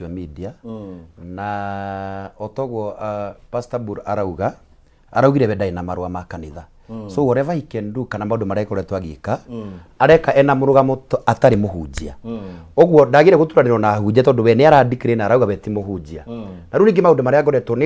media na otogwo Pastor Bur araugire bedai na marua ma kanitha so whatever he can do kana maundu marekoretwo agika areka ena murugamo atari muhunjia ogwo ndagire guturaniro na hunjia tondu we ni arandikire na arauga beti muhunjia na ruringi maundu maria ngoretwo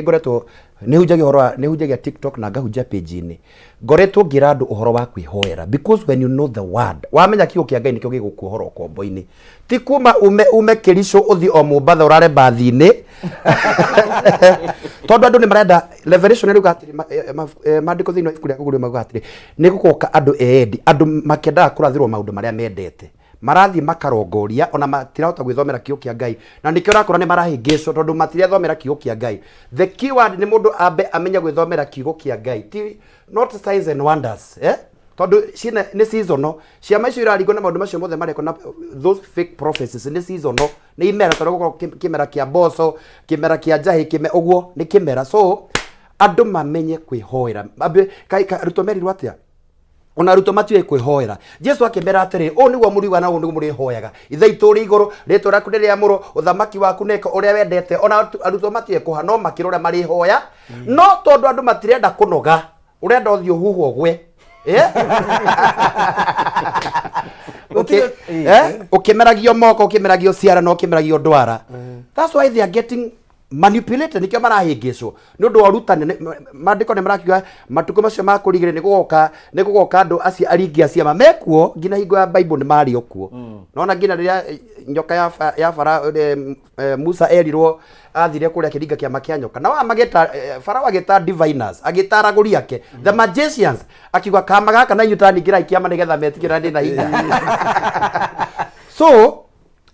ni hunjagia TikTok na ngahunjia page ni ngoretwo ngira andu uhoro wa kwihoera because when you know the word wamenya kiugo kia Ngai nikio gigukuhora ukombo-ini ti kuma ume kirisho uthi o Mombatha urare bathi-ini tondu andu ni marenda revelation riuga atiri mandiko thini kuria kugurio maguga atiri ni gukoka andu eedi andu makendaga kurathirwo maundu maria mendete marathi makarongoria ona matirahota gwithomera kiugo kia Ngai na nikio rakora ni marahingicwo tondu matirathomera kiugo kia Ngai the keyword ni mundu ambe amenya gwithomera kiugo kia Ngai ti not signs and wonders tondu cina ni seasonal ciama icio iraringo na maundu macio mothe mareko na those fake prophecies ni seasonal ni imera tondu gukorwo kimera kia mboco kimera kia njahi uguo ni kimera so andu mamenye kwihoera kai ruto merirwo atia ona ruto matiwe kwihoera Jesu akimera atiri o niguo muriwa na niguo muri hoyaga ithai turi iguru ritwa raku riri amuro uthamaki waku neko uria wendete ona ruto matiwe kuhano makirora mari hoya no tondu andu matirenda kunoga urenda uthio huho gwe ukimeragio moko ukimeragio ciara no ukimeragio ndwara that's why they are getting manipulated nikio marahingicwo ni undu orutane mandiko ne marakiuga matuko macio ma kurigire ni gugoka andu acio aringi acia mekuo ngina hingo ya Bible ni mari okuo nona ngina riria nyoka ya Fara Musa erirwo athire kuria kiringa kia makia nyoka na mageta Farao ageta diviners agitaraguri yake the magicians akiuga kama gaka na yutani ngira ikiama nigetha metikira ndi na hinya so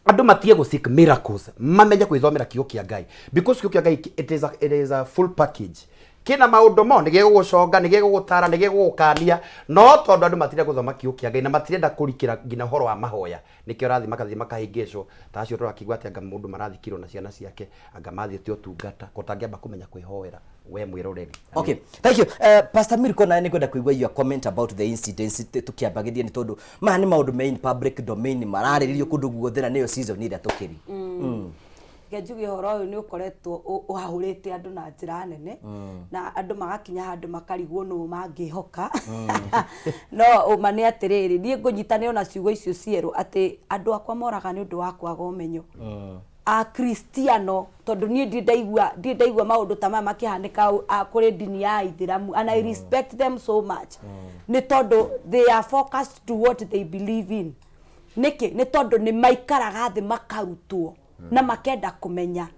andu matie go seek miracles mamenya kwithomera kiugo kia Ngai because kiugo kia Ngai it is a full package kina maundu mo nige guguconga nige gugutara nige gugukania no tondu andu matire guthoma kiugo kia Ngai na matirenda kurikira ngina horo wa mahoya nikio rathi makahingicwo tacio turakigwa ati anga mundu marathikirwo na ciana ciake anga mathiete utungata kotangiamba kumenya kwihoera we mwiroreri. Okay, thank you. Pastor Mirko na nikwenda kuigwa your comment about the incidents tukiambagiria ni tondu mani maundu main public domain mararirio kundu guothera niyo season ira tukiri ngejugi horo uyu ni ukoretwo uhahurite andu na njira nene na andu magakinya handu makarigwo no mangihoka no umani atiriri nie ngunyitane ona ciugo icio cieru ati andu akwa moraga ni undu wa kwaga umenyo a Cristiano tondu nie ndaigua maundu ta mama kihanika kuri dini ya Ithiramu and I respect them so much ni tondu they are focused to what they believe in ni tondu ni maikaraga thi makarutwo na makenda kumenya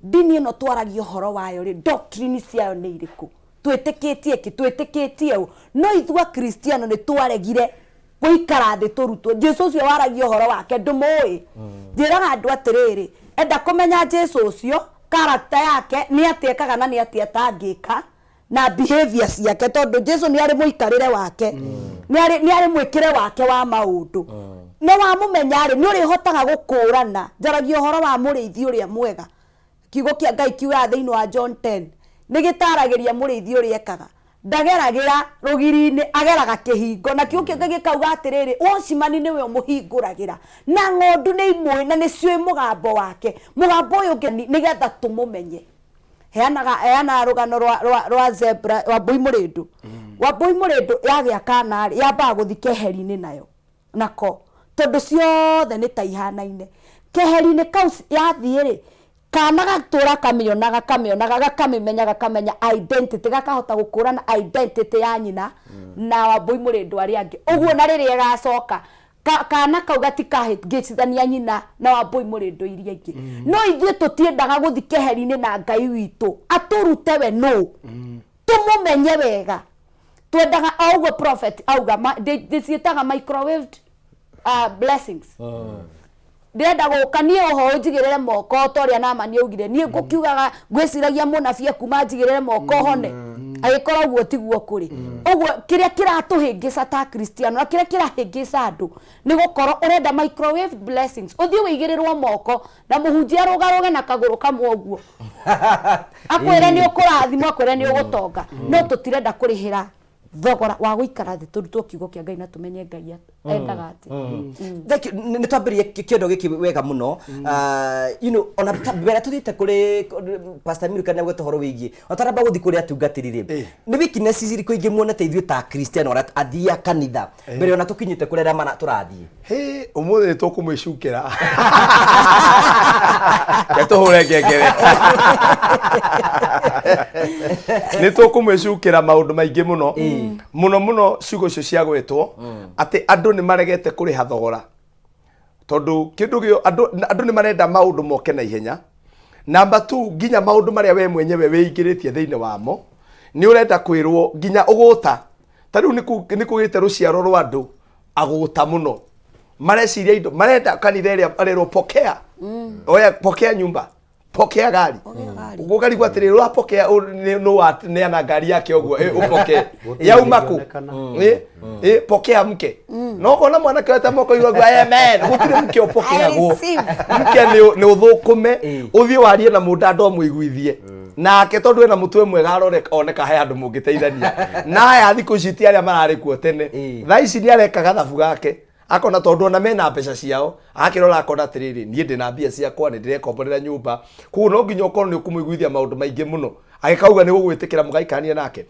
dini ino twaragio horo wayo ri doctrine ciayo ni iriku twitikitie no ithua Cristiano ni twaregire guikara thi turutwo Jesu ucio waragio horo wake ndumui njiraga andu atiriri enda kumenya Jesu ucio character yake ni atiekaga na ni atietangika na behavior ciake tondu Jesu ni ari muikarire wake ni ari mwikire wake wa maundu no wa mumenya ri ni uri hotaga gukurana njaragio horo wa muriithi uria mwega kiugo kia Ngai kiuga thiini wa John 10 ni gitaragiria muriithi uria ekaga ndageragira rugiri-ini ageraga kihingo na kiugo kia Ngai gikauga atiriri wocimani niwe umuhinguragira na ng'ondu ni imwe na ni cio mugambo wake mugambo uyu ni getha tumumenye heana rugano rwa zebra wa Mbui Murindu yagia kana yamba guthi keheri-ini nayo nako tondu ciothe ni ta ihanaine keheri-ini kau yathiri kana gatura kamionaga gakamenya identity gakahota gukurana identity ya nyina na wa Mbui Murindu ari angi uguo na riri gacoka kana kau gatikahingicithania nyina na wa Mbui Murindu iria ingi no ithue tutiendaga guthi keheri-ini na Ngai witu aturute we no tumumenye wega twendaga auga prophet auga dicietaga microwave blessings ndenda gukanie oho njigirire moko toria na mani ugire nie ngukiugaga gwiciragia munafia kuma njigirire moko hone agikora uguo tiguo kuri uguo kiria kiratuhingica ta Cristiano na kiria kirahingica andu ni gukorwo urenda microwave blessings uthii wigirirwo moko na muhunjia rugaruge na kaguru kamwe uguo akwire ni ukurathimwo akwire ni ugutonga no tutirenda kurihira thogora wa guikara thi turutwo kiugo kia Ngai na tumenye Ngai endaga ati. Thank you. Nĩ twambĩrĩrie kĩondo gĩkĩ wega mũno. You know, ona mbere tuthiĩte kũrĩ Pastor Milka nĩ gweta horo wĩgiĩ. Otaramba gũthiĩ kũrĩ atungatĩri rĩ. Nĩ weakness irĩkũ ingĩ muonete ithuĩ ta Kristiano ora athia kanitha. Mbere ona tũkinyĩte kũrĩ arĩa mana tũrathiĩ. Hey, umuthi nĩ tũkũmwĩcukĩra. Getũhũre ngengere. Nĩ tũkũmwĩcukĩra maũndũ maingĩ mũno. Mũno ciugo icio cia gwĩtwo atĩ andũ nĩ maregete kũrĩha thogora. Tondũ kĩndũ gĩo andũ nĩ marenda maũndũ moke na ihenya. Number 2, nginya maũndũ marĩa we mwenyewe wĩingĩrĩtie thĩinĩ wamo nĩ ũrenda kwĩrwo nginya ũgũta. Ta rĩu nĩ kũgĩte rũciaro rwa andũ agũta mũno. Mareciria indo marenda kanitha ĩrĩa arerwo pokea. Oya pokea nyumba. Pokea gari. Ugokarigwa atĩrĩ rwapokea neana ngari yake ũguo ũpokee. Yauma ku. Pokea mke. No kona mwanake weta moko igwa amen. Gũtirĩ mke ũpokeagwo. Mke nĩ ũthũkũme ũthiĩ warie na mũndũ andũ mũiguithie. Nake tondũ ena mũtwe mwega aroreka oneka he andũ mũngĩteithania. Na aya thikũ ici ti arĩa mararĩ kuo tene. Thaa ici nĩ areka gathabu gake. Akona tondu na mena mbeca ciao akirora akona atiriri nie ndina mbia ciakwa ni ndirekomborera nyumba kuo no nginya ukorwo ni ukumuiguithia maundu maingi muno agikauga ni gugwitikira mugaikania nake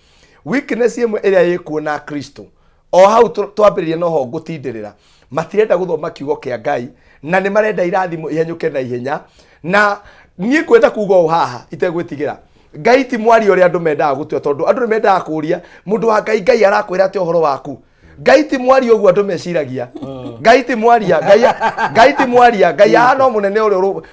weakness imwe iria yikuo na Kristo o hau twambiririe no ho ngutindirira matirenda guthoma kiugo kia Ngai na ni marenda irathimo ihenyuke na ihenya na nie kwenda kuuga o haha itegwitigira Ngai ti mwari uria andu mendaga gutua tondu andu mendaga kuria mundu wa Ngai arakwira ati uhoro waku Ngai ti mwari oguo andu meciragia Ngai ti mwaria Ngai ti mwaria Ngai ahana munene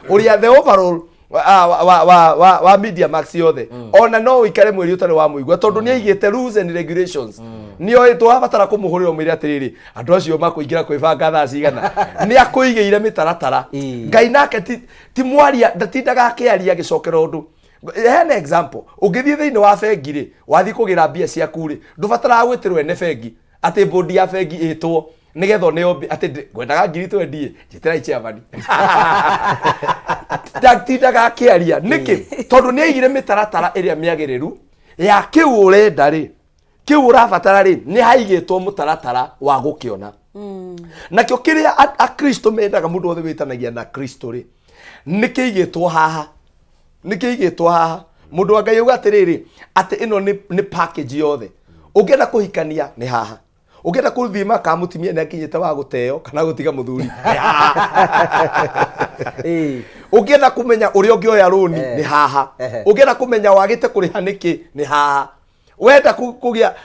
uria the overall wa media max yothe ona no wikare mweri utare wa muigwa tondu ni aigite rules and regulations ni oi twabatara kumuhurira umire atiriri andu acio makuingira kwibanga thaa cigana ni akuigeire mitaratara Ngai nake ti mwaria ndatindaga akiaria gicokera undu hena example ungithie thiini wa bengi ri wathi kugira mbia ciaku ri ndubatara gwitirwo ene bengi ati bodi ya bengi itwo nigetho neo ati ngwendaga ngiri 20 njitira ichiavani ndatindaga akiaria niki tondu ni aigire mitaratara iria miagiriru ya kiu urenda ri kiu urabatara ri ni haigitwo mutaratara wa gukiona nakio kiria a Kristo mendaga mundu othe witanagia na Kristo ri nikiigitwo haha mundu wa Ngai uga atiriri ati ino ni package yothe ungenda kuhikania ni haha ungenda kuthii makamutimia na kinyete wa guteo kana gutiga muthuri ungenda kumenya uria ungioya roni ni haha ungenda kumenya wagite kuriha niki ni haha wenda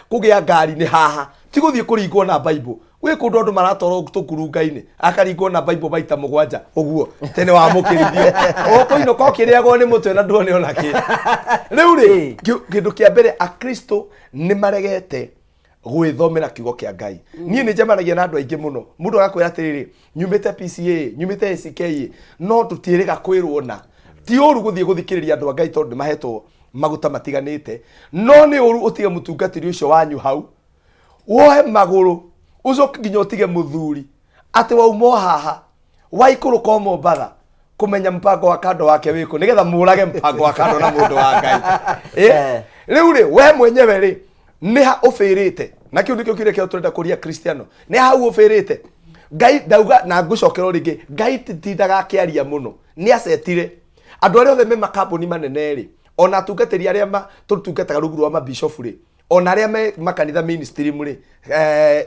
kugia ngari ni haha ti guthii kuringwo na Bible we kundu andu maratoro tukurunga-ini akaringwo na Bible baita 7 uguo tene wa mukirithio okoino ko kiriagwo ni mutwe na ndone ona ki riu ri kindu kia mbere a Kristo ni maregete gwithomera kiugo kia Ngai nie ni njemanagia na andu aingi muno mundu agakwira atiriri nyumite PCA nyumite ACK no tutiriga kwirwo na ti uru guthikiriria andu a Ngai tondu mahetwo maguta matiganite no ni uru utige mutungatiri ucio wanyu hau wohe maguru ucoke nginya utige muthuri ati waumo haha waikuru ko Mombatha kumenya mpango wa kando wake wiko nigetha murage mpango wa kando na mundu wa Ngai riu ri we mwenyewe ri niha ufirite na kiu ndikio kire kio turenda kuria Kristiano ni hau ufirite Ngai ndauga na ngucokero ringi Ngai titindaga akiaria muno ni acetire andu aria othe me makambuni manene ri ona tungatiri aria tutungataga rungu rwa mabishop ri ona aria me makanitha ministry ri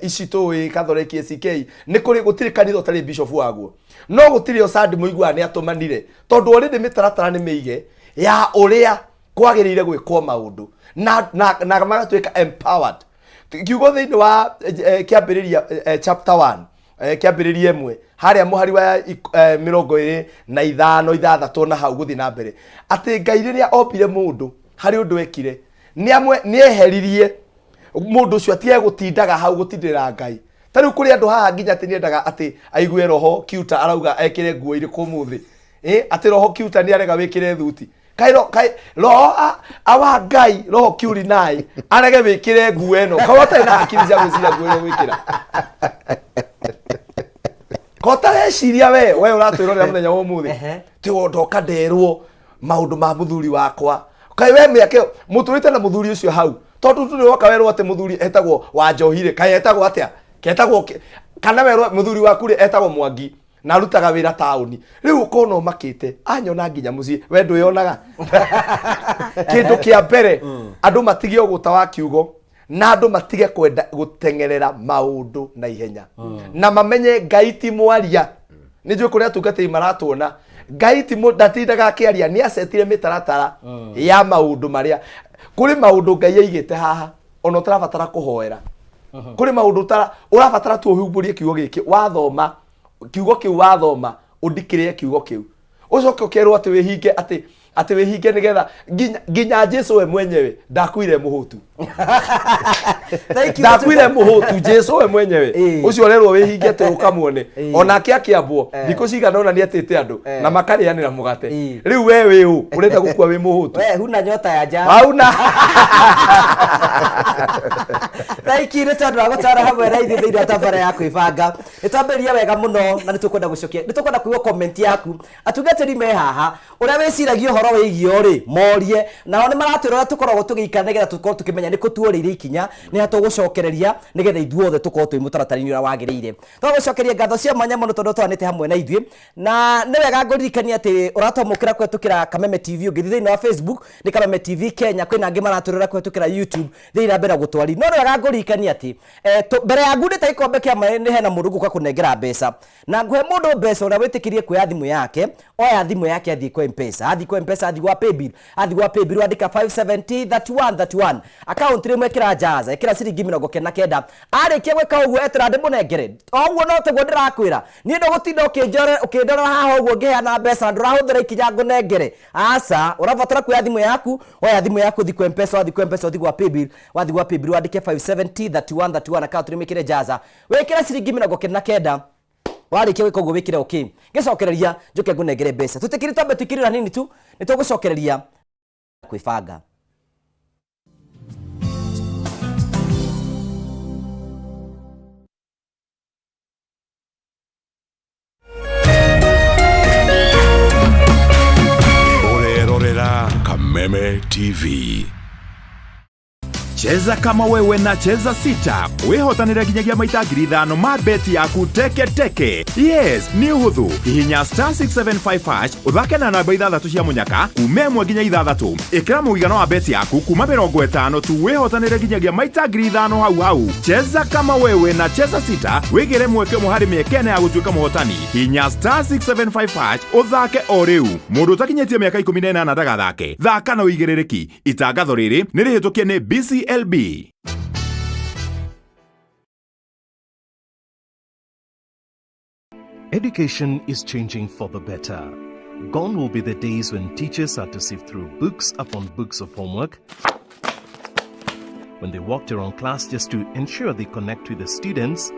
ici tui Catholic ACK ni kuri gutiri kanitha utari bishop waguo no gutiri osandi muigua ni atumanire tondu already mitaratara ni meige ya uria kwagirire gwikwo maundu na magatwika empowered kiugo thiini wa kiambiriria chapter 1 kiambiriria 1 haria muhari wa 25 na hau guthi na mbere ati Ngai riria ombire mundu hari undu ekire ni eheririe mundu ucio atie gutindaga hau gutindira Ngai tariu kuri andu haha nginya ati niendaga ati aigue roho kiuta arauga ekire nguo iri kumuthi ati roho kiuta ni arega wikire thuti kairo roho awa Ngai roho kiuri nai arege wikire nguo eno kawata na akiri cia gwicira nguo ino wikira kota eciria we uratwirorera muthenya wa umuthi ti ndoka nderwo maundu ma muthuri wakwa kai we miake muturite na muthuri ucio hau tondu tu ndio kawerwo ate muthuri etagwo wa Njohire kai etagwo atia ketagwo kana werwo muthuri waku ri etagwo Mwangi na rutaga wira tauni riu kono makite anyona nginya mucie we nduyonaga kindu kia mbere andu matige guta wa kiugo na andu matige kwenda gutengerera maundu na ihenya na mamenye Ngai ti mwaria ni njue kuria tungatei maratwona Ngai ti ndatindaga akiaria ni acetire mitaratara ya maundu maria kuri maundu Ngai aigite haha ona utarabatara kuhoera kuri maundu urabatara tu uhumburie kiugo giki wathoma kiugo kiu wathoma undikire kiugo kiu ucoke ukerwo ati wihinge ati wihinge nigetha nginya Jesu we mwenyewe ndakuire muhutu ndakuire muhutu Jesu we mwenyewe ucio rerwo wihinge ati ukamuone onake akiambwo thiko cigana ona ni atite andu na makarianira mugate riu we wiu urenda gukua wi muhutu we huna nyota ya njamba hauna Taikire tondu agutara hamwe na ithuĩ thĩinĩ wa tabara ya kwĩbanga nĩtwambĩrĩria wega mũno na nĩtũkwenda gũcokia nĩtũkwenda kuigua comment yaku atungatĩri me haha ũrĩa wĩciragia ũhoro wĩgiĩ rĩ morie nao nĩ maratwĩra ũrĩa tũkoragwo tũgĩikara nĩgetha tũkorwo tũkĩmenya nĩ kũ tuorĩire ikinya nĩ hatũgũcokereria nĩgetha ithuothe tũkorwo twĩ mũtaratara-inĩ ũrĩa wagĩrĩire twagũcokeria ngatho cia mwanya mũno tondũ twanĩte hamwe na ithuĩ na nĩ wega ngũririkania atĩ ũratwamũkĩra kũhetũkĩra Kameme TV ũngĩthiĩ thĩinĩ wa Facebook nĩ Kameme TV Kenya kwĩna angĩ maratwĩrora kũhetũkĩra YouTube thĩinĩ na mbere gũtwari no nĩ wega ngũririkania atĩ mbere ya ngundĩte ikombe kĩa maĩ nĩ hena mũndũ gũka kũnengera mbeca na ngũhe mũndũ mbeca ũrĩa wĩtĩkĩrie kuoya thimũ yake oya thimũ yake athiĩ kwa M-Pesa athiĩ kwa paybill andĩka 5703131 account rĩmwe ĩkĩra njaza ĩkĩra ciringi 99 arĩkia gwĩka ũguo etĩra ndĩmũnengere ũguo no teguo ndĩrakwĩra niĩ ndũgũtinda ũkĩndorera haha ũguo ngĩheana mbeca na ndũrahũthĩra ikinya ngũnengere aca ũrabatara kuoya thimũ yaku oya thimũ yaku ũthiĩ kwa M-Pesa wathiĩ kwa paybill wandĩke 5703131 account rĩmwe ĩkĩre njaza wĩkĩre ciringi 99 warĩkia gwĩka ũguo wĩkĩre okay ngĩcokereria njoke ngũnengere mbeca tũtĩkĩrĩ twambe tũkĩrĩra hanini tu nĩtũgũcokereria kwĩbanga Urerorera Kameme TV. Cheza kama wewe na cheza sita wihotanire nginyagia maita 5,000 ma beti yaku teke yes ni uhuthu hihinya *675# uthake na namba 6 cia munyaka kuma 1 nginya 6 ikira muigano wa beti yaku kuma 50 tu wihotanire nginyagia maita 5,000 hau cheza kama wewe na cheza sita wigire mweke muhari miekene ya gutuika muhotani hihinya *675# uthake o riu mundu utakinyetie miaka 18 ndagathake thaka na uigirereki itangatho riri nirihitukie ni BCLB. Education is changing for the better. Gone will be the days when teachers had to sift through books upon books of homework, when they walked around class just to ensure they connect with the students,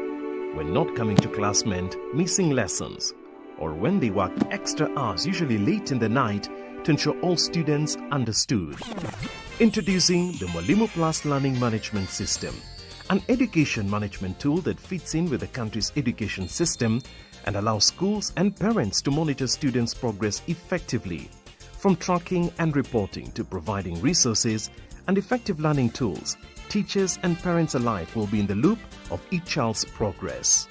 when not coming to class meant missing lessons, or when they worked extra hours, usually late in the night, to ensure all students understood. Introducing the Mwalimu Plus Learning Management System, an education management tool that fits in with the country's education system and allows schools and parents to monitor students' progress effectively. From tracking and reporting to providing resources and effective learning tools, teachers and parents alike will be in the loop of each child's progress.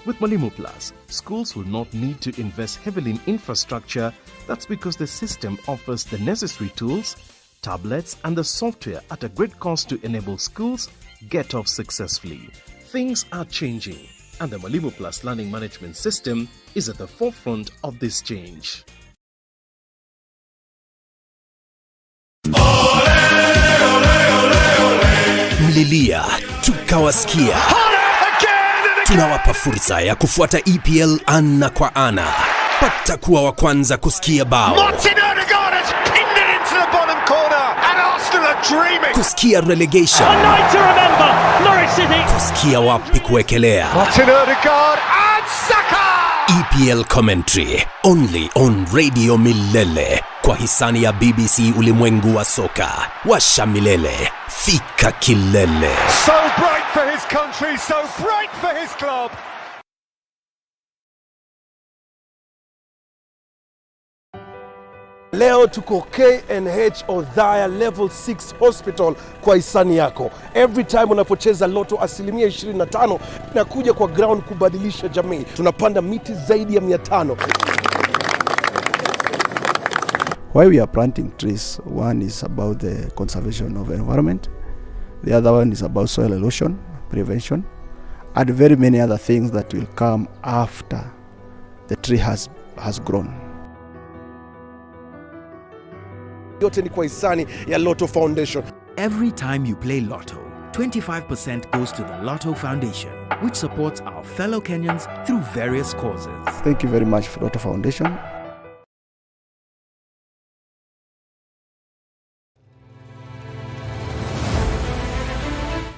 With Mwalimu Plus, schools will not need to invest heavily in infrastructure. That's because the system offers the necessary tools, tablets and the software at a great cost to enable schools get off successfully. Things are changing and the Mwalimu Plus Learning Management System is at the forefront of this change. Mlilia, tukawasikia. Tunawapa fursa ya kufuata EPL ana kwa ana. Pata kuwa wa kwanza kusikia bao. Kusikia relegation. Kusikia wapi kuekelea. EPL commentary only on Radio Milele kwa hisani ya BBC Ulimwengu wa Soka. Washa milele, fika kilele. So bright for his country, so bright for his club. Leo tuko KNH Othaya Level 6 Hospital kwa hisani yako. Every time unapocheza loto 25% na kuja kwa ground kubadilisha jamii. Tunapanda miti zaidi ya 500. Why we are planting trees, one is about the conservation of environment, the other one is about soil erosion prevention, and very many other things that will come after the tree has grown. Yote ni kwa hisani ya Lotto Foundation. Every time you play Lotto, 25% goes to the Lotto Foundation, which supports our fellow Kenyans through various causes. Thank you very much for Lotto Foundation.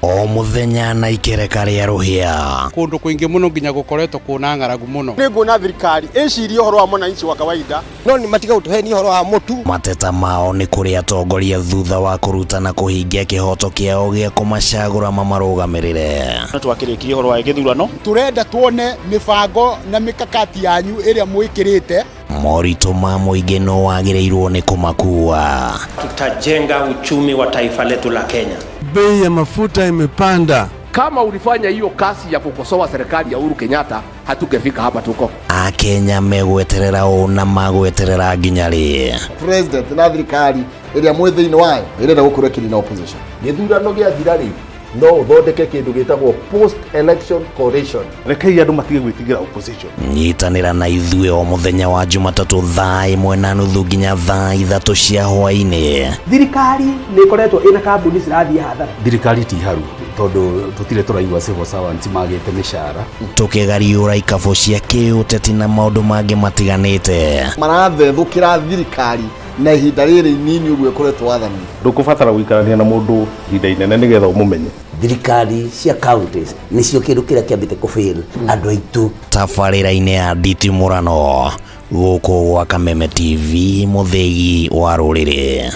O muthenya na ikereka ria ruhia kundu kuingi muno nginya gukoretwo kuna ngaragu muno ninguna thirikari icirie horo wa mwananchi wa kawaida no ni matiga utuheni horo wa mutu. Mateta mao ni kuri atongoria thutha wa kurutana kuhingia kihoto kiao gia kumacagura mamarugamirire. Twakirikirie horo wa githurano turenda tuone mibango na mikakati yanyu iria mwikirite. Morito ma muingi no wagireirwo ni kumakua. Tutajenga uchumi wa taifa letu la Kenya. Bei ya mafuta imepanda. Kama ulifanya hiyo kasi ya kukosoa serikali ya Uhuru Kenyatta, hatungefika hapa tuko. Akenya megweterera ona magweterera nginyari. President na thirikari iria mwithiini wayo irenda gukurekiri na opposition. Githurano gia thirari no uthondeke kindu gitagwo post election coalition. Rekei andu matige gwitigira opposition. Nyitanira na ithuĩ o muthenya wa Jumatatu thaa 1:30 nginya thaa 3 cia hwaĩ-inĩ. Thirikari nĩ ikoretwo ina kambuni cirathiĩ hathara. Thirikari ti haru tondu tutire turaigua civil servants magite mishara. Tukigariũra ikabo cia kĩũteti na maũndũ mangĩ matiganĩte. Marathethũkĩra thirikari na ihinda rĩrĩ inini ũguo ĩkoretwo wathani. Ndũkũbatara gũikarania na mũndũ ihinda inene nĩgetha ũmũmenye. Thirikari cia counties nĩcio kĩndũ kĩrĩa kĩambĩte kũfail andũ aitũ. Tabarĩra-inĩ ya nditimũrano gũkũ gwa Kameme TV, mũthĩgi wa rũrĩrĩ.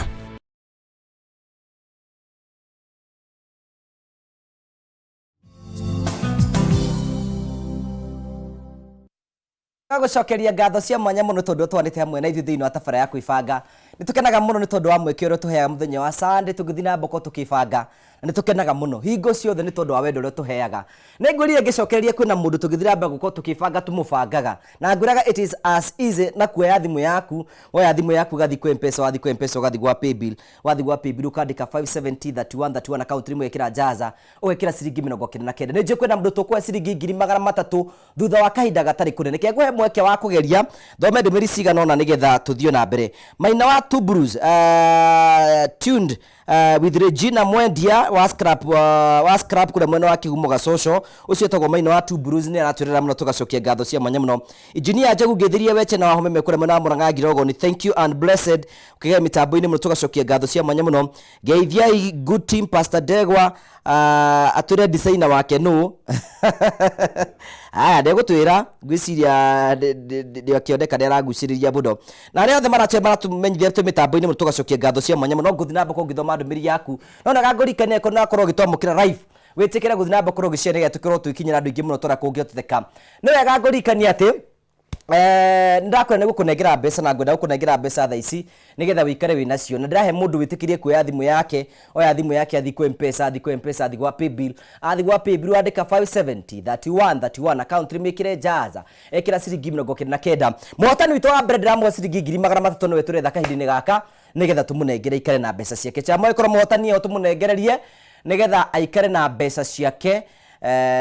Gucokeria ngatho cia mwanya muno tondu twanite hamwe na ithuĩ thĩinĩ wa tabara ya kwĩbanga. Nĩtũkenaga mũno nĩ tondũ wa mweke ũrĩa tũheaga mũthenya wa Sunday tũgĩthiĩ na mboko tũkĩbanga. Na nĩtũkenaga mũno hingo ciothe nĩ tondũ wa wendo ũrĩa tũheaga. Nĩngwĩrire ngĩcokeria kwĩna mũndũ tũgĩthira mbere gũkorwo tũkĩbanga tũmũbangaga. Na ngwĩraga it is as easy na kuoya thimũ yaku, woya thimũ yaku gathi kwa M-Pesa, wathi kwa M-Pesa ugathi gwa Paybill, wathi gwa Paybill ukandĩka 5703131 account rimwe ekĩra jaza, ũgekĩra ciringi 99. Nĩnjũĩ kwĩna mũndũ tũkuoya ciringi 300 thutha wa kahinda gatarĩ kũnene. Kĩguhe mweke wa kũgeria thome ndũmĩrĩri cigana ũna nĩgetha tũthiĩ na mbere. Maina wa Tubrus tuned with Regina Mwendia wa scrap kule mwena wa Kigumo Gacoco ucio tagwo Maina wa Tubrus nĩ aratwĩrĩra mũno tũgacokia ngatho cia mwanya mũno. Engineer Njagu ngĩthiria weche na wahome kule mwena wa Mũrang'a Girogo ni thank you and blessed ukigea mitambo-inĩ mũno tũgacokia ngatho cia mwanya mũno. Geithiai good team Pastor Degwa atwĩre designer wake no aya ndegũtwĩra ngwĩciria ndĩakĩoneka nĩ aragucĩrĩria mũno. Na arĩa othe maratumenyithia tũ mitambo-inĩ mũno tũgacokia ngatho cia mwanya mũno. Ngũthiĩ na mbere ngĩthoma ndũmĩrĩri yaku no na gangũrikania ko na korwo gĩtwamũkĩra live wĩtĩkĩre gũthiĩ na mbere korwo gĩciara gĩa tũkorwo twĩkinyĩra andũ aingĩ mũno tũra kũngĩhoteka. Nĩ wega ngũrikania atĩ ndakwenda gũkũnengera mbeca na ngwenda gũkũnengera mbeca thaa ici nigetha wĩikare wĩna cio. Na ndĩrahe mũndũ wĩtĩkĩrie kuoya thimũ yake, oya thimũ yake athi kwa M-Pesa, athi gwa Paybill, wandĩka 5703131 account rimwe ĩkĩre jaza, ekĩra ciringi 99. Mũhotani witũ wa mbere ndĩramũhe ciringi 300 nĩwe tũretha kahinda-inĩ gaka nigetha tũmũnengere ikare na mbeca ciake. Chama ĩkorwo mũhotani ĩyo tũmũnengererie nigetha aikare na mbeca ciake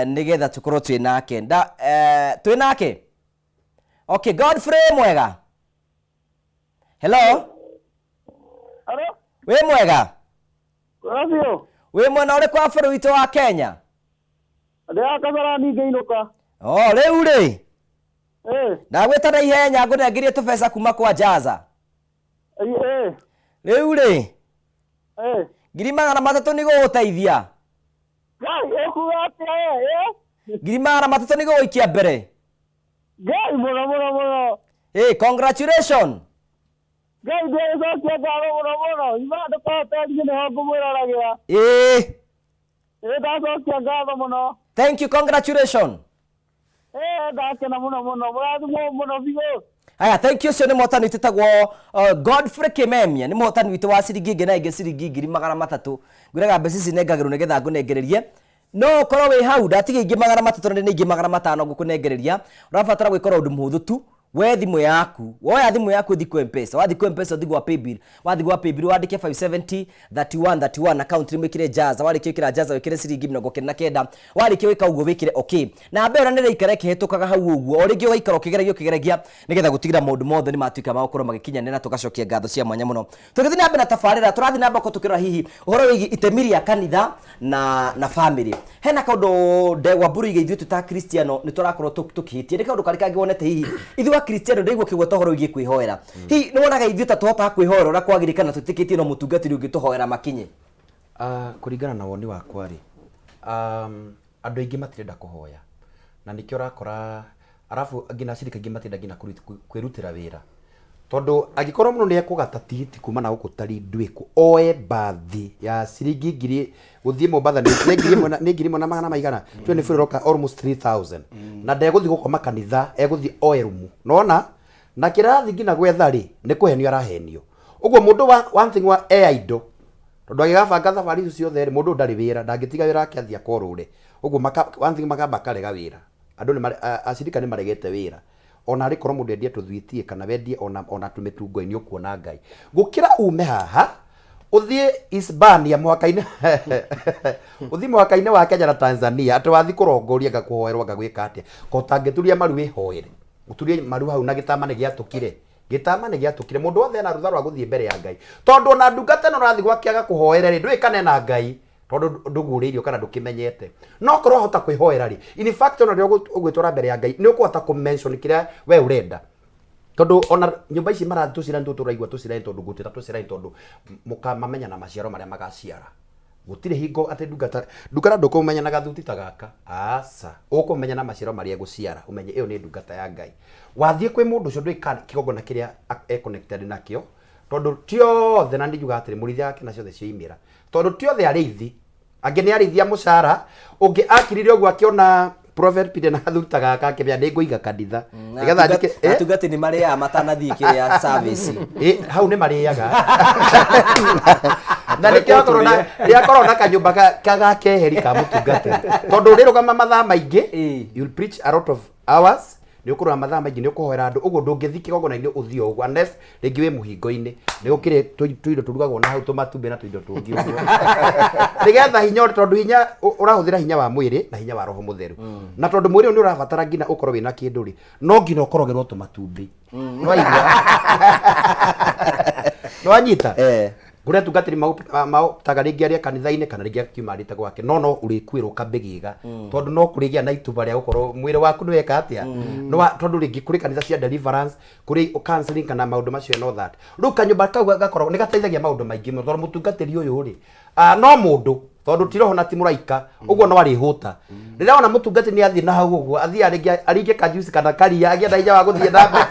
nigetha tũkorwo twĩ nake. Okay, Godfrey mwega. Hello? Hello? We mwega? Rasio? We mwena ule kwa bũrũri witũ wa Kenya? Ndĩa Kasarani ngĩinũka. Rĩu rĩ? Ndagwĩta na ihenya ngũnengerie tũbeca kuma kwa jaza. Rĩu rĩ? 300 nĩ gũgũteithia. Ekuga atĩa? 300 nĩ gũgũikia mbere. Gai mũno. Congratulations. Gai ndĩcokia ngatho mũno. Imandĩkotethie nĩho ngũmwĩroragĩra. Ndacokia ngatho mũno. Thank you, congratulations. Ndakena mũno. Mũrathimwo mũno biũ. Aya, thank you sio motani titagwo Godfrey Kimemia ni motani witu wa ciringi ngena ingi ciringi 300 nguraga mbeci negagirwo nigetha ngunengererie no korwo wi hau ndatige ingi 300 na ingi 500 ngukunengereria urabatara gwikora undu muhuthu tu we thimu yaku woya thimu yaku thiku M-Pesa wathi ku M-Pesa thigwa paybill wathi gwa paybill wandike 570 31 account rimwe kire jaza warike kira jaza wikire ciringi 99 warike wika uguo wikire okay na mbera nire ikare kihitukaga hau uguo oringi waikara ukigeragia nigetha gutigira maundu mothe ni matuika ma gukorwo magikinyana na tugacokia ngatho cia mwanya muno tugithi na mbere tafarira turathi na mbako tukira hihi uhoro wigi itemi ya kanitha na family hena kaundu ndegwa mburu iga ithu tuta Cristiano ni turakorwo tukihitie ni kaundu karika ngionete hihi ithu Cristiano ndegwa kigwa horo wigi kwihoera hi ni wonaga ithu tuhota kwihoera ura kwagirikana tutikitie no mutungatiri ungituhoera makinye kuringana na woni wakwa ri andu aingi matirenda kuhoya na nikio rakora arafu ngina cirika ingi matirenda ngina kwirutira wira tondu agikorwo muno ni ekugata tigiti kuma na gukutari ndwiku oe bathi ya ciringi ngiri guthie Mombasa ni ngiri mona magana maigana 24 roka almost 3000 na ndeguthi gukoma kanitha eguthi oe rumu nona na kirathi ngina gwetha ri ni kuhenio arahenio uguo mundu one thing wa aido tondu agigabanga thabari icio ciothe ri mundu ndari wira ndangitiga wira ake athia korure uguo one thing magamba karega wira andu ni acirika ni maregete wira ona ari korwo mundu endia tuthwitie kana wendie ona tumitungo ini ukuona Ngai gukira ume haha uthie Hispania mwaka-ini uthie mwaka-ini wa Kenya na Tanzania atu wathi kurongoria ngakuhoerwa ngagwika atia ko tangeturia maru wihoere uturie maru hau na gitamane giatukire mundu othe na rutha rwa guthie mbere ya Ngai tondu ona ndungata no rathi gwakiaga kuhoere ri ndwikane na Ngai tondu nduguriirio kana ndukimenyete no korwo hota kwihoera ri in fact ona rio ugwitora mbere ya Ngai ni ukuhota kumention kiria we urenda tondu ona nyumba ici mara tucira turaigua tucira tondu gutira tucira tondu mukamamenya na maciaro maria magaciara gutire hingo ati ndungata ndukumenya na gathuti ta gaka asa ukumenya na maciaro maria guciara umenye iyo ni ndungata ya Ngai wathie kwi mundu ucio ndwikane kigogona kiria connected nakio tondu tiothe na ndijuga atiri murithia yake na ciothe cioimira tondu tiothe arithi angi ni arithia mucara ungi akirire ogwo akiona prophet pide na thuta gaka akibia ndinguiga kanitha nigetha ndike atungati ni maria matanathii kiria service hau ni mariaga na nikio korona kanyumba kagakeheri ka mutungati tondu rirugama mathaa maingi you'll preach a lot of hours ni ukurwa mathaa maingi ni ukuhoera andu uguo ndungithiki gogona-ini uthio uguo unless ringi wi muhingo-ini ni ukire tuindo turugagwo na hau tumatumbe na tuindo tungi uguo nigetha hinya tondu hinya urahuthira hinya wa mwiri na hinya wa roho mutheru na tondu mwiri ni urabatara ngina ukorwo wina kindu ri no ngina ukorogerwo tumatumbi no igwa no anyita kuria tungatiri mautaga ringi aria kanitha-ini kana ringi akiumarite gwake no urikwirwo kambigiga tondu no kurigia na ituba ria gukorwo mwiri waku ni weka atia no tondu ringi kuri kanitha cia deliverance kuri counseling kana maundu macio no that ru kanyumba kau gakorwo ni gateithagia maundu maingi tondu mutungatiri uyu ri no mundu tondu tiroho na timuraika uguo no ari huta riria ona mutungati ni athie na hau uguo athie aringe kajuici kana karia agia hinya wa guthie na mbere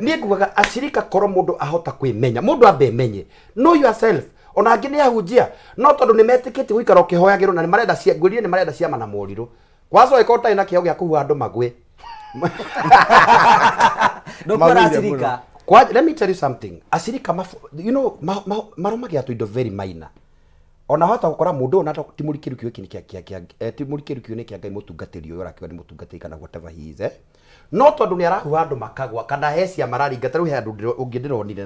ni ngugaga acirika korwo mundu ahota kwimenya mundu ambe menye know yourself ona angi ni ahunjia no tondu ni metikite guikara ukihoyagirwo na ni marenda cia ngwirire ni marenda cia mana moriru kwazo ikota ina kiheo gia kuhua andu magwe ndokora acirika let me tell you something acirika you know marumagia tu indo very minor ona hota gukora mundu ona timurikiru kiu kini kia timurikiru kiu ni kia Ngai mutungatiri uyu arakiwa ni mutungatiri kana whatever he is no tondu ni arahu andu makagwa kana hecia mararinga taru he andu ungidironire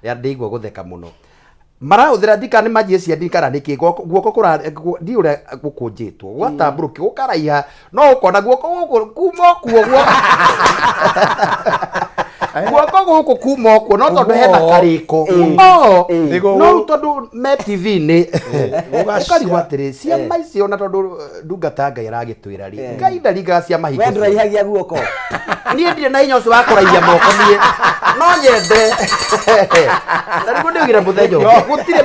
na ndigwa gutheka muno marahũthĩra ndika nĩ majĩcia ndikara nĩkĩ guoko kũra ndi ũrĩa gũkũnjĩtwo gwatambũrũki gũkaraiha no ũkona guoko gũkũ kuma kuo guoko gũkũ kuma kuo no tondũ hena karĩko no tondũ me TV-inĩ ũkarigwo atĩrĩ ciama icio na tondũ ndungata Ngai aragĩtwĩra rĩ Ngai ndaringaga ciama hingo we ndũraihagia guoko niĩ ndirĩ na hinya ũcio wa kũraihia moko niĩ no nyende na nĩguo ndĩugire mũthenya gũtirĩ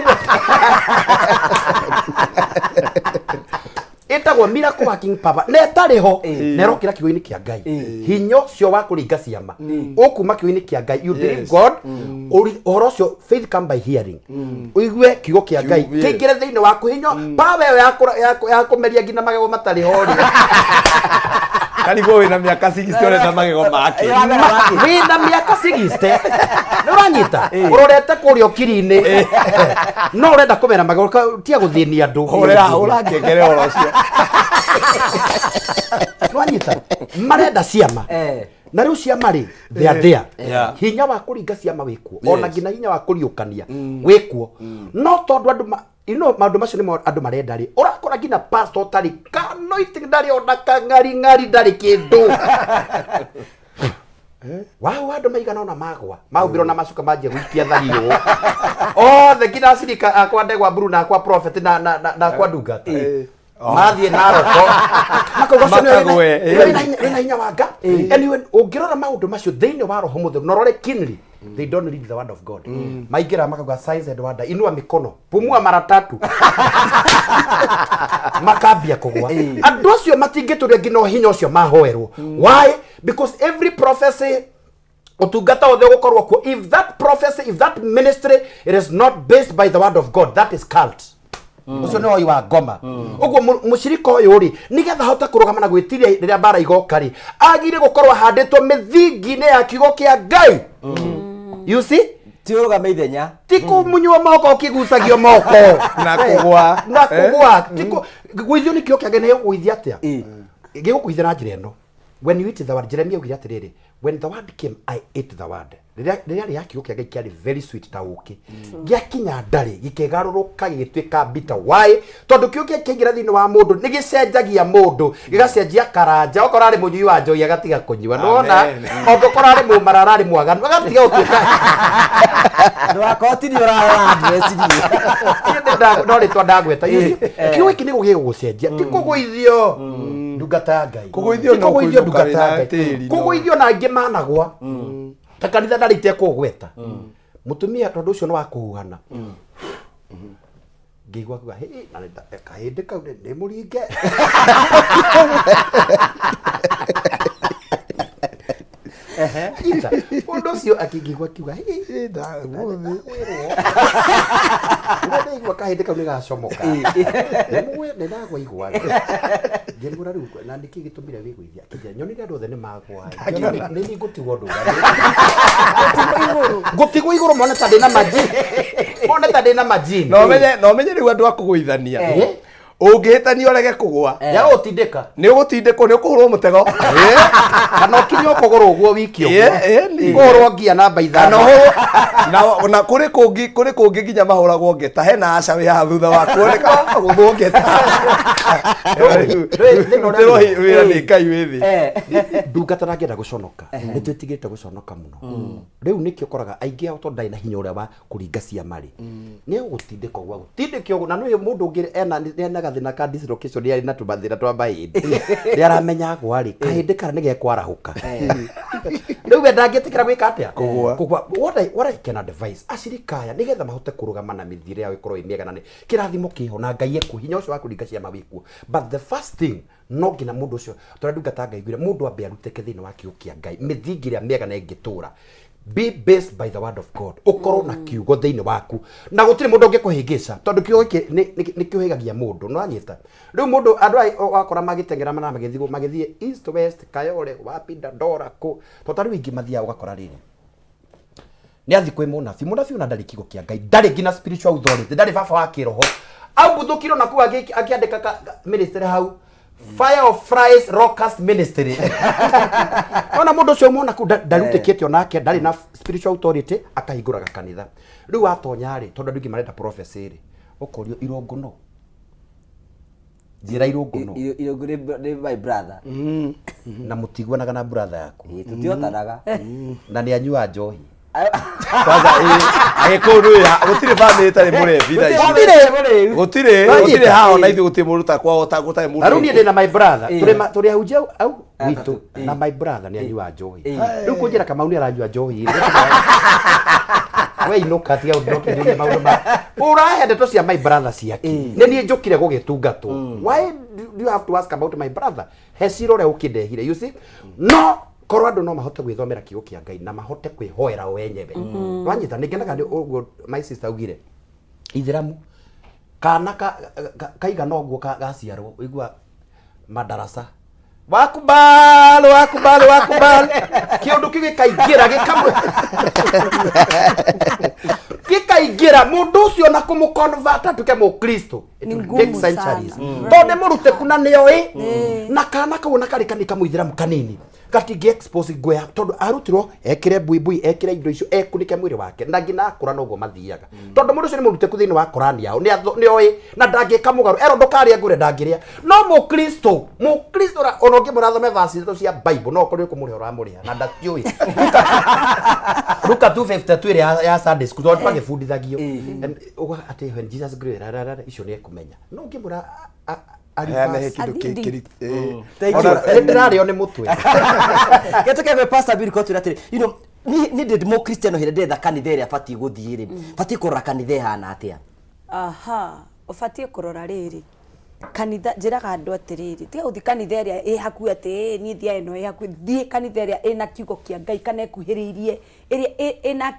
itagwo miracle working power na ĩtarĩ ho na ĩrokĩra kiugo-inĩ kĩa Ngai hinya ũcio wa kũringa ciama ũkuma kiugo-inĩ kĩa Ngai you believe God ũhoro ũcio faith come by hearing ũigue kiugo kĩa Ngai kĩingĩre thĩinĩ waku hinya power ya kũmeria nginya magego matarĩ ho Karibu wina miaka 60 urenda magego make. Wina miaka 60 nuranyita urorete kuria ukiri-ini no urenda kumera magego tia guthinia andu hura ngengere oro cio nuranyita marenda ciama na riu ciama ri thea hinya wa kuringa ciama wikuo ona ngina hinya wa kuriukania wikuo no tondu andu maundu macio nimo andu marenda ri urakora ngina pastor tari kanoiting ndari ona kang'ari ndari kindu wao andu maigana ona magwa maumbirwo na macuka manjia gwikia thariu othe ngina acirika akwa ndegwa mburu na akwa prophet na akwa ndungata mathie na roko makagwe wena hinya wanga anyway ungirora maundu macio thiini wa roho mutheru norore keenly they don't read the word of God maingira makagwa signs and wonder inua mikono pumua mara 3 makambia kugwa andu acio matingituria ngino hinya ucio mahoerwo why because every prophecy utungata othe gukorwo ko if that prophecy if that ministry it is not based by the word of God that is cult ucio ni oi wa ngoma uguo mucirika uyu ri nigetha hota kurugama na gwitiria riria bara igoka ri agire gukorwo handitwo mithingi-ini ya kiugo kia Ngai you see tiurugame ithenya tiku munywa moko kigusagio moko na kugwa tiku gwithio ni kiugo kia Ngai ne gwithia atia gigukwithia na njira ino when you eat the word Jeremia ugire atiriri when the word came I ate the word riria ria kiugo kia Ngai kiari very sweet ta uki giakinya ndari gikegaruruka gigitwika bitter why tondu kiugo kia kiingira thiini wa mundu ni gicenjagia mundu gigacenjia karanja okora ari munyui wa njoi agatiga kunyua nona okora ari mumarara ari mwaganu agatiga gutwika ndwakoti ni urara address ni no ritwa ndagweta kiugo iki ni gugigucenjia ti kugwithio ndungata Ngai kugwithio no ndungata Ngai kugwithio na angi managwa ta kanitha ndarite kugweta mutumia tondu ucio no wa kuhana ngigwa kwa na kahinde kau ni muringe ita undu ucio akigigwa kiuga ndagwa kahinde kau ni gacomoka ni ndagwa igwa ngimura riu na ndiki gitumire wigwithia kija nyonire andu othe ni magwa ni ni gutigwo ndu gutigwo iguru mone ta ndina majini no menye riu andu akugwithania ungihitania urege kugwa ya utindika ni ugutindikwo ni ukuhurwo mutego kana ukinyo kugoro uguo wiki uguo kuhurwo ngia namba 5 na kuri kungi nginya mahuragwo ngeta hena aca wi haha thutha wa kuoneka guthwo ngeta wira ni Ngai withi ndungata na ngenda guconoka ni twitigite guconoka muno riu nikio koraga aingi ao tondu ndai na hinya uria wa kuringa ciama ri ni ugutindika uguo gutindika uguo na no mundu ungi ena gathina ka dislocation ri na tumathira twa mahindi ri aramenya gwari kahindi kana ni gekwarahuka riu we ndangĩtĩkĩra gwĩka atĩa kugwa what I can advise acirikaya nigetha mahote kurugama na mithire yao ikorwo imega na kirathimo kiho na Ngai ekuhinya ucio wa kuringa ciama wikuo but the first thing no ngina mundu ucio tondu ndungata Ngai gwire mundu ambe aruteke thiini wa kiugo kia Ngai mithingi ria mega na ingitura be based by the word of God ukorwo na kiugo thiini waku na gutire mundu ungikuhingica tondu kiugo iki ni kiuhigagia mundu no anyita riu mundu andu wakora magitengera mana magithie east west Kayole wapinda Ndora ku totari wingi mathia ugakora riri ni athi kwi munafi una ndari kiugo kia Ngai ndari ngina spiritual authority ndari baba wa kiroho au buthukiro na kuwa akiandika ministry hau Fire of Fries Rockers Ministry. Ona mundu ucio muona ku ndarutikite onake ndari na spiritual authority akahinguraga kanitha. Riu atonya ri tondu ndingi marenda prophecy ri. Ukorio irongono. Njira irongono. Irongono ni my brother. Na mutigwanaga na brother yaku. Tutiotanaga. Na ni anyua njohi. Kwanza agikuru ya gutire family tari murevi gutire hao na ithu gutire muruta kwao ta gutare mundu aruni ndi na my brother turi ahunjia au witu na my brother ni anyua njohi riu kunjira kama uni aranyua njohi we inuka tiga undoke ndi maundu ma urahe ndeto cia my brother ciaki ni nie njukire gugitungatwo why do you have to ask about my brother heciro re ukindehire you see no korwo andu no mahote gwithomera kiugo kia Ngai na mahote kwihoera wenyewe twanyita ningenaga ni uguo my sister ugire ithiramu kana kaiga no guo gaciarwo igua madarasa wakubali kiundu gikaingira gikaingira mundu ucio na kumuconvert atuke mukristo centuries tonde murute kuna nioi na kana kau na karikanika muithiramu kanini gatingi expose gwea tondu arutirwo ekire buibui ekire indo icio ekunike mwiri wake ndangina akura noguo mathiaga tondu mundu ucio ni murute kuthini wa Qur'ani yao ni oi na ndangika mugaru ero ndukari ngure ndangiria no mukristo ono ngimurathome verse icio cia Bible no kuri kumuri uramuria na ndatiui Luka 2:52 ya Sunday school tondu pagifundithagio ati when Jesus grew icio ni ekumenya no ngimura Ane kitu kikiri. Ndirari one mutwe. Getoke me pastor Bill ko turatire. You know, ni de mo Christian here de kanitha ria fati guthire. Fati kurora kanitha hana atia. Aha, ufatie kurora riri. Kanitha njiraga andu atiriri. Tiga uthi kanitha ria haku ati ni thia eno haku thie kanitha ria ina kiugo kia Ngai kana ekuhiririe ina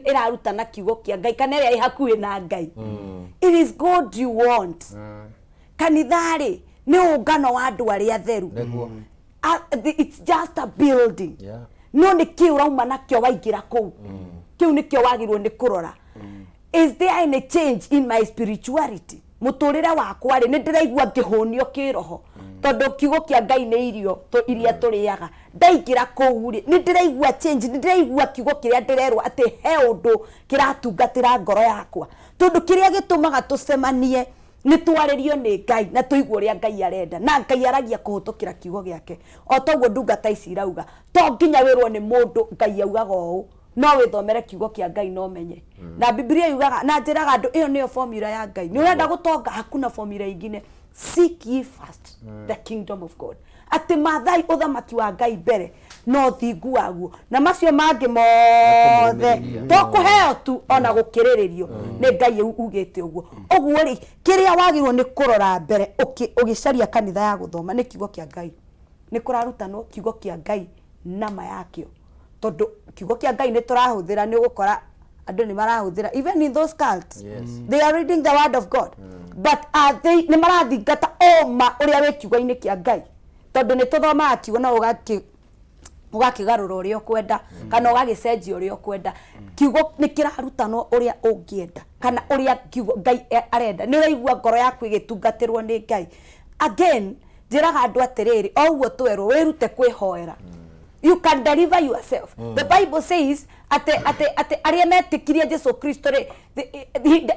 iraruta na kiugo kia Ngai kana ria haku na Ngai. It is God you want. Kanithari ni ungano wa andu aria atheru. It's just a building. No ni kiu rauma nakio waigira kou. Kiu ni kio wagirwo ni kurora. Is there any change in my spirituality? Muturire wakwa ri ni ndiraigua ngihonio kiroho. Tondu kiugo kia Ngai ni irio iria turiaga. Ndaigira kou ri ni ndiraigua change, ni ndiraigua kiugo kiria ndirerwo ati he undu kiratungatira ngoro yakwa. Tondu kiria gitumaga tucemanie ni twaririo ni Ngai na tuigwo ria Ngai arenda na Ngai aragia kuhutukira kiugo giake o toguo ndungata ici irauga to nginya wirwo ni mundu Ngai augaga uu no withomere kiugo kia Ngai no menye na Biblia yugaga na njiraga andu iyo niyo formula ya Ngai ni urenda gutonga hakuna formula ingine seek ye first the kingdom of God ati mathai uthamaki wa Ngai mbere no thingu waguo na macio mangi mothe to kuheo tu ona gukiriririo ni Ngai ugite uguo uguo ri kiria wagirwo ni kurora mbere ugicaria kanitha ya guthoma ni kiugo kia Ngai ni kurarutanwo kiugo kia Ngai na mayakio tondu kiugo kia Ngai ni turahuthira ni gukora andu ni marahuthira even in those cults they are reading the word of God but are they ni marathingata oma uria we kiugo-ini kia Ngai tondu ni tuthomaga kiugo na ugakigarura uria ukwenda kana ugagicenjia uria ukwenda kiugo ni kirarutanwo uria ungienda kana uria kiugo Ngai arenda ni uraigua ngoro yaku igitungatirwo ni Ngai again njiraga andu atiriri oguo twerwo wirute kwihoera you can deliver yourself the Bible says ate aria metikirie Jesu Kristo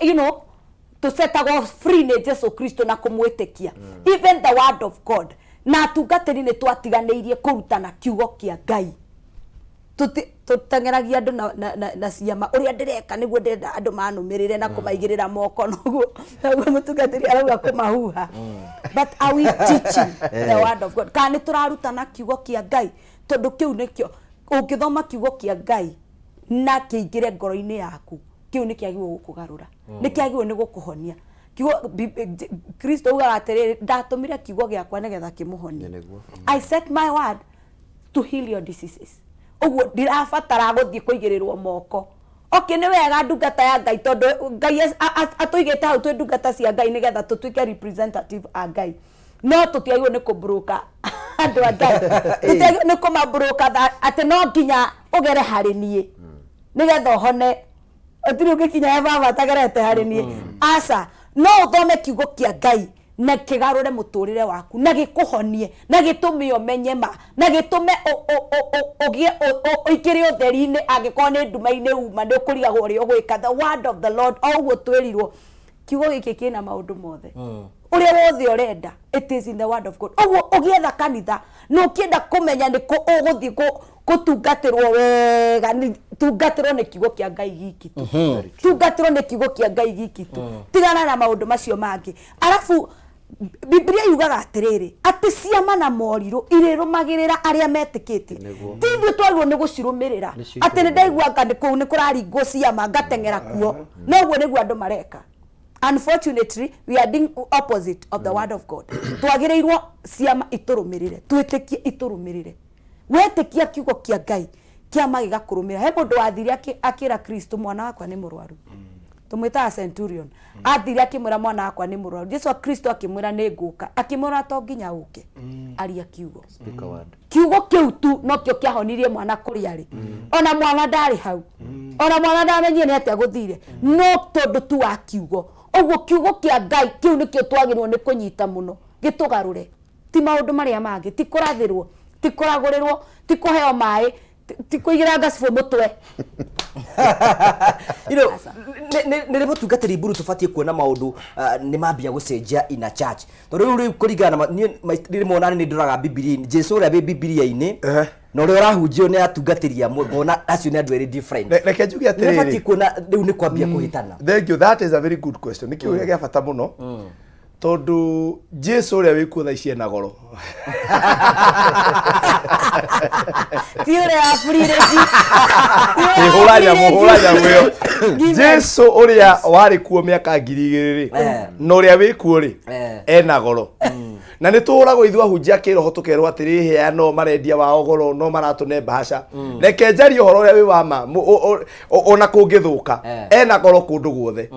you know to set us free ne Jesu Kristo na kumwitikia even the word of God na tungatiri ni twatiganeirie kurutana kiugo kia Ngai tutengeragia andu na ciama uria ndireka niguo ndenda andu manumirire na kumaigirira moko noguo mutungatiri arauga kumahuha but are we teaching the word of God kana turarutana kiugo kia Ngai tondu kiu nikio ungithoma kiugo kia Ngai na kiingire ngoro-ini yaku kiu nikiagirwo gukugarura nikiagirwo ni gukuhonia kiugo Kristo uga atiriri ndatumire kiugo giakwa nigetha kimuhonie I set my word to heal your diseases uguo ndirabatara guthii kuigirirwo moko okay ni wega ndungata ya Ngai tondu Ngai atuigite hau twi ndungata cia Ngai nigetha tutuike representative a Ngai no tutiagirwo ni kubroka andu a Ngai tutiagirwo ni kumabroka ati no nginya ugere hari nie nigetha uhone otiri ugikinya baba tagerete hari nie asa no uthome kiugo kia Ngai na kigarure muturire waku na gikuhonie na gitume umenye ma na gitume ogie ikiri utheri-ini angikoo ni nduma-ini uma ni ukurigagwo uri ugwika the word of the Lord oguo twirirwo kiugo giki kina maundu mothe uria wothe urenda it is in the word of God oguo ugietha kanitha no kienda kumenya ni ko uguthii kutungatirwo wega ni tungatirwo ni kiugo kia Ngai giki tu tungatirwo ni kiugo kia Ngai giki tu tigana na maundu macio mangi arafu Biblia yugaga atiriri ati ciama na moriru irirumagirira aria metikite tithwe twagwo ni gucirumirira ati ni ndaigua ngani kuu ni kuraringwo ciama ngatengera kuo noguo niguo andu mareka unfortunately we are doing opposite of the word of God twagirirwo ciama iturumirire twitikie iturumirire wetikia kiugo kia Ngai kiama gigakurumira he mundu wathiri akira Kristo mwana wakwa ni murwaru tumwita centurion athire akimwira mwana wakwa ni murwaru Jesu Kristo akimwira ni nguka akimwira to nginya uke aria kiugo kiugo kiu tu no kio kiahonirie mwana kuri ari ona mwana ndari hau ona mwana ndamenyire ni atia guthire no tondu tu wa kiugo oguo kiugo kia Ngai kiu nikio twagirwo ni kunyita muno gitugarure ti maundu maria mangi ti kurathirwo ti kuragurirwo ti kuheo mai ti kuigira ngacibũ mutwe nä må tungatä mburu tå batiä kuona maå ndå nä mambia gå cenjia ina church tondå rä u rä u kå ringana rä mona nä ndå raga bibilia Jesu å rä a wä bibilia-inä na å rä a å rahunjio nä atungatä ria ngona acio nä andå erä reke njuge atä batiä kuona rä u nä kwambia kå hä tana. Thank you, that is a very good question. Nä kä å rä a gä a bata må no tondu Jesu å rä a wä kuo tha ici ena goro ti å rä a burire hå nyamå ä yo Jesu å rä a warä kuo mä aka 2000 na å rä a wä kuo rä ena goro na nä tå ragwo ithu ahunjia kä roho tå kerwo atä rä hea no marendia wao goro no maratå ne mbahaca reke njarie å horo å rä a wä wa ma ona kå ngä thå ka ena goro kå ndå guothe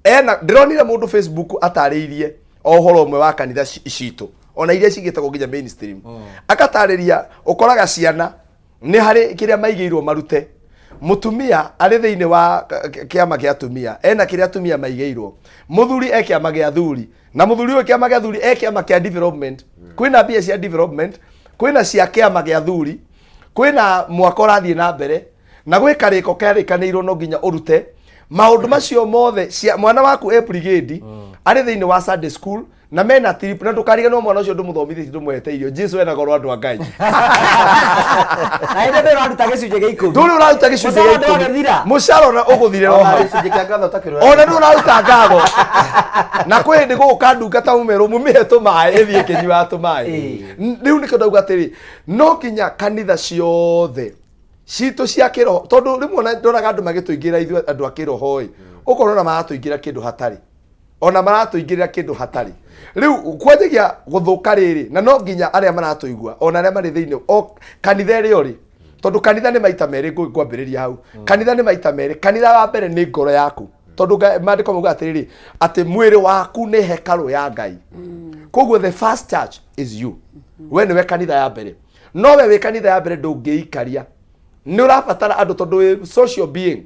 ndä ronire må ndå Facebook atarä irie ohoro ũmwe wa kanitha citũ ona iria cigĩtagwo nginya mainstream akatarĩria ũkoraga ciana nĩ harĩ kĩrĩa maigĩirwo marute mutumia arĩ thĩinĩ wa kĩama gĩa atumia ena kĩrĩa atumia maigĩirwo mũthuri e kĩama gĩa athuri na mũthuri ũyũ kĩama gĩa athuri e kĩama kĩa development kwĩna mbia cia development kwĩna cia kĩama gĩa athuri kwĩna mwaka ũrathiĩ na mbere na gwĩ karĩko karĩkanĩirwo no nginya ũrute maũndũ macio mothe mwana waku e brigade arĩ thĩinĩ wa Sunday school na mena trip na ndũkariganĩrwo mwana ũcio ndũmũthomithĩtie ndũmweteire Jesu ena goro andũ a Ngai na ĩndĩ ndĩ ũraruta gĩcunjĩ gĩa 10 ndũrĩ ũraruta gĩcunjĩ gĩa 10 mũcara ona ũgũthire ro hau ona ndũ ũraruta ngatho na kwĩ hĩndĩ gũgũka ndungata mũmerũ mũmĩhe tũmaĩ ĩthiĩ ĩkĩnyuaga tũmaĩ rĩu nĩkĩo ndauga atĩrĩ no nginya kanitha ciothe citũ cia kĩroho tondũ rĩmwe ona ndoraga andũ magĩtũingĩra ithuĩ andũ a kĩroho ĩ ũkorona maratũingĩra kĩndũ hatarĩ ona maratũingĩrĩra kĩndũ hatarĩ rĩu kwanjagia gũthũka rĩrĩ na no nginya arĩa maratũigua ona arĩa marĩ thĩinĩ o kanitha ĩrĩ orĩ tondũ kanitha nĩ maita merĩ ngwambĩrĩria hau kanitha nĩ maita merĩ kanitha wa mbere nĩ ngoro yaku tondũ maandĩko mauga atĩrĩrĩ atĩ mwĩrĩ waku nĩ hekarũ ya Ngai koguo the first church is you we nĩwe kanitha ya mbere no we wĩ kanitha ya mbere ndũngĩikaria nĩ ũrabatara andũ tondũ wĩ social being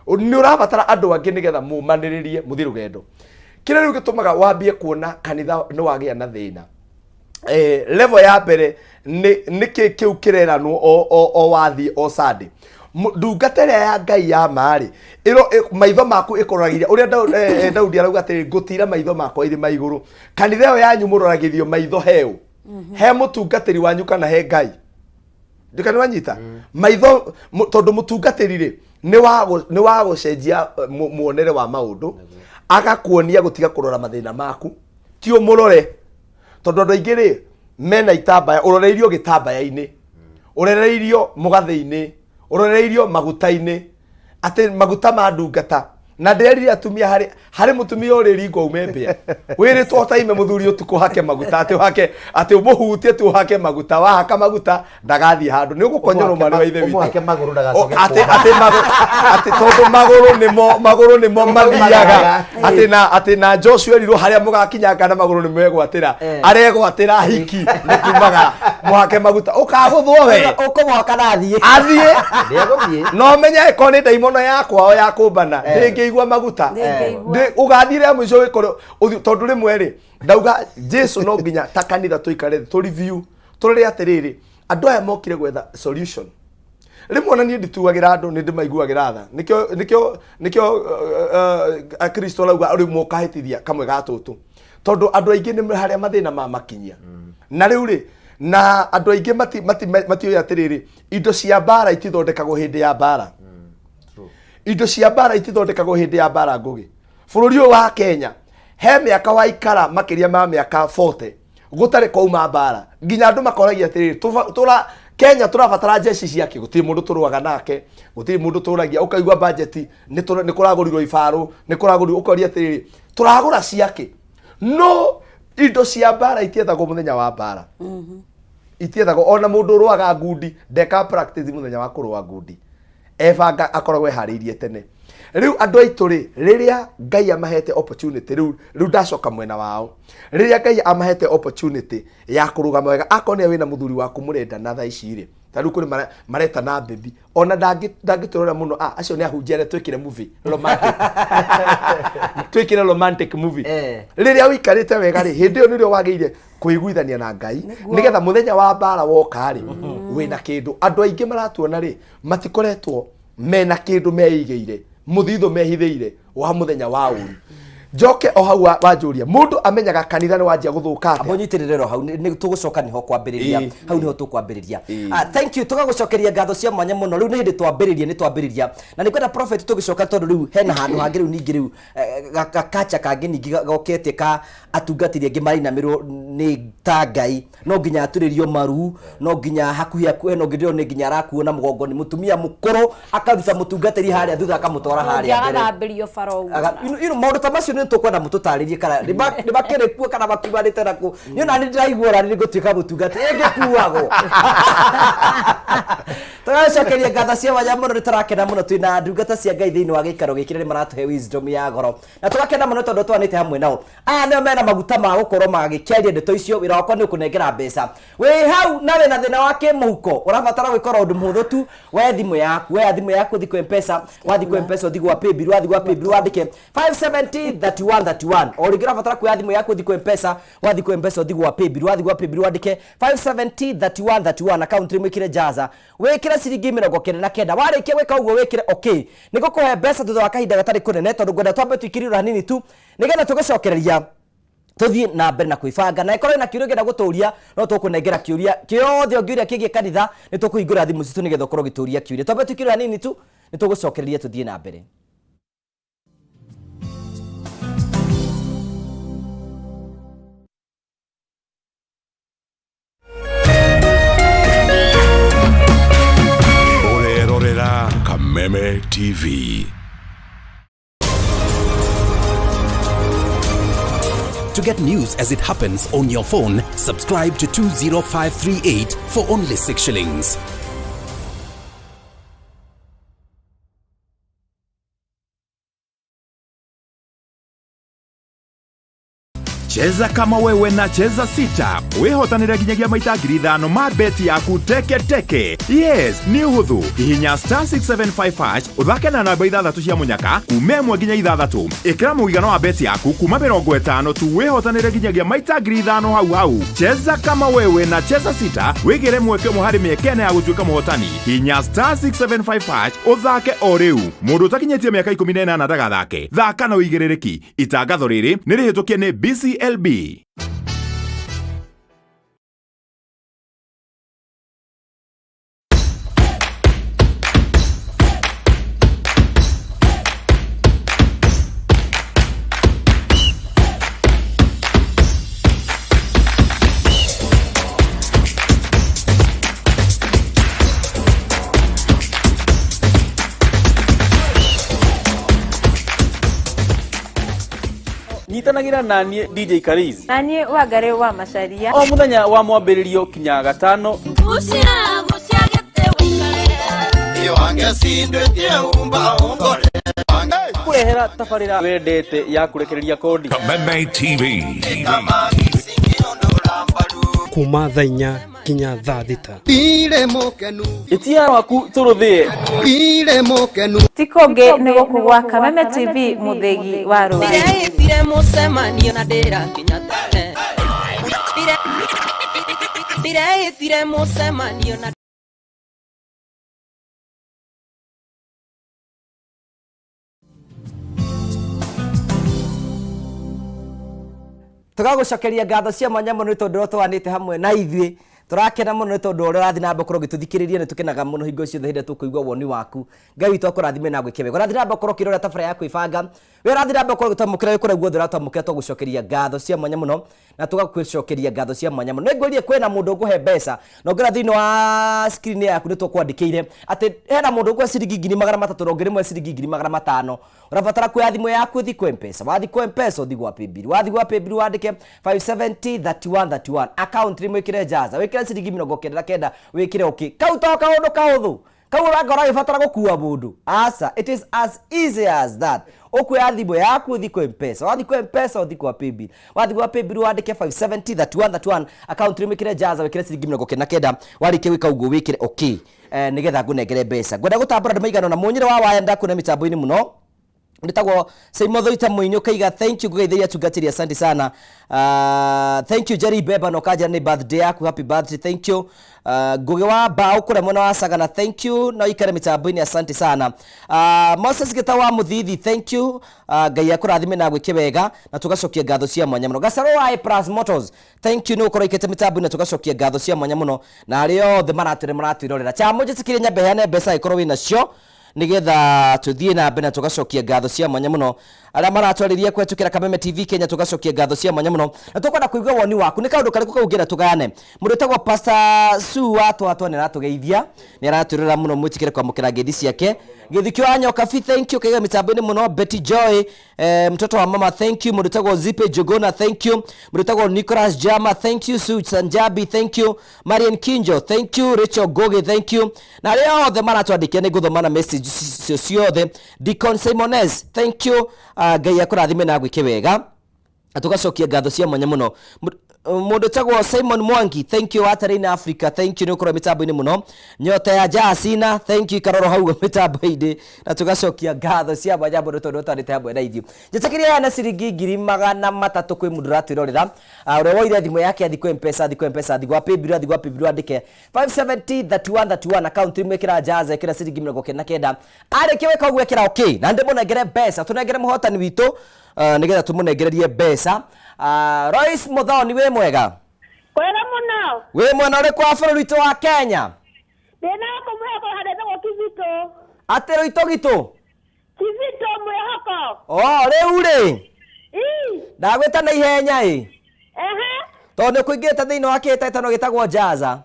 nĩ ũrabatara andũ angĩ nĩgetha mũmanĩrĩrie mũthiĩ rũgendo kĩrĩa rĩu gĩtũmaga wambie kuona kanitha nĩ wagĩa na thĩna level ya mbere nĩ kĩu kĩreranwo o wathiĩ o Sunday ndungata ĩrĩa ya Ngai ya marĩ maitho maku ĩkũroragĩria ũrĩa Daudi arauga atĩrĩ ngũtira maitho makwa irĩma igũrũ kanitha ĩyo yanyu mũroragĩrio maitho heũ he mũtungatĩri wanyu kana he Ngai ndikana wanyita maitho tondu mutungatiri ri ni wa gucenjia muonere wa maundu agakuonia gutiga kurora mathina maku ti umurore tondu andu aingi ri mena itambaya uroreirio gitambaya-ini uroreirio mugathe-ini uroreirio maguta-ini ati maguta ma ndungata na ndirerire atumia hari mutumia uri ringo umembia wiritwo taime muthuri utuku hake maguta ati umuhutie tu hake maguta wa haka maguta ndagathie handu ni ugukonyorwo mari wa ithe witu hake maguru ndagacoke ati tondu maguru nimo mathiaga ati na Joshua erirwo haria mugakinyanga na maguru ni megwatira aregwatira hiki ni kumaga muhake maguta ukaguthwo we ukumuhaka na athie no menya iko ni ndaimono yakwa ya kumbana igwa maguta ugathire mwico wikoro tondu rimwe ri ndauga Jesu no nginya ta kanitha tuikare tu review turire atiriri andu aya mokire gwetha solution rimwe ona nie ndituagira andu ni ndimaiguagira tha nikio Kristo lauga uri mukahitithia kamwe gatutu tondu andu aingi ni haria mathina makinyia na riu ri na andu aingi mati atiriri indo cia bara itithondekagwo hindi ya bara indo cia bara itithondekagwo hindi ya bara ngugi bururi uyu wa Kenya he miaka wa ikara makiria ma miaka 40 gutari kwauma bara nginya andu makoragia atiriri tura Kenya turabatara jeshi ciake gutiri mundu turuaga nake gutiri mundu turagia ukaigwa budget ni kuragurirwo ibaru ni kuragurirwo ukoria atiriri turagura ciake no indo cia bara itiethagwo muthenya wa bara itiethagwo ona mundu uruaga ngundi ndeka practice muthenya wa kurua ngundi ebanga akoragwo ehariirie tene riu andu aitu ri riria Ngai amahete opportunity riu ndacoka mwena wao riria Ngai amahete opportunity ya kurugama wega akone wina muthuri waku murenda na thaa ici ri tariu kuri mareta na baby ona ndangiturora muno acio ni ahunjere twikire movie romantic twikire romantic movie riria wikarite wega ri hindi yo nirio wageire kuiguithania na Ngai nigetha muthenya wa mbara woka ri wina kindu andu aingi maratuona ri matikoretwo mena kindu meigeire muthitho mehithiire wa muthenya wa uru njoke o hau wanjuria mundu amenyaga kanitha ni wanjia guthuka abo nyitiriro hau ni tugucoka niho kwambiriria hau niho tukwambiriria thank you tugagucokeria ngatho cia mwanya muno riu ni hindi twambiriria na ni kwenda prophet tugicoka tondu riu hena handu hangi riu ningi riu gakacha kangi ningi gokete ka atungatirie angi marinamirwo ni ta Ngai no nginya aturirio maru no nginya hakuhi no nginya ni nginya arakuona mugongo ni mutumia mukuru akaruta mutungatiri haria thutha akamutwara haria mbere arambirio farau ino maundu ta macio ni tukwenda mututaririe kana ni bakire kuo kana bakibarite naku ni ona ni ndiraigura ni gutuika mutungatiri engikuago tugacokeria ngatho cia mwanya muno ni turakena muno twina ndungata cia Ngai thiini wa gikaro gikire ni maratuhe wisdom ya goro na tugakena muno tondu twanite hamwe nao nio mena maguta ma gukorwo magikiaria ndeto icio wira wakwa ni kunengera mbeca we hau nawe na thina wa kimuhuko urabatara gwikora undu muhuthu tu we thimu yaku thiko M-Pesa wathi kwa M-Pesa thigwa paybill wandike 5703131 origira batara kwa thimu yaku thiko M-Pesa wathi kwa M-Pesa thigwa paybill wandike 5703131 account rimwikire jaza wekira ciringi 99 warikia gwika uguo wekire okay nigukuhe mbeca thutha wa kahinda gatari kunene tondu ngwenda twambe twikirira hanini tu nigetha tugicokereria tuthie na mbere na kuibanga na ikorwo na kiuria genda guturia no tukunengera kiuria kiothe ongiuria kigie kanitha ni tukuhingura thimu citu nigetha ukorwo gituria kiuria twambe twikirira hanini tu ni tugucokereria tuthie na mbere. Kameme TV. To get news as it happens on your phone, subscribe to 20538 for only 6 shillings. Cheza kama wewe na cheza sita. Wehotanira ginyagia maita 5,000 ma beti yaku teke. Yes, ni uhuthu. Hihinya *675# uthake na namba 6 cia munyaka kuma 1 nginya 6. Ikira muigano wa beti yaku kuma 50 tu wehotanira ginyagia maita 5,000 hau. Cheza kama wewe na cheza sita. Wigire mweke muhari miekene ya gutuika muhotani. Hihinya *675# uthake o riu. Mundu utakinyetie miaka 18 ndagathake. Thaka na uigirereki. Itangatho riri ni rihitukie ni BCLB. Nyitanagira nanie DJ Kariz nanie Wangari wa Macharia o muthenya wa mwambiririo kinya gatano kurehera tabarira wendete ya kurekereria kodi Kameme TV kuma thaa 4 kinya thaa 6 ire mukenu itia waku turuthie ire mukenu tikonge nego kugwa Kameme TV muthegi wa ro ire musemanio na ndira kinya ire musemanio na tugagucokeria ngatho cia mwanya muno tondu twanite hamwe na ithui turakena muno tondu uri rathi na mbokoro gituthikiriria ni tukenaga muno hingo cio hinde tukuigwa woni waku Ngai witu akurathime na gwike wega rathi na mbokoro kirora tabara yaku ibanga we rathi na mbokoro gutamukira we kuragwo thura tamukira tugucokeria ngatho cia mwanya muno na tugagucokeria ngatho cia mwanya muno ngwirie kwena mundu nguhe mbeca no ngira thini wa screen yaku ni tukwandikire ati hena mundu ngwe ciringi 300 no ngire mwe ciringi 500 urabatara kuya thimu yaku thi kwa M-Pesa wathi kwa M-Pesa uthi gwa paybill wandike 5703131 account rimwe kire jaza wikire ciringi 99 wikire okay kautoka undu kahuthu Kaura ngora ifatara gukua mundu. Asa, it is as easy as that. Okuya thimũ yaku uthi kwa M-Pesa. Wathi kwa M-Pesa uthi kwa Paybill. Wathi kwa Paybill wandike 570 that one account rimikire jaza wikire ciringi 99 warike wika uguo wikire okay. Nigetha ngunengere mbeca. Ngwenda gutambura ndu maigano na munyire wa waya ndakuna mitambo-ini muno. Nditagwo Saimotho Itamuinyo kaiga thank you gugeithia tungatiri asante sana. Thank you Jerry Beba no kaja ni birthday yaku happy birthday thank you. Ngugi wa bao kure mwana wa Sagana thank you no ikare mitambo-ini asante sana. Moses Gitawa Muthithi thank you. Ngai akurathime na gwike wega na tugacokia ngatho cia mwanya muno. Gasaro wa Plus Motors thank you no koroikete mitambo-ini na tugacokia ngatho cia mwanya muno na ario the maratwirorera chamo jitikire nyambe hane mbeca ikorwo wina cio nigetha tuthie na mbere na tugacokia ngatho cia mwanya muno aria maratwariria kwetukira Kameme TV Kenya tugacokia ngatho cia mwanya muno na tukwenda kuigua woni waku ni kaundu kariku kaugera tugane mundu tagwo Pastor Su atwa ni ratugeithia ni araturira muno mwitikire kwa mukira ngedi ciake githikio anyoka fi thank you kaiga mitambo-ini muno Betty Joy mtoto wa mama thank you mundu tagwo Zipe Jogona thank you mundu tagwo Nicholas Jama thank you Su Sanjabi thank you Marian Kinjo thank you Rachel Goge thank you na leo the maratwandikia ni guthomana message ciothe Deacon Simones thank you Ngai akurathime na gwike wega tugacokia ngatho cia mwanya muno mundu tagwo Simon Mwangi thank you Atarine Africa thank you ni ukora mitambo-ini muno Nyota ya Jasina thank you Karoro hauga mitambo-ini na tugacokia ngatho cia mwanya muno tondu twarite hamwe na ithuĩ njĩtĩkĩria na ciringi 300 kwĩ mundu ratwirorera uria woire thimu yake athi kwa M-Pesa athi kwa Paybill andike 570 31 account imwekira jaza ikira ciringi 99 arĩkia weka ũguo ekira okay na ndĩmũnengere mbeca tũnengere mũhotani witũ nigetha tũmũnengererie mbeca Royce Muthoni we mwega Kwega muno we mwena uri kwa bũrũri witũ wa Kenya Ndina kumweko hadetagwo Kizito ate rwitũ gitu Kizito mwehoko rĩu rĩ ndagwĩta na ihenya tondũ kũingĩte thĩinĩ wa kĩhĩtahĩtano gĩtagwo Jaza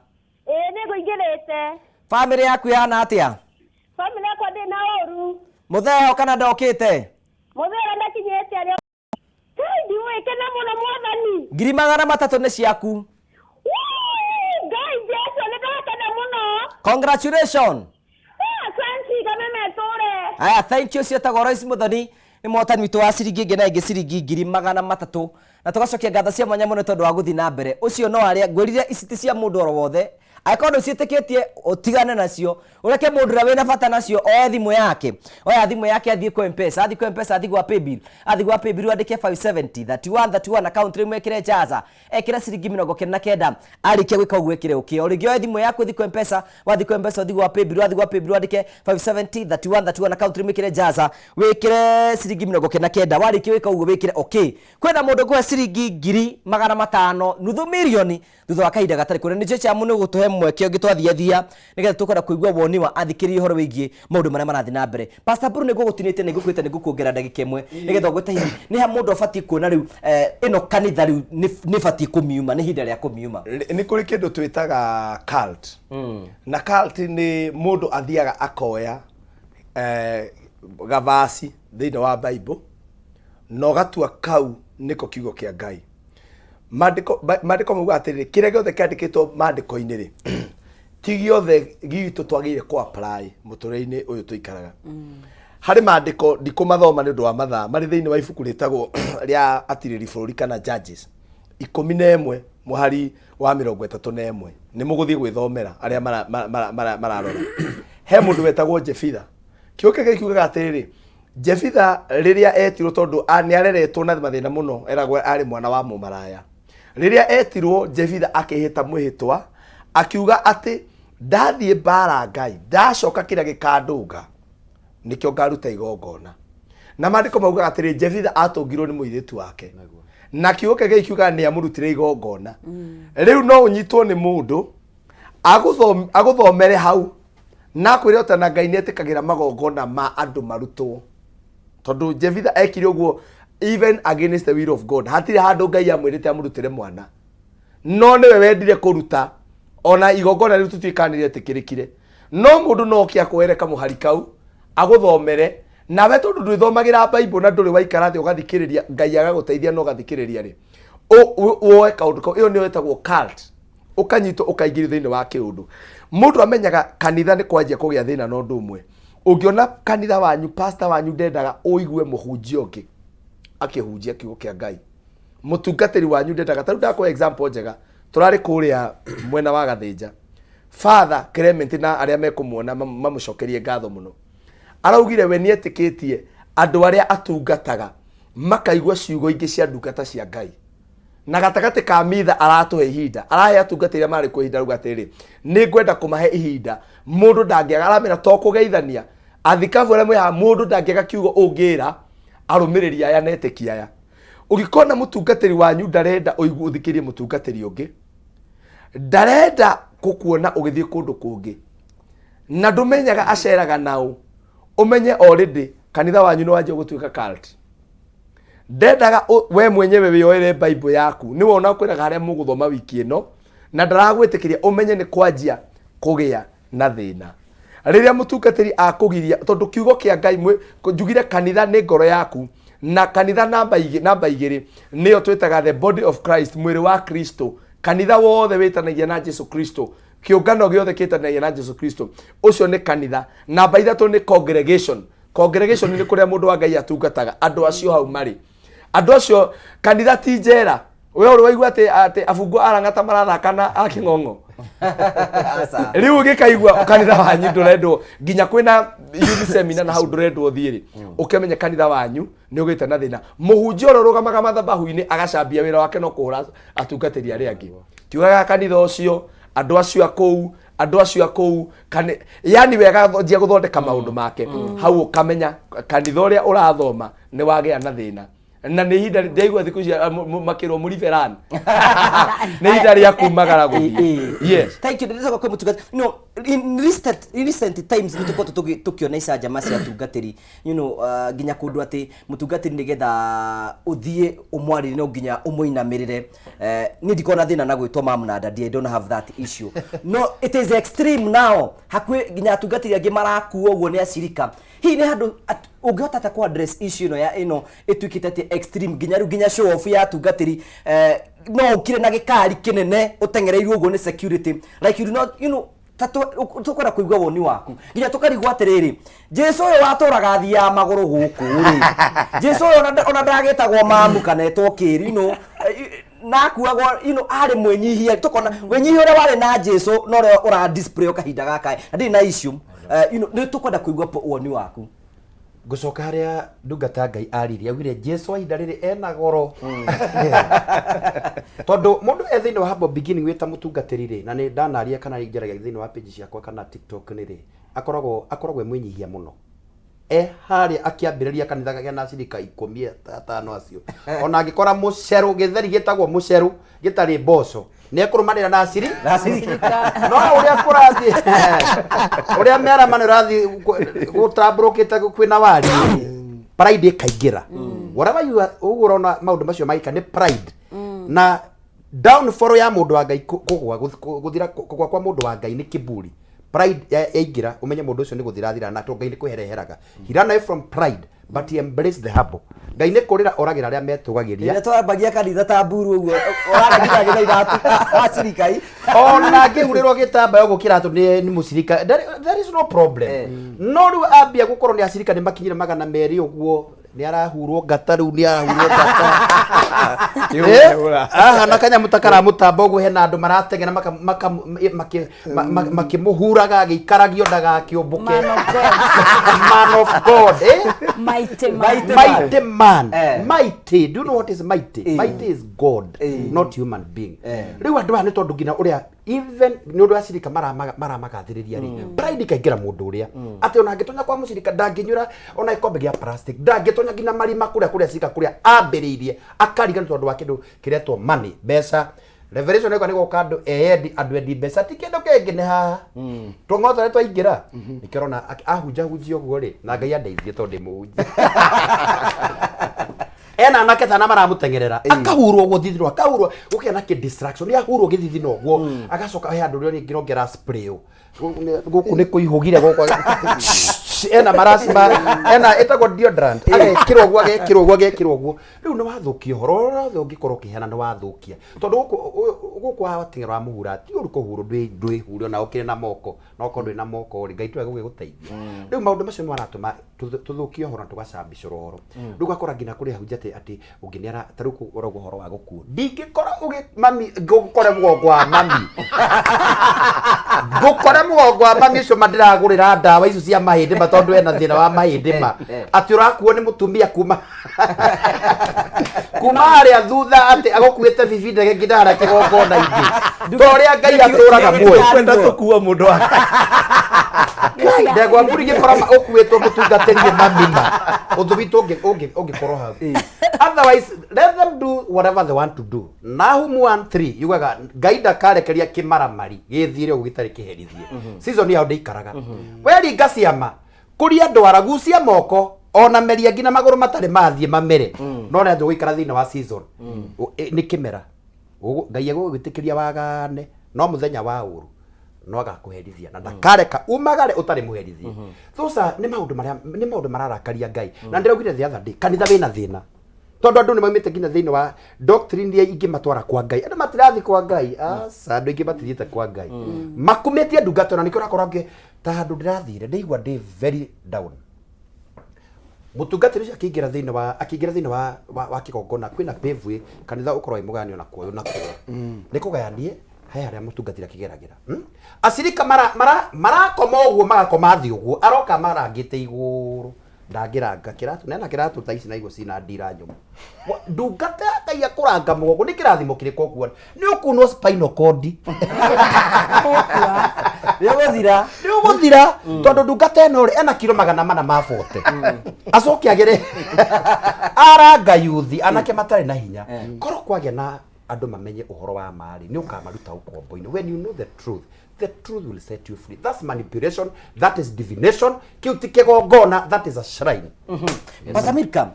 nĩ kũingĩrĩte family yaku yana atĩa family yakwa ndĩna ũru mũtheo kana ndokĩte mũtheo ndakinyĩte arĩa ndiwĩkena mũno mwathani 300 nĩ ciaku Ngai Jesu nĩndakena mũno congratulations asante Kameme tũre thank you cietagwo Royce Muthoni ni mũhotani witũ wa ciringi ingĩ na ingĩ ciringi 300 na tugacokia ngatho cia mwanya muno tondu wa guthi na mbere ucio no aria ngwirire iciti cia mundu oro wothe aikondu ciitikitie utigane nacio ureke mundu ra wina bata nacio oya thimu yake athie kwa M-Pesa athie kwa Paybill andike 570 31 account rimwe ekire Jaza ekira ciringi 99 arikia gwika uguo ekire okay urigio oya thimu yako athie kwa M-Pesa athie kwa Paybill andike 570 31 account rimwe ekire Jaza wikire ciringi 99 warikia gwika uguo wikire okay kwenda mundu kwa ciringi 500 nuthu milioni thutha wa kahinda gatari kure ni jecha muno gutuhe mweke ngitwathia nigetha tukora kuigua woni wa athikirie horo wigie maundu maria marathi na mbere Pastor Bruno niguo gutinite nigukwite nigukuongera ndagika imwe nigetha gwita hihi ni ha mundu afati kuona riu ino kanitha riu ni fati kumiuma ni hinda ria kumiuma ni kuri kindu twitaga cult na cult ni mundu athiaga akoya gavasi thiini wa Bible no gatua kau niko kiugo kia Ngai mandiko muga atiri kire giothe kiandikitwo mandiko-ini ri ti giothe gitu twagire ku apply muture-ini uyu tuikaraga hari mandiko ndikumathoma ni undu wa mathaa mari thiini wa ibuku ritagwo ria atiriri bururi kana Judges 11 muhari wa 31 ni muguthie gwithomera aria mararora he mundu wetagwo Jefitha kiuke gikiugaga atiriri Jefitha riria etirwo tondu ni areretwo na mathina muno eragwo ari mwana wa mumaraya riria etirwo Jefitha akihita mwihitwa akiuga ati ndathie bara Ngai ndacoka kiria gikandunga nikio ngaruta igongona na mandiko mauga atiri Jefitha atungirwo ni muiritu wake na kiuke gikiuga ni amurutire igongona riu no unyitwo ni mundu aguthomere hau na kwire otana Ngai netikagira magongona ma andu marutwo tondu Jefitha ekire uguo even against the will of God hatire handu Ngai amwirite amurutire mwana no niwe wendire kuruta ona igongona riu tutwikanire tikirikire no mundu no kia kwereka muhari kau aguthomere nawe tondu ndwithomagira Bible na nduri waikara thi ugathikiriria Ngai agaguteithia no gathikiriria ri woe kaundu kau iyo ni wetagwo cult ukanyitwo ukaingĩrio thĩinĩ wa kĩũndũ. Mũndũ amenyaga kanitha nĩ kwanjia kũgĩa thĩna na ũndũ ũmwe. Ũngĩona kanitha wanyu pastor wanyu ndendaga ũigue mũhunjia ũngĩ akĩhunjia kiugo kĩa Ngai, mũtungatĩri wanyu ndendaga, tarĩu ndakũhe example njega, tũrarĩ kũrĩa mwena wa Gathĩnja, Father Clement na arĩa mekũmuona mamũcokerie ngatho mũno, araugire we nĩetĩkĩtie andũ arĩa atungataga makaigua ciugo ingĩ cia ndungata cia Ngai, na gatagatĩ ka mitha aratũhe ihinda, arahe atungatĩri marĩ kwa ihinda rugatĩrĩ, nĩ ngwenda kũmahe ihinda, mũndũ ndangĩaga, aramera to kũgeithania, athikabu arĩa mwĩhaha mũndũ ndangĩaga kiugo ũngĩra arũmĩrĩri aya netĩkia aya. Ũgĩkona mũtungatĩri wanyu ndarenda ũigue ũthikĩrie mũtungatĩri ũngĩ, ndarenda gũkuona ũgĩthiĩ kũndũ kũngĩ, na ndũmenyaga aceraga nao, ũmenye already kanitha wanyu nĩ wanjia gũtuĩka cult. Ndendaga we mwenyewe wĩyoere Bible yaku, nĩ wona kwĩraga harĩa mũgũthoma wiki ĩno, na ndaragwĩtĩkĩria ũmenye nĩ kwanjia kũgĩa na thĩna. Rĩrĩa mũtungatĩri akũgiria, tondũ kiugo kĩa Ngai njugire kanitha nĩ ngoro yaku, na kanitha namba igĩrĩ nĩyo twĩtaga the body of Christ, mwĩrĩ wa Kristo. Kanitha wothe wĩtanagia na Jesu Kristo, kĩũngano gĩothe kĩtanagia na Jesu Kristo, ũcio nĩ kanitha. Namba ithatũ nĩ congregation. Congregation nĩ kũrĩa mũndũ wa Ngai atungataga, andũ acio hau marĩ. Andũ acio kanitha ti njera. Wewe ũrĩ waigua atĩ abungu arang'ata marathaka na akĩng'ong'o. Rĩu ũngĩkaigua kanitha wanyu ndũrendwo, nginya kwĩna youth seminar na hau ndũrendwo thiĩ-rĩ, ũkĩmenya kanitha wanyu nĩ ũgĩte na thĩna. Mũhunjia ũrĩa ũrũgamaga mathabahu-inĩ agacambia wĩra wake no kũhũra atungatĩri arĩa angĩ. Tiugaga kanitha ũcio, andũ acio akũu, yani wega njia gũthondeka maũndũ make. Hau ũkamenya kanitha ũrĩa ũrathoma nĩ wagĩa na thĩna. Na nĩ ihinda ndaigua thikũ ici makĩrwo mũriverani nĩ ihinda rĩa kumagara gũthiĩ. Yes, thank you. Ndĩrenda kwĩ mũtungatĩri, in recent times nĩ tũkoretwo tũkĩona icanjama cia atungatĩri, nginya kũndũ atĩ mũtungatĩri nĩgetha ũthiĩ ũmwarĩrie no nginya ũmũinamĩrĩre. Niĩ ndikona thĩna na gwĩtwo mam na dadi, I don't have that issue. No, it is extreme now, hakuhĩ nginya atungatĩri angĩ marakuo ũguo nĩ acirika. Hihi nĩ handũ ũngĩhota ta ku address issue ĩno ĩtuĩkĩte atĩ extreme, nginya show off ya atungatĩri, no ũkire na gĩkari kĩnene ũtengereirio ũguo nĩ security, like you do not, tũkwenda kũigua woni waku, nginya tũkarigwo atĩrĩrĩ, Jesu ũyũ watũraga thia magũrũ gũkũ rĩ, Jesu ũyũ ona ndagĩtagwo mamu kana etwo kĩri, nakuagwo arĩ mwĩnyihia, tũkona wĩnyihia ũrĩa warĩ na Jesu no ũrĩa ũra display kahinda gaka, na ndĩ na issue. Nĩ tũkwenda kũigua woni waku. Ngũcoka harĩa ndungata Ngai aririe, augire Jesu wa ihinda rĩrĩ ena goro. Tondũ mũndũ thĩinĩ wa humble beginning wĩta mũtungatĩri rĩ, na nĩ ndanaria kana ingeragia thĩinĩ wa page ciakwa kana TikTok rĩ, akoragwo mwĩnyihia mũno. Harĩa akĩambĩrĩria kanitha gĩa na acirika 15 acio, ona angĩkora mũceru gĩtheri gĩtagwo mũceru gĩtarĩ mboco, nĩ ekũrũmanĩra na acirika. No ũrĩa kũrathiĩ, ũrĩa mĩaramano ĩrathiĩ gũtambũrũkĩte kwĩna wari, pride ĩkaingĩra. Whatever you ũguo ũrona maũndũ macio maika nĩ pride, na downfall ya mũndũ wa Ngai gũthira kũgwa kwa mũndũ wa Ngai nĩ kĩburi. Pride yaingĩra, ũmenye mũndũ ũcio nĩ gũthirathira, na to Ngai nĩ kwĩhereheraga. He ran away from pride, but he embraced the humble. Ngai nĩ kũrĩra oragĩra arĩa metũgagĩria. Twambagia kanitha ta mburu ũguo, oragĩra ithatũ acirika. Ona ngĩhurĩrwo gĩtambaya ũguo kĩratũ nĩ mũcirika, there is no problem. No rĩu ambia gũkorwo nĩ acirika nĩ makinyire 200 ũguo, nĩ arahurwo ngata, rĩu nĩ arahurwo ngata. Na kanyamũ ta karamũtamba ũguo, hena andũ marateng'era makĩmũhuraga agĩikaragio ndagakĩũmbũke. Man of God, mighty man. Mighty, do you know what is mighty? Mighty is God, not human being. Rĩu andũ aya nĩ tondũ nginya ũrĩa even nĩ ũndũ acirika maramagathĩrĩria rĩ, pride ikaingĩra mũndũ ũrĩa atĩ ona angĩtonya kwa mũcirika ndangĩnyura ona ikombe gĩa plastic, ndangĩtonya nginya marima kũrĩa acirika kũrĩa ambĩrĩirie, akarigana tondũ wa kĩndũ kĩretwo money, mbeca. Revelation nĩ gũka andũ endi mbeca, ti kĩndũ kĩngĩ nĩ haha tũng'otore twaingĩra, nĩkĩrona ahunjahunjia ũguo rĩ, na Ngai andeithie tondũ ndĩ mũhunjia. Ena anake tana maramũtengerera, akahurwo gũthithino, akahurwo gũkĩa na kĩ distraction, nĩ ahurwo gĩthithino ũguo, agacoka he andũ rĩo ningĩ nongera spray gũkũ nĩ kũihũgire gũkũ ena marasima ena etagwo deodorant agekirwo gwa gekirwo gwo riu no wathukia horo rothe ungikorwo kihana no wathukia tondu guku watingera muhura ti uru kuhuru ndwi huri na ukire na moko no ko ndwi na moko ri ngai twa gugiguteithia riu maundu macio maratuma tuthukie horo tugacambi cororo riu gakora ngina kuri hujate ati unginiara taruku urogwo horo wa guku ndingikora ugi mami gukore mugongo wa mami gukore mugongo wa mami cio madiragurira ndawa icio cia mahindi matondu ena thina wa mahindi ma ati urakuo ni mutumia kuma aria thutha ati agokuite bibi ndege ngidara kigongo na ingi toria ngai aturaga muoyo kwenda tukua mundu ndegwa mburi gikorama ukuitwo mutungaterie mamima uthubitu ungikorwo hau otherwise let them do whatever they want to do na humu 1-3 yugaga ngai ndakarekeria kimaramari githire ugitari kiherithie season ya ndeikaraga weri ngaciama kuri andu aragucia moko ona meria ngina maguru matari mathie mamere no na ndu guikara thina wa season ni kimera ngai egugwitikiria wagane no muthenya wa uru no agakuherithia na ndakareka umagare utari muherithia thusa ni maundu mararakaria ngai na ndirogire the other day kanitha wina thina tondu andu ni maumite nginya thini wa doctrine iria ingi matwara kwa ngai andu matirathi kwa ngai andu ingi matithiite kwa ngai makumetie ndungato na nikio rakora ngi ta handu ndirathire ndeigua ndi very down mutungatiri ucio akingira thini wa kigongona kwina pevwe kanitha ukorwo imuganio na kuoyo na kuo nikugayanie haya aria mutungatira kigeragira acirika marakoma uguo magakoma thi uguo aroka marangite iguru ndangiranga kiratu nena kiratu ta ici na igua cina ndira nyumu ndungata ngai akuranga mugongo ni kirathimo kiriko kuona ni ukunwo spinal cord ni uguthira tondu ndungata eno ena kilo 400 mabote acoke agere aranga yuthi anake matari na hinya koro kwagia na andu mamenye uhoro wa mari ni ukamaruta ukombo-ini when you know the truth will set you free. That's manipulation, that is divination. Kiutikegongona, that is a shrine. Pasamirka,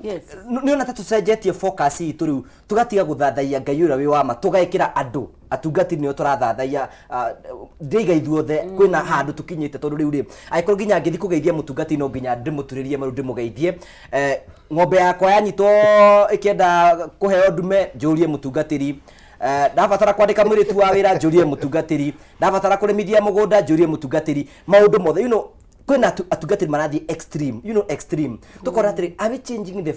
ni ona tatu sejetie focus itu riu tugatiga guthathaia ngai ura wi wama tugaikira andu atungati ni turathathaia ndeiga ithuothe kwina handu tukinyite tondu riu ri aikorwo nginya ngithi kugeithia mutungati no nginya ndimuturirie maru ndimugeithie ng'ombe yakwa yanyitwo ikienda kuheo ndume njurie mutungatiri ndabatara kwandika mwiritu wa wira njurie mutungatiri ndabatara kurimithia mugunda njurie mutungatiri maundu mothe kwina atungatiri marathi extreme extreme tukora atiri are we changing the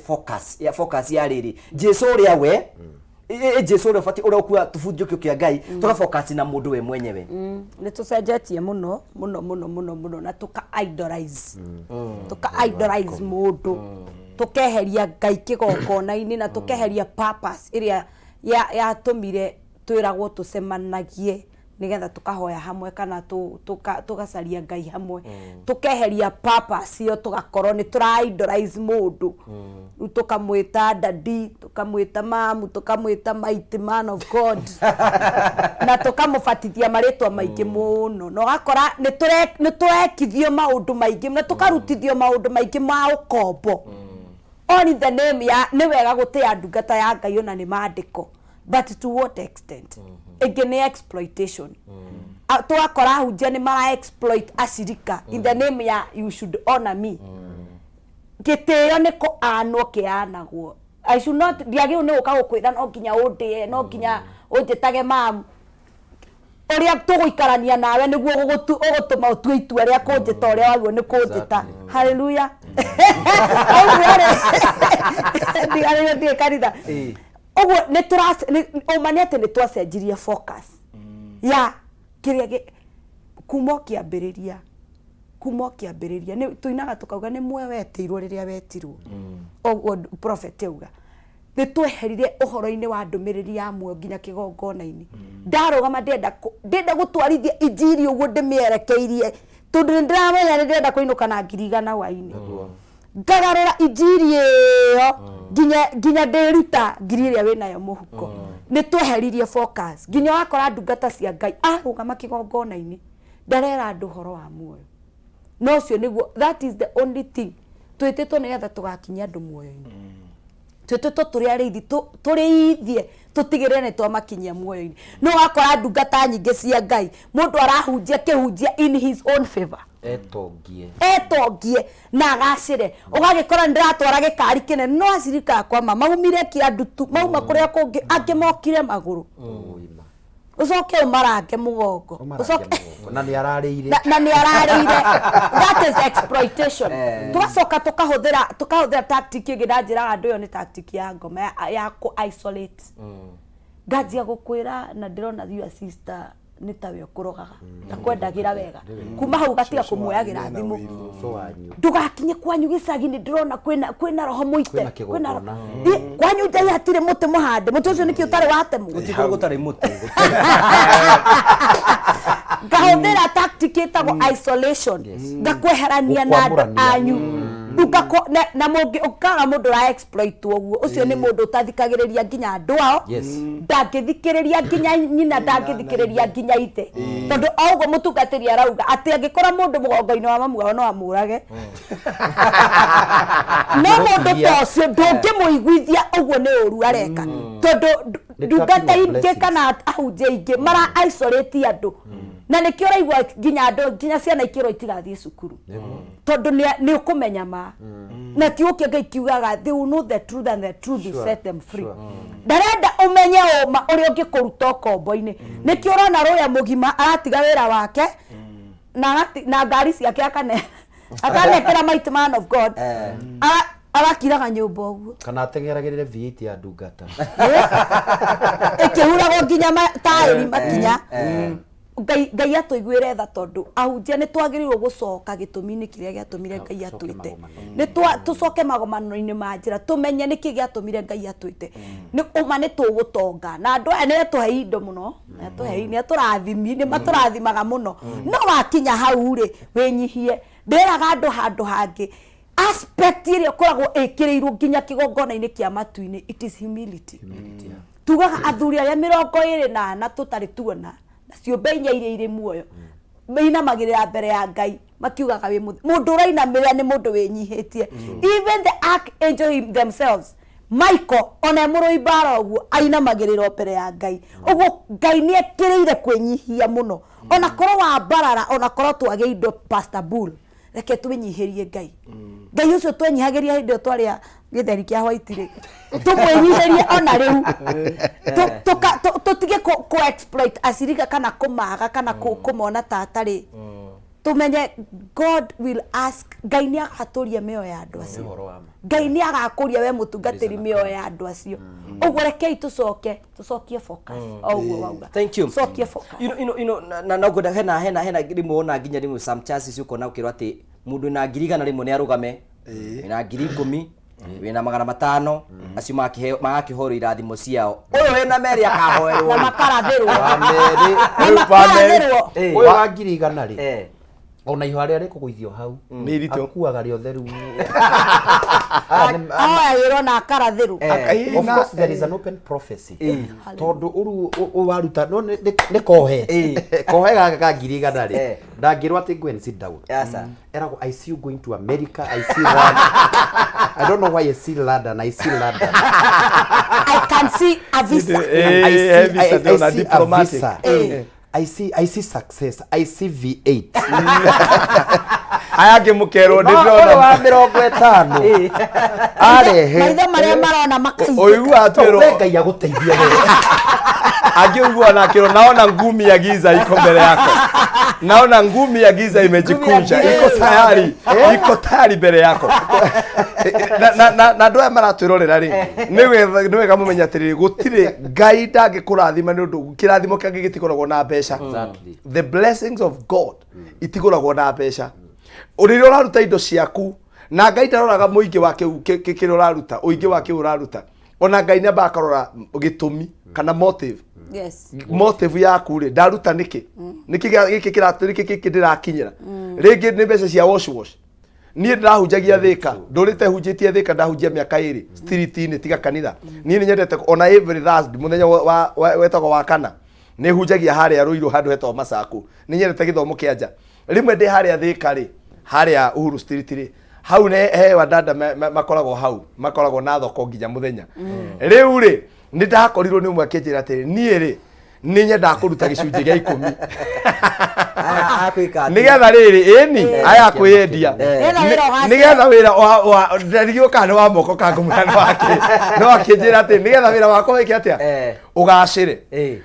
focus ya riri Jesu ria we Jesu ria fati ura okua tufujio kia ngai tuka focus na mundu we mwenyewe ni tucenjetie muno na tuka idolize idolize mundu tukeheria ngai kigongona-ini na tukeheria purpose iria ya tumire twiragwo tucemanagie nigetha tukahoya hamwe kana tugacaria ngai hamwe tukeheria purpose iyo tugakorwo ni idolize mundu tukamwita daddy tukamwita mamu tukamwita mighty man of God na tukamubatithia maritwa maingi muno no gakora ni turekithio maundu maingi na tukarutithio maundu maingi ma ukombo on in the name ya ni wega gutia ndungata ya ngai ona ni maandiko but to what extent again exploitation tuakora hunjia ni mara exploit acirika in the name ya you should honor me gitio ni ko anwo kianagwo I should not diagio ni uka gukwira no nginya undie no nginya unjitage mam oria tuguikarania nawe niguo ugutuma utue itua ria kunjita oria wagwo ni kunjita hallelujah ndigare ndi kanitha ogwo ni turas omanete ni twacenjirie focus ya kiria kuma kiambiriria ni tuinaga tukauga ni mwe wetirwo riria wetirwo ogwo prophet euga ni tweherire uhoro-ini wa ndumiriri ya mwe nginya kigongona-ini ndarugama ndenda gutwarithia injiri uguo ndimierekeirie tondu ndiramenya ndenda kuinuka na ngirigana waini ngagarura injiri iyo nginya ndiruta ngiri iria winayo muhuko ni tweheririe focus nginya wakora ndungata cia ngai arugama kigongona-ini ndarera andu horo wa muoyo no cio niguo that is the only thing twititwo nigetha tugakinyia andu muoyo-ini twetetwo turi arithi turiithie tutigire ne twamakinyia muoyo-ini no akora ndungata nyingi cia Ngai mundu arahunjia kihunjia in his own favor etongie na agacire ugagikora ndiratwara gikari kinene no acirika kwa mama maumire kiandu tu mauma kuria kungi angimokire maguru ucoke umarange mugongo na ni ararĩire that is exploitation tugacoka tukahuthira tactic ingi ndanjira andu yo ni tactic ya ngoma ya ku isolate ngajia gukwira na ndirona you sister ni tawe ukurogaga na kwendagira wega kuma hau gatiga kumuoyagira thimu ndugakinye kwanyu gicagi ni ndirona kwina roho muite kwina kwanyu ndai hatire muti muhande muti ucio niki utari watemu gutari muti ngahuthira tactic itagwo isolation ngakweherania na andu anyu na mungi ukaga mundu ra exploit uguo ucio ni mundu utathikagiriria nginya andu ao ndangithikiriria nginya nyina ndangithikiriria nginya ithe tondu augo mutungatiri arauga ati angikora mundu mugongo-ini wa mamu wao no amurage no mundu tocio ndungimuiguithia uguo ni uru areka tondu ndungata ingi kana ahunjia ingi mara isolate andu na nikio raigwa nginya andu nginya ciana ikiro itigathie cukuru tondu ni ukumenya ma na kiuke Ngai kiugaga they will know the truth and the truth will set them free ndarenda umenye uma uri ungikuruta kombo-ini nikio rona roya mugima aratiga wira wake na ngari ciake akanekera mighty man of God arakiraga nyumba uguo kana atengeragirire V8 ya ndungata ikihuragwo nginya tairi makinya Ngai atuiguire tha tondu ahunjia ni twagirirwo gucoka gitumi-ini kiria giatumire Ngai atwite ni tucoke magomano-ini ma njira tumenye niki giatumire Ngai atwite ni uma ni tugutonga na andu aya ni atuhei indo muno ni aturathimi ni maturathimaga muno no wakinya hau ri winyihie nderaga andu handu hangi aspect iria koragwo ikirirwo nginya kigongona-ini kia matu-ini it is humility tugaga athuri aria 24 tutari tuona ciumbe inya iri muoyo mainamagirira mbere ya Ngai makiugaga wi mundu urainamira ni mundu winyihitie even the archangel themselves Michael ona muroi bara uguo ainamagirira mbere ya Ngai uguo Ngai ni ekiriire kwinyihia muno ona korwo wa barara ona korwo twage indo Pastor Bull reke twinyihirie Ngai Ngai ucio twenyihagiria hindi twaria githeri kia white ri tumwenyihirie ona riu tutige ku exploit asirika kana kumaga kana kumona tatari tumenye God will ask Ngai ni agaturia mioyo ya andu acio Ngai ni agakuria we mutungatiri mioyo ya andu acio uguo rekei tucokie focus oguo wauga thank you tucokie focus na nogoda hena rimwe nginya rimwe some chances uko na ukirwa ati mundu na ngirigana rimwe ni arugame na 10,000 wina 500 acio magakihoro irathimo ciao uyu wina meri akahoerwo na makarathirwo uyu wa ngirigana ri ona ihwa ria rikuguithio hau akuaga rio theru ayiro na akarathiru of course there is an open prophecy tondu uru waruta no ni kohe ga ngirigana ri ndangirwa ati Gwen sit down erago I see you going to America I see London I don't know why I see London I see London I can see a visa I see a visa I see success I see V8 ayage mukero ndivyo wa 50 arehe maitho maria marona makaiga oigu atwiro Ngai aguteithia wewe agiugua na kiro naona ngumi ya giza iko mbele yako naona ngumi ya giza imejikunja iko tayari mbele yako na ndoya maratwirorera ri niwe kamumenya atiri gutire Ngai ndangikurathima ni undu kirathimo kiangi gitikoragwo na mbeca the blessings of God itigoragwo na mbeca uririo uraruta indo ciaku na Ngai ndaroraga muingi wake kikiro uraruta uingi wake uraruta ona Ngai namba akarora gitumi kana motive yes motive yaku ri ndaruta niki giki ndirakinyira ringi ni mbeca cia wash nie ndahunjagia thika ndurite hunjitie thika ndahunjia miaka 2 street-ini tiga kanitha nie ni nyendete ona every Thursday muthenya wetagwo wa kana ni hunjagia haria ruiru handu hetwa masaku ni nyendete githomo kianja rimwe ndi haria thika ri haria Uhuru street ri hau ne he wadada makoragwo hau makoragwo na thoko nginya muthenya riu ri ni ndakorirwo ni umwe akinjira atiri nie ri ni nyenda kuruta gicunje gia 10 nigetha riri eni aya kwiyendia nigetha wira wa ndarigio kana wa moko kangumana wake no akinjira ati nigetha wira wako wiki atia ugacire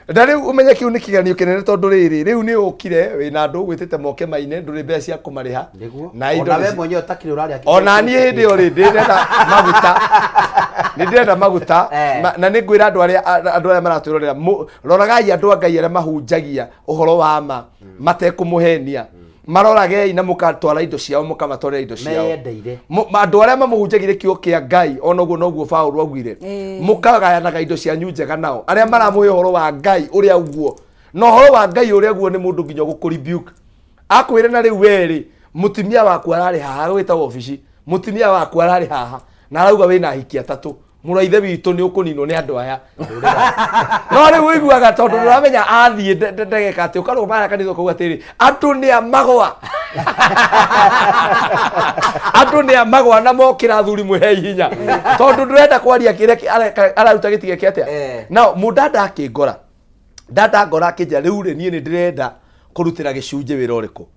ndari umenye kiu ni kiganio kinene tondu riri riu ni ukire wina andu gwitite moke maine nduri mbeca cia kumariha na indo ona we mwenye utakire uraria ona nie hindi ori ndirenda maguta ndirenda maguta na ni ngwira andu aria maratwirorera roragai andu angai aria mahunjagia uhoro wa ma matekumuhenia maroragei na mukatwara indo ciao mukamatwarira indo ciao andu aria mamuhunjagire kiugo kia Ngai onoguo noguo Paulo augire mukagayanaga indo cianyu njega nao aria maramuhe uhoro wa Ngai uria uguo no uhoro wa Ngai uria uguo ni mundu nginya gukuribuke akwire na riu weri mutimia waku arari haha gwita ofici mutimia waku arari haha na arauga wina hiki atatu muraithe witu ni ukuninwo ni andu aya no riu wiguaga tondu uramenya athie ndegeka ati ukarwo mara kanitho kuga atiri andu ni amagwa andu ni amagwa na mokira thuri muhe hinya tondu ndurenda kwaria kire araruta gitige kia atia na mudada akingora dada ngora akinja riu ri nie ni ndirenda kurutira gicunje wira uriku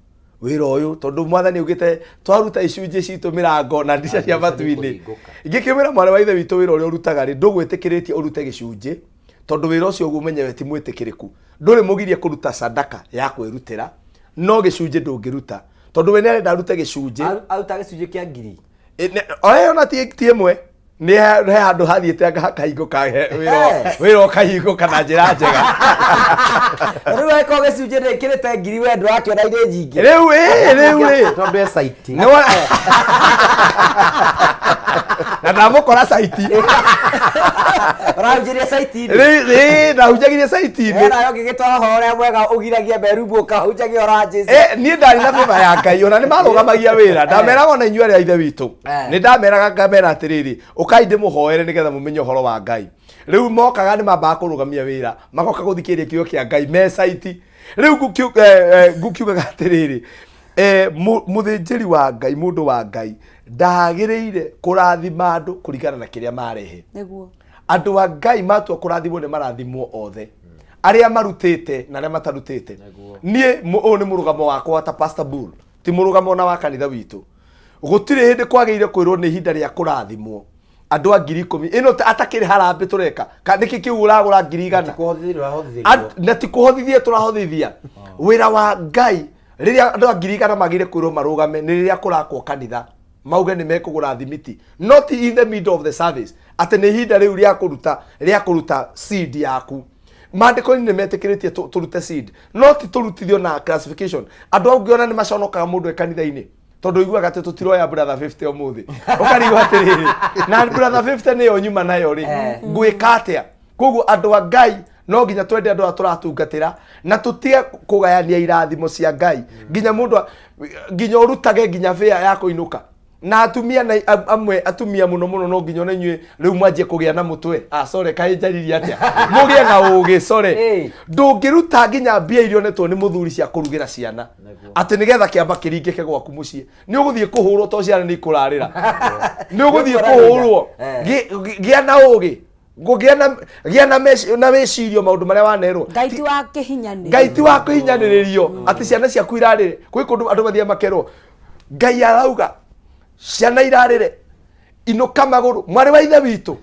wira uyu tondu mwathani ugite twaruta icunje citu mirango na ndisha cia matuini ngikimira mware wa ithe witu wira uria urutaga ri ndugwitikiritie urute gicunje tondu wira ucio ugu menyewe ti mwitikiriku nduri mugirie kuruta sadaka ya kwirutira no gicunje ndungiruta tondu we nere ndarute gicunje aruta gicunje kia ngiri ona tie mwe ni handu hathiite anga kahingo ka wira kahingo kana njira njega riu eko gicunje ni kirite ngiri we ndurakiona ire nyingi riu tondu site na ndamukora site raunjirie site ri ndahunjagirie site ni nayo ngigitwara hore mwega ugiragia berumbu kahunjagia ora Jesu ni ndari na beba ya Ngai ona ni marugamagia wira ndameraga ona inyuare ya ithe witu ni ndameraga ngamera atiriri ukai ndimuhoere nigetha mumenye uhoro wa Ngai riu mokaga ni mamba kurugamia wira magoka guthikiria kiugo kia Ngai me site riu ngukiuga atiriri muthinjiri wa Ngai mundu wa Ngai ndagiriire kurathima andu kurigana na kiria marehe niguo andu a Ngai matua kurathimwo ni marathimwo othe aria marutite na aria matarutite nie o ni murugamo wakwa ta Pastor Bull ti murugamo na wa kanitha witu gutire hindi kwageire kwirwo ni hinda ria kurathimwo andu a 10,000 ino atakiri harambe tureka niki kiu uragura 100 na ti kuhothithia turahothithia wira wa Ngai riria andu a 100 magire kwirwo marugame ni riria kurakwo kanitha mauge ni mekugura thimiti not in the middle of the service ate ni hinda riu ria kuruta seed yaku mandiko ni metikiritie turute seed not turutithio na classification andu augiona ni maconokaga mundu ekanitha-ini tondu iguaga ati tutiroya brother 50 omuthi ukarigwa atiriri na brother 50 niyo nyuma nayo ri ngwika atia koguo andu a Ngai no nginya twende andu aturatungatira na tutie kugayania irathimo cia Ngai nginya mundu nginya urutage nginya fea ya kuinuka na atumia na amwe atumia muno no nginya na inyue riu mwanjie kugia na mutwe sorry kai njariria atia mugie na ugi sorry ndungiruta nginya mbia irio netwo ni muthuri cia kurugira ciana ati nigetha kiamba kiringike gwaku mucie ni uguthie kuhurwo to ciana ni kurarira ni uguthie kuhurwo gia na ugi gia na mecirio maundu maria wanerwo Ngai ti wa kihinyanirio ati ciana ciaku irarire kwi kundu andu mathia makerwo Ngai arauga ciana irarire inuka maguru mwari wa ithe witu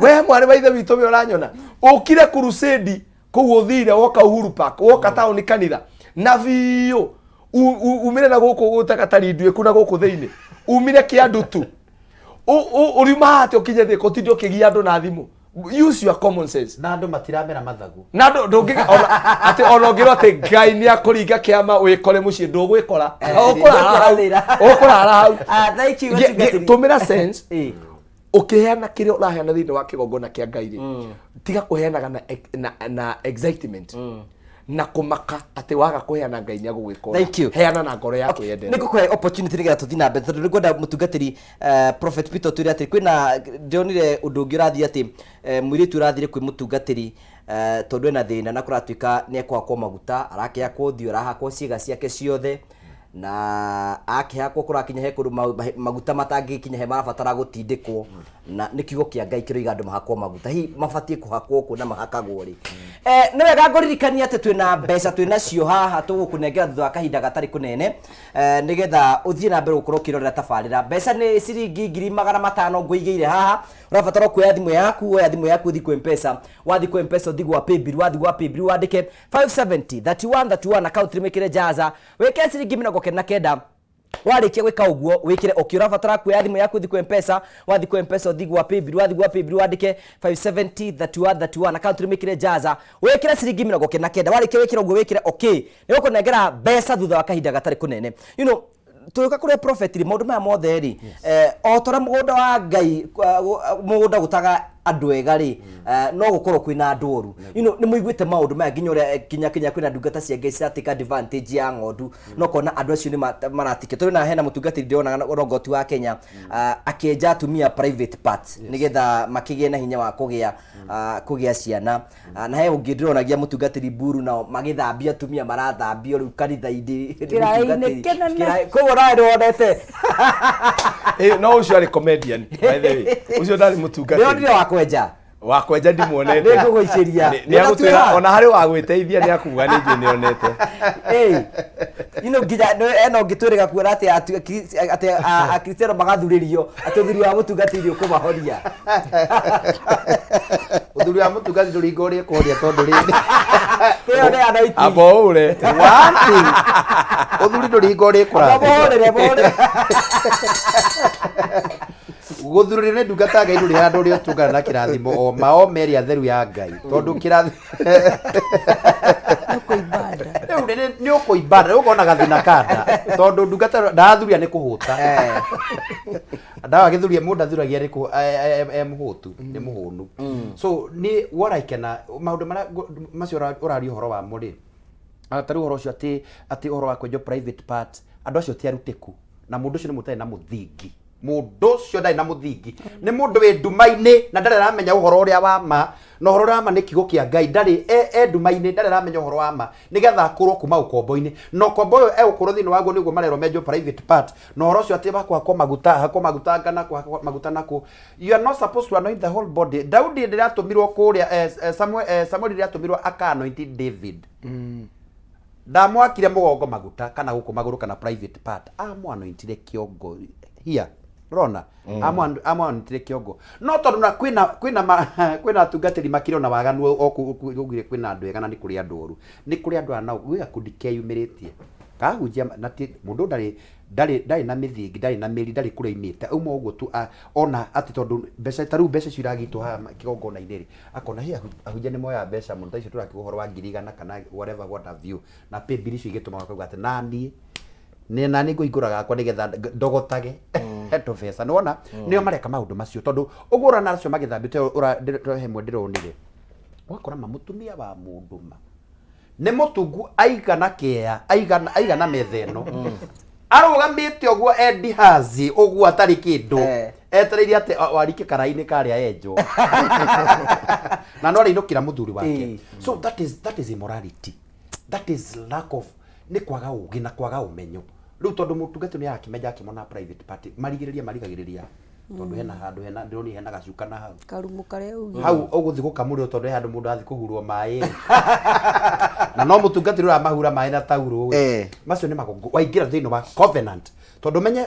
we mwari wa ithe witu we uranyona ukire crusade kuu uthire woka Uhuru Park woka town kanitha na biyo umire na guku gutakatari ndue kuna guku theini umire kiandu tu urima ati ukinye thi kotindi ukigia andu na thimu use your common sense na andu matiramera mathagu na ndungiga ati ona ngiro ati Ngai ni akuringa kiama wikore mucie ndugwikora ukurara hau tumira sense ukiheana kire uraheana thiini wa kigongona kia Ngai ri tiga kuheanaga na excitement na kumaka ati waga kuheana Ngai ni agugwikora heana na ngoro yaku yendera niko kwa opportunity nigetha tuthina mbe tondu nikwenda mutungatiri Prophet Peter turi ati kwina ndionire undu ungi urathi ati mwiritu urathire kwi mutungatiri tondu ena thina na kuratuika ni ekwa kwa maguta arakia kuthio rahakwo ciiga ciake ciothe na akihakwo kurakinya he kundu maguta matangikinya he marabatara gutindikwo na ni kiugo kia Ngai kiroiga andu mahakwo maguta hi mabatie kuhakwo ku na mahakagwo ri ni wega nguririkania ati twina mbeca twina cio haha tugukunengera thutha wa kahinda gatari kunene nigetha uthie na mbere gukorwo kirorera tabarira mbeca ni ciringi 500 nguigeire haha urabatara kuoya thimu yaku oya thimu yaku thi ku M-Pesa wathi ku M-Pesa uthi gwa paybill wathi gwa paybill wandike 570 31 account rimikire jaza weke ciringi 99 warikia gwika uguo wikire okirabatara kuoya thimu yaku thi ku M-Pesa wathi ku M-Pesa uthi gwa paybill wathi gwa paybill wandike 570 31 account rimikire jaza wikire ciringi 99 warikia wikire uguo wikire okay ni ukunengera mbeca thutha wa kahinda gatari kunene tuka kure prophet maundu maya mothe ri o tora mugunda wa Ngai mugunda gutaga andu ega ri no gukorwo kwina andu oru ni muiguite maundu maya nginya ure kinya kwina ndungata cia Ngai ciratake advantage ya ng'ondu no kona andu acio ni maratike turi na hena mutungatiri ndiona rogoti wa Kenya akenja atumia private parts nigetha makigie na hinya wa kugia ciana na he ungi ndironagia mutungatiri buru na magithambia atumia marathambio riu kanitha-ini koguo nawe ndwonete no ucio ari comedian by the way ucio ndari mutungatiri wakwenja ndimuonete niguguiciria ni agutwira ona hari wa gwiteithia ni akuga ningi nionete nginya eno ngitwiriga kuona ati Kristiano magathuririo ati uthuri wa mutungatiri ukumahoria uthuri wa mutungatiri ringorie kuhoria tondu rindi teo ne anaiti abo ure one thing uthuri nduringorie kurathi guthurire ne ndungata Ngai nduri handu ri utungana na kirathimo o mao meri atheru ya Ngai tondu kirathi ni ukuibanda ukona gathina kanda tondu ndungata ndathuria ni kuhuta ndawa githuria mundu athuragia ri ku muhutu ni muhunu so ni what I can maundu mara macio urari horo wa muri atari horo cio ati horo wa kwenjo private part andu acio ti arutiku na mundu ucio ni mutari na muthingi mundu ucio ndai na muthingi ni mundu wi ndumaini na ndare ramenya uhoro uria wa ma no horo rama ni kigo kia Ngai ndari ndumaini ndare ramenya uhoro wa ma nigetha akurwo kuma ukombo-ini no kombo yo ukurwo thini waguo niguo marero menjo private part no horo ucio ati bakwa maguta ngana kwa maguta nako you are not supposed to anoint the whole body. Daudi ndiratumirwo kuria Samuel ndiratumirwo anoint David ndamwakire mugongo maguta kana guku maguru kana private part anointire kiongo here rona anointire kiongo no tondu na kwina atungatiri makiro na waganu okugire kwina andu ega na ni kuri andu oru ni kuri andu anao gwiga kundike yumiritie kahunjia na mundu ndari na mithingi ndari na miri ndari kuraimite uma uguo tu ona ati tondu mbeca taru mbeca ciragitwo ha kigongo na ineri akona hi ahunjia ni moya mbeca mundu taicio turakiguhoro wa 100 kana whatever what have you na pay bill icio igituma akauga ati nani ni nani nguiguraga kwa nigetha ndogotage heto pesa nona nio mareka maundu macio tondu ugura nacio magithambite hemwe ndironire wakora mamutumia wa mundu ma ni mutungu aigana kea aigana metheno arugamite oguo edihazi oguo atari kindu etereire ati warike karaini karia enjo na no reinukira muthuri wake so that is immorality, that is lack of ni kwaga ugi na kwaga umenyo riu tondu mutungatiri ni akimenya akimona private party marigagiriria tondu hena handu hena ndironi hena gacuka na hau karumu kare ugi hau uguthi gukamurio tondu handu mundu athi kuhurwo mai na no mutungatiri wa mahura mai na tauro macio ni magongo waingira thini wa covenant tondu menye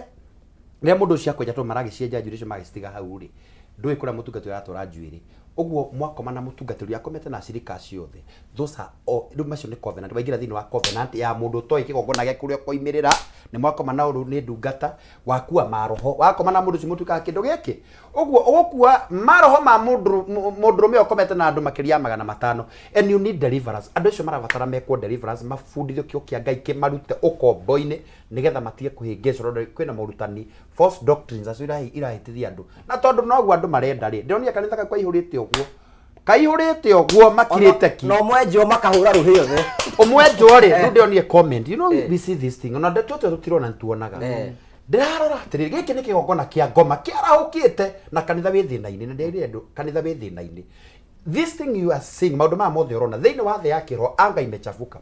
ria mundu cia kwenja to maragicenja njuri cio magicitiga hau ri ndui kuria mutungatiri atora njuiri uguo mwakoma na mutungatiri akomete na cirika ciothe those are all macio ni covenant waingira thini wa covenant ya mundu toi kigongona gya kuria koimirira ni mwakoma na uru ni ndungata wakua maroho wakoma na mundu cimutuka kindu giki uguo ugukua maroho ma mundu rume okomete na andu makiria 500 and you need deliverance andu cio marabatara mekwo deliverance mafundithio kio kia Ngai kimarute ukombo-ini nigetha matige kuhingicwo kwina morutani false doctrines acio irahitithia andu na tondu noguo andu marenda ri ndironi kanitha kwa ihurite uguo kaihurite uguo makirite ki no mwenjo makahura ruhio the omwenjo ri ndironi comment you know we see this thing ona ndeto tutirona ntuonaga ndirarora atiri giki ni kigongona kia ngoma kiarahukite na kanitha wi thina-ini ndirire andu kanitha wi thina-ini this thing you are seeing maundu ma mothe urona thiini wa thĩ ya kĩro anga imechafuka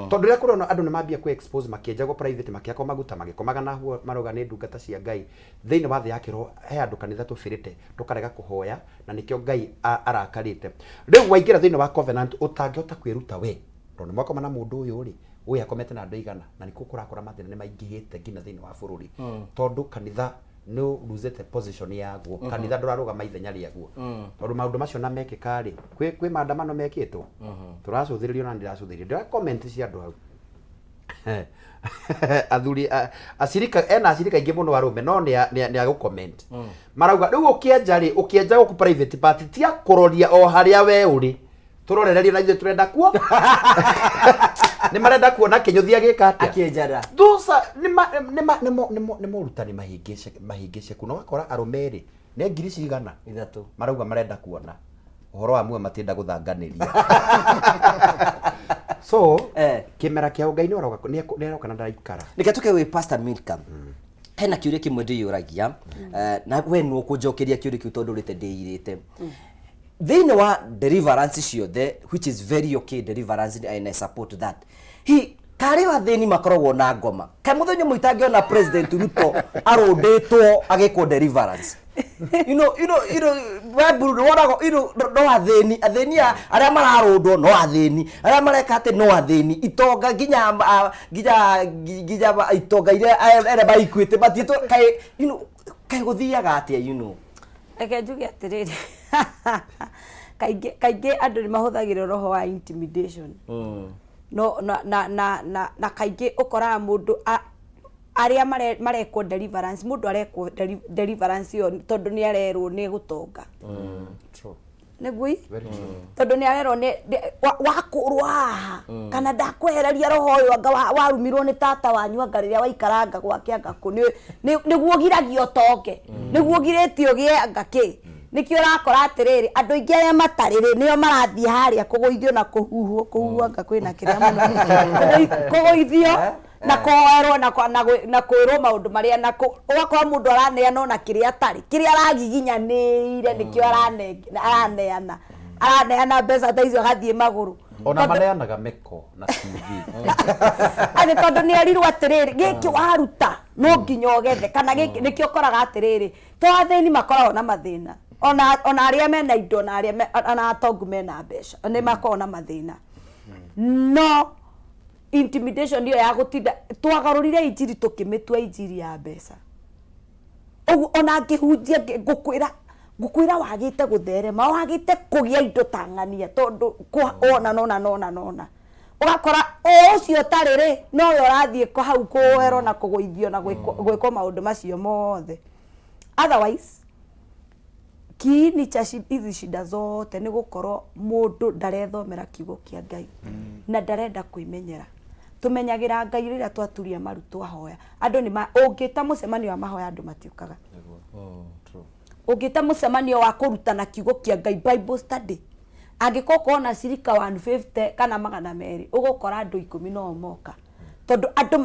tondu rĩa kũrona andũ nĩ mambia ku expose makĩenjagwo private makĩakwo maguta magĩkomaga na huo maroga nĩ ndungata cia Ngai thiini wa thĩ ya kĩro he andũ kanitha tũbĩrĩte tũkarega kũhoya na nĩkĩo Ngai arakarĩte rĩu waingĩra thiini wa covenant ũtangĩhota kwĩruta we tondu mwakoma na mũndũ ũyũ rĩ ũyũ akomete na andũ igana na nĩkuo kũrakora mathĩna nĩ maingĩhĩte nginya thiini wa bũrũri tondu kanitha no losete position yaguo kanitha ndũrarũgama ithenya rĩaguo tondu maũndũ macio na mekĩka rĩ kwĩ maandamano mekĩtwo tũracũthĩrĩrio na ndĩracũthĩrĩrio ndĩra comment cia andũ hau athuri acirika ena acirika ingĩ mũno arũme no nĩ agũ comment marauga rĩu ũkĩenja rĩ ũkĩenja gũkũ private party tia kũroria o harĩa we ũrĩ turorererio na ithuĩ turenda kuo nĩ marenda kuona kĩnyũthia gĩka atĩa akĩenjara thusa nĩ morutani mahĩngĩce kuno wakora arũme rĩ nĩ ngiri cigana ithatũ marauga marenda kuona ũhoro wa muoyo matienda gũthanganĩria so kĩmera kĩa Ngai nĩ aroka na ndaikara reke tũke wĩ Pastor Milcom hena kĩũria kĩmwe ndĩyũragia na we nĩ ũkũnjokeria kĩũria kĩu tondũ rĩte ndĩirĩte thĩinĩ wa deliverance ciothe which is very okay deliverance and I support that karĩ wa thĩni makoragwo na ngoma kaĩ mũthenya mũitangĩona President Ruto arũndĩtwo agĩkwo deliverance weburu wonago no athĩni arĩa mararũndwo no athĩni arĩa mareka atĩ no athĩni itonga nginya itonga iria arĩa maikuĩte matiĩtwo kaĩ gũthiaga atĩa reke njuge atĩrĩrĩ kaingĩ andũ nĩ mahũthagĩra roho wa intimidation no na kaingĩ ũkoraga mũndũ arĩa marekwo deliverance mũndũ arekwo deliverance yo tondũ nĩ arerwo nĩ gũtonga nĩguo tondũ nĩ arerwo nĩ wakũrwo haha kana ndakwehereria roho ũyũ anga warumirwo nĩ tata wanyu anga rĩrĩa waikaranga gwake anga kũ nĩguo giragio tonge nĩguo girĩtio gĩe anga kĩ nikio rakora atiriri andu ingi aria matariri nio marathie haria kuguithio na kuhuhwo anga kwina kiria muno kuguithio na koerwo na kwirwo maundu maria na ugakora mundu araneana na kiria atari kiria aragiginyanire nikio araneana mbeca ta icio gathie maguru ona maneanaga meko na TV ane tondu ni arirwo atiriri giki waruta no nginya ogethe kana giki nikio koraga atiriri to athini makoragwo na mathina ona aria mena indo na aria ana atongu mena mbeca ni makona mathina no intimidation ndio ya gutinda twagarurire injiri tukimitua injiri ya mbeca ugu ona ngihunjia ngukwira wagite gutherema wagite kugia indo tangania tondu ona ugakora ucio tariri no yo rathie ko hau kuero na kuguithio na gwiko maundu macio mothe otherwise kiini cha hizi shida zote ni gukorwo mundu ndarethomera kiugo kia Ngai na ndarenda kwimenyera tumenyagira Ngai rĩrĩa twaturia maru twahoya andu ni ungita mucemanio wa mahoya andu matiukaga ungita mucemanio wa kurutana kiugo kia Ngai Bible study angikoko na cirika 150 kana 200 ugukora andu 10 no moka tondu andu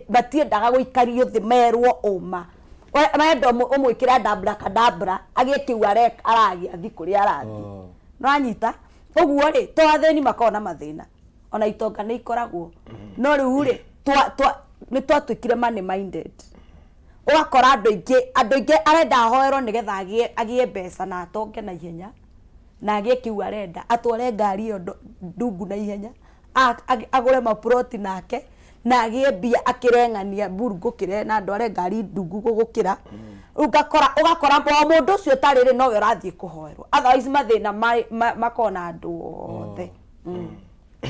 matiendaga guikario thi merwo uma maendo umwikira dabra agikiu aragia thi kuria arathi no anyita uguo ri to atheni makona mathina ona itonga ni ikoragwo no riu ri ni twatwikire money minded ugakora andu ingi arenda ahoerwo nigetha agie mbeca na atonge na ihenya na agikiu arenda atware ngari yo ndungu na ihenya agure maproti nake na agie mbia akirengania burungu kire na ndware ngari ndungu gugukira ugakora mundu ucio tariri no we rathie kuhoerwo otherwise mathina makona andu othe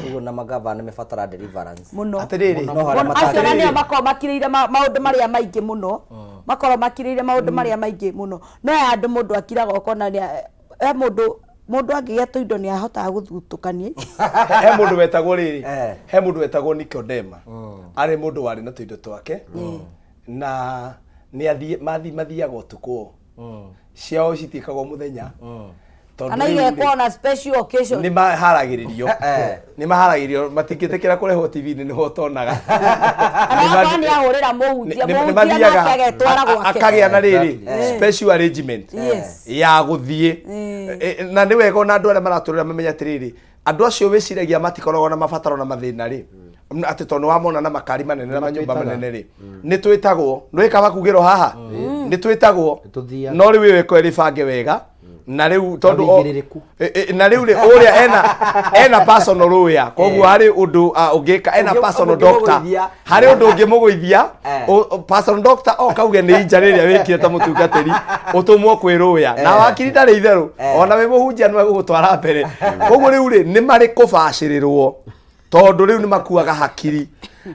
ugo na magavana mefatara deliverance muno atiriri acio nio makoro makiriire maundu maria maingi muno makoro makiriire maundu maria maingi muno no ya andu mundu akiraga okona mundu angigeto indo ni ahota guthutukania he mundu wetagwo riri he mundu wetagwo Nikodema ari mundu wari na tuindo twake na ni mathiaga utuku ciao citikagwo muthenya Ana igekwo na special occasion. Ni maharagiririo. Ni maharagiririo matingitekera kurehwo TV-inĩ nĩho tonaga. Ni ahurira muhunjia muhunjia agetwara gwake. Akagĩa na rĩrĩ special arrangement ya gũthiĩ. Na nĩ wega ona andũ arĩa maratũrĩra mamenya atĩrĩrĩ, andũ acio wĩciragia matikoragwo na mabataro na mathĩna rĩ, atĩ tondũ wamona na makari manene na manyũmba manene rĩ, nĩ twĩtagwo nĩ wĩka bakugĩrwo haha, nĩ twĩtagwo no rĩu wĩko ĩrĩ bange wega na rĩu tondũ na rĩu rĩ ũrĩa ena personal lawyer, koguo harĩ ũndũ ũngĩka ena personal doctor, harĩ ũndũ ũngĩmũgũithia personal doctor okauge nĩ inja rĩrĩa wĩkire ta mũtungatĩri ũtũmwo kwĩ lawyer na wakiri ndarĩ itherũ ona we mũhunjia no gũgũtwara mbere. Koguo rĩu rĩ nĩ marĩ kũbacĩrĩrwo tondũ rĩu nĩ makuaga hakiri.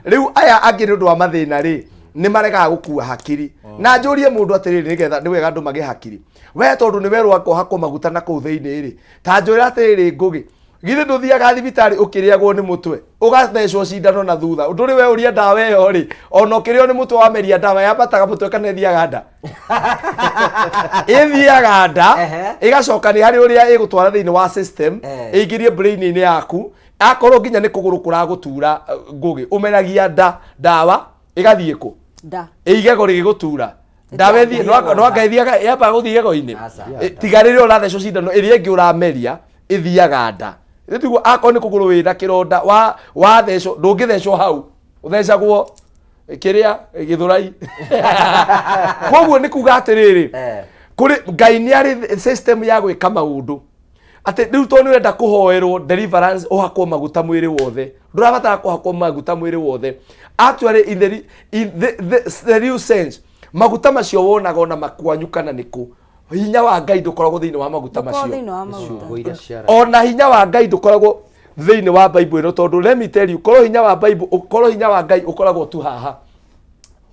Rĩu aya angĩ nĩ ũndũ wa mathĩna rĩ nĩ maregaga gũkua hakiri. Na njũrie mũndũ atĩrĩrĩ nĩgetha nĩ wega andũ magĩe hakiri. We tondũ nĩ werwo akoha kũmaguta na kũu thĩinĩ rĩ, ta njũra atĩrĩrĩ ngũgĩ githĩ ndũthiaga thibitarĩ ũkĩrĩagwo nĩ mũtwe ũgathecwo cindano na thutha ndũrĩ we ũria ndawa ĩyo rĩ ona ũkĩrĩo nĩ mũtwe wameria ndawa yambataga mũtwe kana ĩthiaga nda ĩthiaga nda ĩgacoka nĩ harĩ ũrĩa ĩgũtwara thĩinĩ wa system ĩingĩrie brain-inĩ yaku akorwo nginya nĩ kũgũrũ kũragũtura ngũgĩ ũmeragia ndawa ĩgathiĩ kũ ĩigego rĩgĩgũtura ndawa ĩthiĩ no ngaithiaga yamba gũthiĩ igego-inĩ tiga rĩrĩa ũrathecwo cindano ĩrĩa ĩngĩ ũrameria ĩthiaga nda. Rĩtiguo akorwo nĩ kũgũrũ wĩna kĩronda wathecwo ndũngĩthecwo hau ũthecagwo kĩrĩa gĩthũrai. Koguo nĩ kuga atĩrĩrĩ kũrĩ Ngai nĩ arĩ system ya gwĩka maũndũ atĩ rĩu to nĩ ũrenda kũhoerwo deliverance ũhakwo maguta mwĩrĩ wothe ndũrabatara kũhakwo maguta mwĩrĩ wothe. Actually in the real sense maguta macio wonaga ona makwanyukana nĩkũ hinya wa Ngai ndũkoragwo thĩinĩ wa maguta macio ona hinya wa Ngai ndũkoragwo thĩinĩ wa Bible ĩno tondũ let me tell you korwo hinya wa Bible korwo hinya wa Ngai ũkoragwo tu haha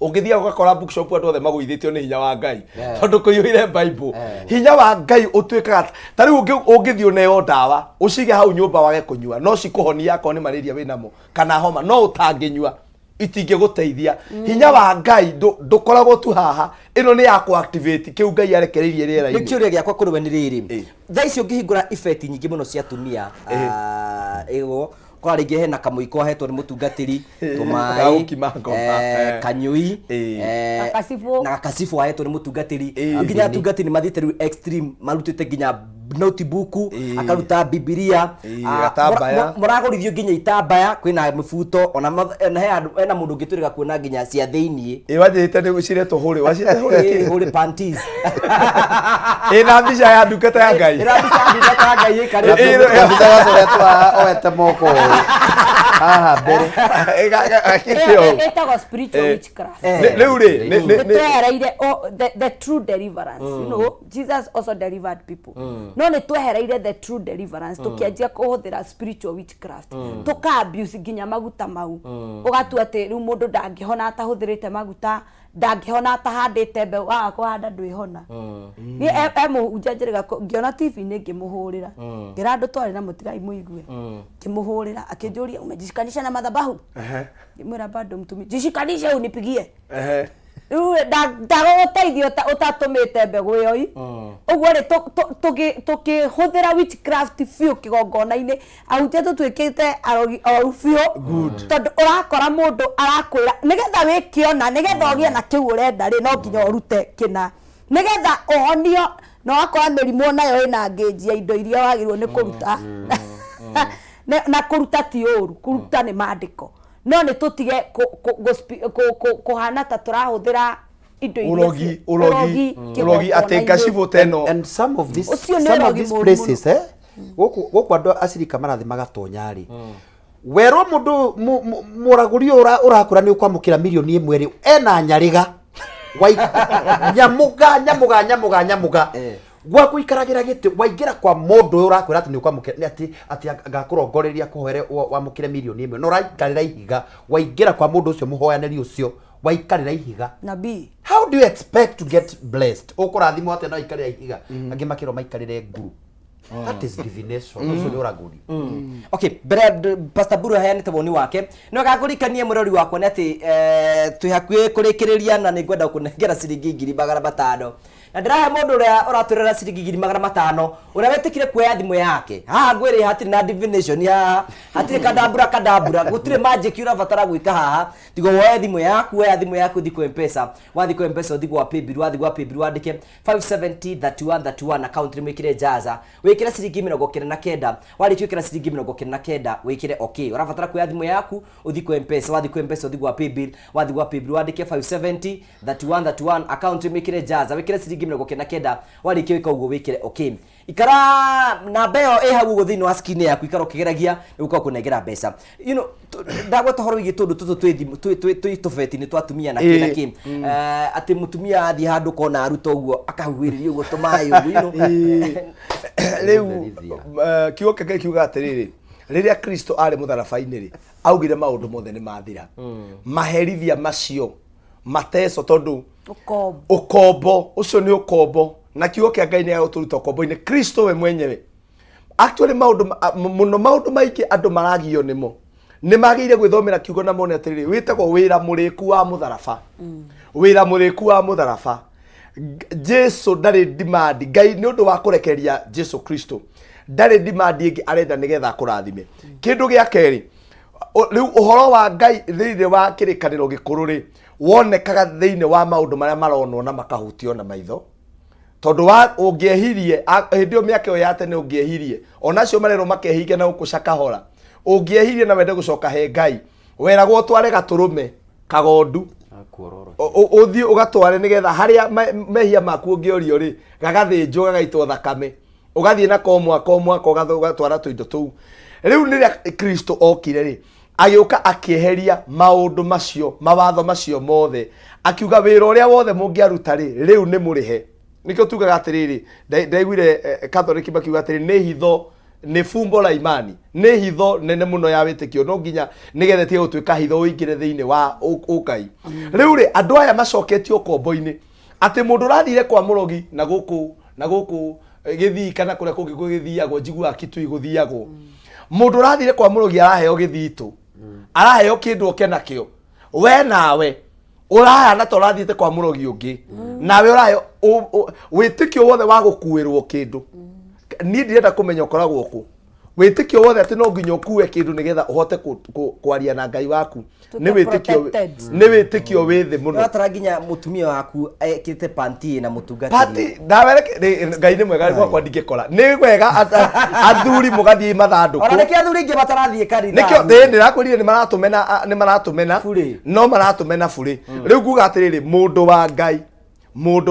ũngĩthia ũgakora bookshop andũ othe magũithĩtio nĩ hinya wa Ngai tondũ kũiyũire Bible hinya wa Ngai ũtuĩkaga ta rĩu ũngĩthio neo ndawa ũcige hau nyũmba wage kũnyua no cikũhonia akorwo nĩ malaria wĩnamo kana homa no ũtangĩnyua itingĩgũteithia. Hinya wa Ngai ndũkoragwo tu haha ĩno nĩ ya kũactivate kĩu Ngai arekereirie rĩera-inĩ. Nĩ kĩũria gĩakwa kũrĩ we nĩ rĩrĩ thaa icio ũngĩhingũra effect nyingĩ mũno cia atumia ĩgo kwa rĩngĩ hena kamũiko ahetwo nĩ mũtungatĩri tũmaĩ kanyui na gakacibũ ahetwo nĩ mũtungatĩri nginya atungatĩri nĩ mathiĩte rĩu extreme marutĩte nginya notebook akaruta bibilia mũragũrithio nginya itambaya kwĩna mĩbuto ona hena mũndũ ũngĩtũrĩga kuona nginya cia thĩiniĩ wanjĩte nĩ ciretwo hũrĩ hũrĩ panties ĩna mbica ya ndungata ya Ngai oete moko haha mbere ĩtagwo spiritual witchcraft. Rĩu rĩ twehereire the true deliverance. You know Jesus also delivered people no nĩ twehereire the true deliverance tũkĩanjia kũhũthĩra spiritual witchcraft tũka abuse nginya maguta mau ũgatua atĩ rĩu mũndũ ndangĩhona atahũthĩrĩte maguta ndangĩhona atahandĩte mbeũ kũhanda ndwĩhona. Niĩ mũhunjia njĩrĩga ngĩona TV-inĩ ngĩmũhũrĩra ngĩra andũ twarĩ na mũtigai mũigue ngĩmũhũrĩra akĩnjũria umejishikanisha na madhabahu ngĩmwĩra bado mtumi jishikanishe unipigie ndagũgũteithia ũtatũmĩte mbegũ ĩyo ũguo rĩ tũkĩhũthĩra witchcraft biũ kĩgongona-inĩ ahunjia tũtuĩkĩte aroru biũ tondũ ũrakora mũndũ arakwĩra nĩgetha wĩkĩona nĩgetha ũgĩe na kĩu ũrenda rĩ no nginya ũrute kĩna nĩgetha ũhonio na wakora mĩrimũ nayo ĩna ngĩnji ya indo iria wagĩrĩirwo nĩ kũruta na kũruta ti ũru kũruta nĩ maandĩko no nĩ tũtige kũhana ta tũrahũthĩra indo iria urogi atĩ ngacibũ teno and some of these places gũkũ andũ acirika marathi magatonya rĩ werwo mũndũ mũragũri ũrakũra nĩ ũkwamũkĩra mirioni ĩmwe rĩ ena nyarĩga nyamũga gwaku ikaragira gĩtĩ waingĩra kwa mũndũ ũyũ ũrakwĩra atĩ nĩ ũkwamũkĩra atĩ ngakũrongoreria kũhoere wamũkĩre mirioni ĩmwe no ũraikarĩra ihiga waingĩra kwa mũndũ ũcio mũhoyanĩri ũcio waikarĩra ihiga nabii how do you expect to get blessed ũkũrathimwo atĩ no ikarĩra ihiga angĩ makĩrwo maikarĩre nguru that is divination ũcio nĩ ũragũri. Okay Pastor Buru aheanĩte woni wake no gakũrikanie mũrori wakwa nĩ atĩ twĩ hakuhĩ kũrĩkĩrĩria na nĩ ngwenda kũnengera ciringi 2,500 na ndirahe mundu uria uratwirira ciringi 500 uria wetikire kuoya thimu yake haha ngwiri hatiri na divination haha hatiri kadabura gutire magic urabatara gwika haha tigo woya thimu yaku thiko mpesa wathiko mpesa thiko wa paybill wandike 5703131 account mwikire jaza wikire ciringi 99 warikio kira ciringi 99 wikire okay urabatara kuoya thimu yaku uthiko mpesa wathiko mpesa thiko wa paybill wandike 5703131 account mwikire jaza wikire ciringi 99 warikio ika ugo wikire okay ikara na beo hau go thini wa skin yaku ikaro kigeragia uko kunegera mbeca ndagwe tohoro wigi tundu tufeti ni twatumia na kina kim ati mutumia athi handu kona aruta uguo akahuiriria uguo tumayo riu kiugo keke kiuga atiriri riria Kristo ari mutharabaini ri augire maundu mothe ni mathira maherithia macio mateso tondu ukombo ucio ni ukombo na kiugo kia Ngai ni guturuta ukombo-ini Kristo we mwenyewe actually maundu maiki andu maragio nimo ni magire gwithomera kiugo na mone atiriri witagwo wira muriku wa mutharaba wira muriku wa mutharaba Jesu ndari demand Ngai ni undu wa kurekeria Jesu Kristo ndari demand ingi arenda nigetha kurathime kindu gia keri riu uhoro wa Ngai thiini wa kirikaniro gikururi wonekaga thiini wa maundu maria maronwo na makahutio na maitho tondu wa ungiehirie hindio miaka yo yate ni ungiehirie onacio marero makehinge na ukucakahora ungiehirie na wende gucoka he Ngai weragwo tware gaturume kagondu uthii ugatware nigetha haria mehia maku ungiorio ri gagathinjwo gagaitwo thakame ugathie na komwa ugatwara tuindo tuu riu niria Kristo okire ri agiuka akieheria maundu macio mawatho macio mothe akiuga wira uria wothe mungiaruta ri riu ni murihe nikio tugaga atiriri ndaiguire Catholic makiuga atiriri ni hitho ni fumbo la imani ni hitho nene muno ya witikio no nginya nigethe tie gutwika hitho uingire thiini wa ukai riu ri andu aya macoketio kombo-ini ati mundu rathire kwa murogi na guku githii kana kuria kungi gugithiagwo njigua kitu iguthiagwo mundu rathire kwa murogi araheo githitu araheo kindu okenakio we nawe urahana to rathite kwa murogi ungi nawe uraheo witikio wothe wa gukuirwo kindu ni ndirenda kumenya ukoragwo ku witikio wothe ati no nginya ukue kindu nigetha uhote kwaria na Ngai waku ni witikio withi muno atara nginya mutumia waku ekite panti na mutungati panti ndawereke Ngai ni mwega kwa ndingikora ni wega athuri mugathie mathanduku ona niki athuri ingi batarathie kanitha nikio ndirakwirire ni maratumena no maratumena buri riu nguga atiriri mundu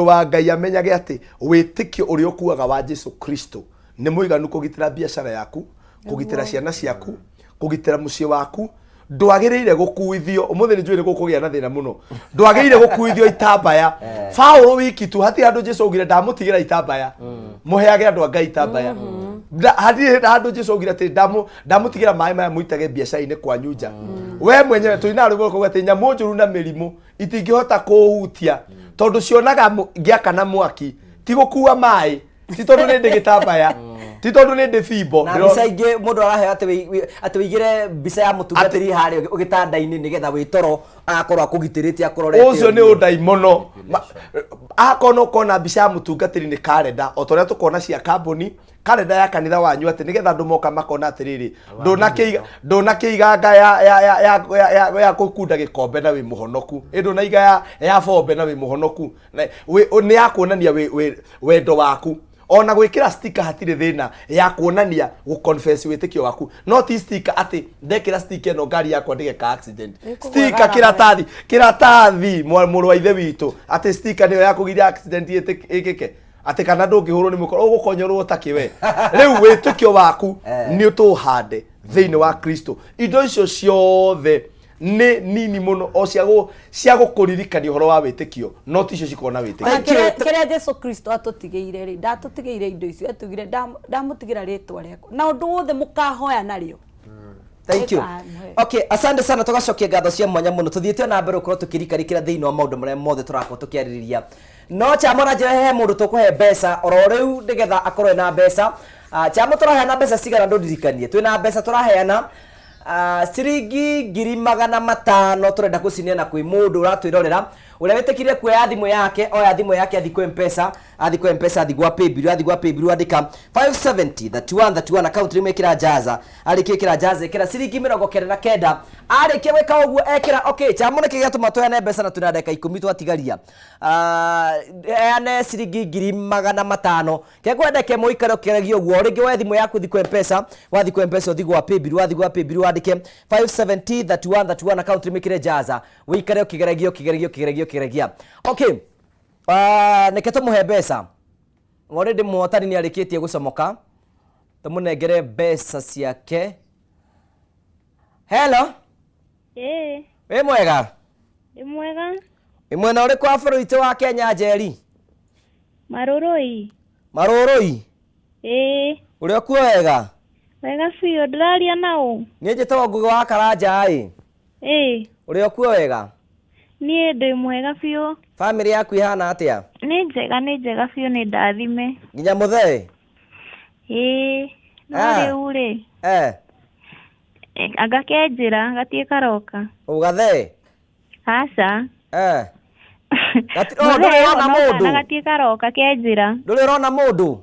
wa Ngai amenyage ati witikio uri okuaga wa Jesu Kristo ni muiganu kugitira biashara yaku kugitira ciana ciaku kugitira mucie waku ndwagirire gukuithio umuthi ni njwire gukugia na thina muno ndwagirire gukuithio itambaya Paulo wiki tu hati andu Jesu ugire ndamutigira itambaya muheage andu Ngai itambaya hati andu Jesu ugire ati ndamutigira mai maya muitage biashara-ini kwa nyunja we mwenyewe tuina rugo kuga ati nyamu njuru na mirimu itingihota kuhutia tondu cionaga ngiaka na mwaki ti gukua mai ti tondu ni ndigitambaya ti tondu ni ndifimbo na bisa ingi mundu arahe ati wigire bisa ya mutungatiri hari ugitanda-ini nigetha witoro akorwo akugitiritie akororete ucio ni undai muno akono kona bisa ya mutungatiri ni kalenda otoria tukona cia kambuni kalenda ya kanitha wanyu ati nigetha andu moka makona atiriri ndunakiiganga ya gukunda gikombe na wi muhonoku ndunaiga ya bombe na wi muhonoku ni ya kuonania wendo waku ona gwikira sticker hatire thina ya kuonania guconfess witikio waku no ti sticker ati ndekira sticker no ngari yakwa ndigeka accident sticker kiratathi muru wa ithe witu ati sticker niyo ya kugiria accident ikike ati kana ndungihurwo ni mukoro ugukonyorwo utakiwe riu witikio waku ni utuhande thiini wa Kristo indo icio ciothe ni nini muno o cia gukuririkania uhoro wa witikio no ticio cikona witikio kiria Jesu Kristo atutigeire ri ndatutigeire indo icio atugire ndamutigira ritwa riako na undu wothe mukahoya nario. Thank you. Okay, asante sana tugacokia ngatho cia mwanya muno tuthiete na mbere ukorwo tukirikarikira thiini wa maundu maria mothe turakorwo tukiaririria no chamona jehe mundu tukuhe mbeca oro riu nigetha akorwe na mbeca chamo turaheana mbeca cigana nduririkanie twina mbeca turaheana ciringi 500 turenda gucineana kwi mundu uratwirorera ule wetekire kuoya thimũ yake oya thimũ yake athi kwa M-Pesa athi gwa paybill andika 570 account rimwe kira jaza alikira jaza kira ciringi 99 arikia weka uguo ekira okay chamone kigatuma toya mbeca na tuna ndeka 10 twatigaria ane ciringi 500 kekwendeke muikaro kiragio uguo ringi we thimũ yaku thi kwa M-Pesa wathi kwa M-Pesa uthi gwa paybill andike 570 account rimwe kira jaza wikare kigeragio okay neke tumuhe mbeca already muhotani ni arikitie gucomoka tumunengere mbeca ciake. Hello we mwega imwena uri kwa bũrũri witũ wa Kenya Njeri Marũrũi uri okuo wega biũ ndĩraria nao niĩ njĩtagwo Ngugi wa Karanja uri okuo wega niĩ ndĩ mwega biũ. Family yaku ihana atia? Nĩ njega biũ, nĩ ndathime. Nginya mũthee? No rĩu rĩ agakenjĩra gatie karoka. Ũgathee? Aca. Ndũrĩona mũndũ? Gatie karoka kenjĩra. Ndũrĩona mũndũ?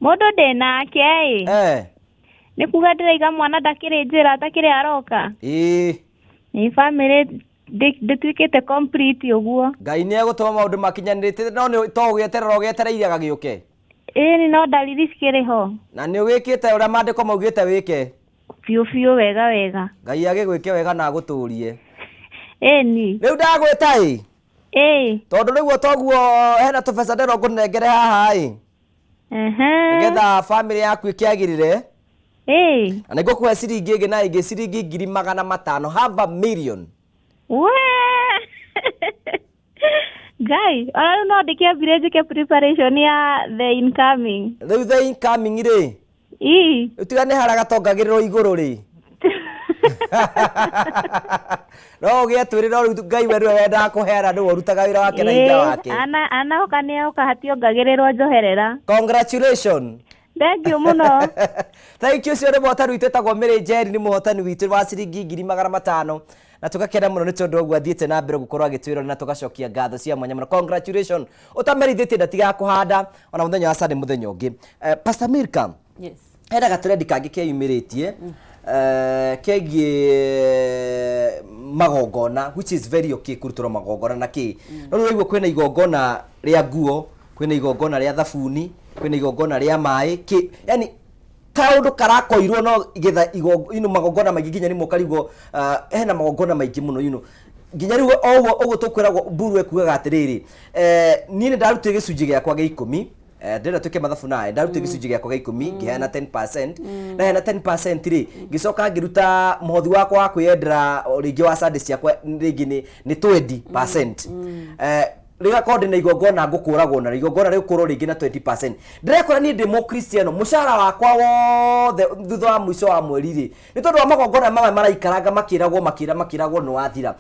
Mũndũ ndĩnake nĩ kuga ndĩraiga mwana ndakĩrĩ njĩra atakĩrĩ aroka. Nĩ family ndĩtuĩkĩte complete ũguo. Ngai nĩ egũtũma maũndũ makinyanĩrĩte, no nĩ to ũgĩeterera ũgĩetereire gagĩũke. Nĩ no dalili cikĩrĩ ho. Na nĩ ũgĩkĩte ũrĩa maandĩko maugĩte wĩke? Biũ wega. Ngai agĩgwĩke wega na agũtũrie. Ĩni. Rĩu ndagwĩta tondũ rĩu toguo hena tũbeca ndĩro ngũnengere haha nĩgetha family yaku ĩkĩagĩrĩre. Na nĩ ngũkũhe ciringi ĩngĩ na ĩngĩ ciringi 500,000 half a million. Guy, I no ndike village preparation ya the incoming. The incoming rĩ? Utigane haraga tongagĩrĩrwo igũrũ rĩ. No ũgĩetwĩrĩra rĩu Ngai we nĩwe wendaga kũheana nĩwe ũrutaga wĩra wake na hinya wake. Anaoka nĩoka hationgagĩrĩrwo njoherera. Congratulations. Thank you muno. Thank you sio mũhotani witũ etagwo Mary Njeri, nĩ mũhotani witũ wa ciringi 500,000 na tugakena mũno nĩ tondũ ũguo athiĩte na mbere gũkorwo agĩtwĩra na tugacokia ngatho cia mwanya mũno. Congratulations. Ũtamerithĩtie ndatiga kũhanda ona mũthenya wa Sunday mũthenya ũngĩ. Pastor Milka. Yes. Hena gatrendi kangĩ keyumĩrĩtie kegiĩ magongona, which is very okay kũrutũrwo magongona na kĩ. No rĩu kwĩna igongona rĩa nguo, kwĩna igongona rĩa thabuni, kwĩna igongona rĩa maĩ, yani kaundu karakoirwo no getha magongona maingĩ nginya nĩ mũkarigwo hena magongona maingĩ mũno nginya rĩu ũguo tũkwĩragwo Mburu ekugaga atĩrĩrĩ niĩ nĩ ndarutire gĩcunjĩ gĩakwa gĩa 10 ndĩrenda twĩke mathabu nawe ndarutire gĩcunjĩ gĩakwa gĩa 10 ngĩheana 10% na hena 10% rĩ ngĩcoka ngĩruta mũhothi wakwa wa kwĩyendera rĩngĩ wa Sunday ciakwa rĩngĩ nĩ 20%. Rigakorwo ndĩna igongona ngũkũragwo na igongona rĩgũkorwo rĩngĩ na 20%. Ndĩrekora niĩ ndĩ mũkristiano mũcara wakwa wothe thutha wa mũico wa mweri rĩ nĩ tondũ wa magongona maya maraikaranga makĩragwo nĩ wathira.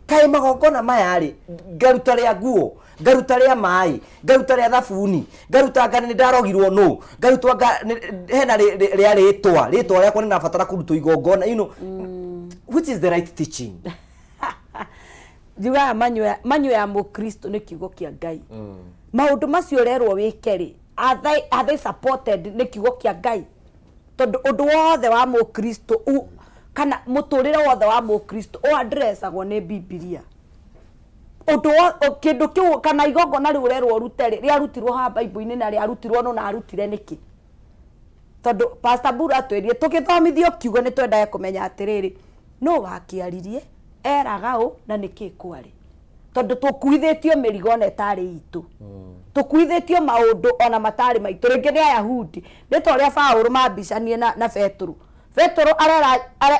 Kaĩ magongona maya rĩ ngaruta rĩa nguo, ngaruta rĩa maĩ, ngaruta rĩa thabuni, ngaruta ngane nĩ ndarogirwo no, ngaruta hena rĩa rĩtwa rĩakwa nĩ nabatara kũrutwo igongona, which is the right teaching? Juga manyo ya Mukristo nĩ kiugo kĩa Ngai. Maũndũ macio rerwo wĩke rĩ are they supported nĩ kiugo kĩa Ngai? Tondũ ũndũ wothe wa Mukristo kana mũtũrĩre wothe wa Mukristo addressagwo nĩ Biblia. Ũndũ kĩndũ kĩu kana igongona rĩu rerwo rute rĩarutirwo ha Bible-inĩ na rĩarutirwo no na arutire nĩkĩ? Tondũ Pastor Mburu atwĩrie tũgĩthomithio kiugo nĩ twendaga kũmenya atĩrĩrĩ no wakĩaririe eraga ũũ na nĩkĩ kwarĩ tondũ tũkuithĩtio mĩrigo na ĩtarĩ itũ tũkuithĩtio maũndũ ona matarĩ maitũ rĩngĩ nĩ Ayahudi nĩ ta ũrĩa Paũlũ mambicanie na Petro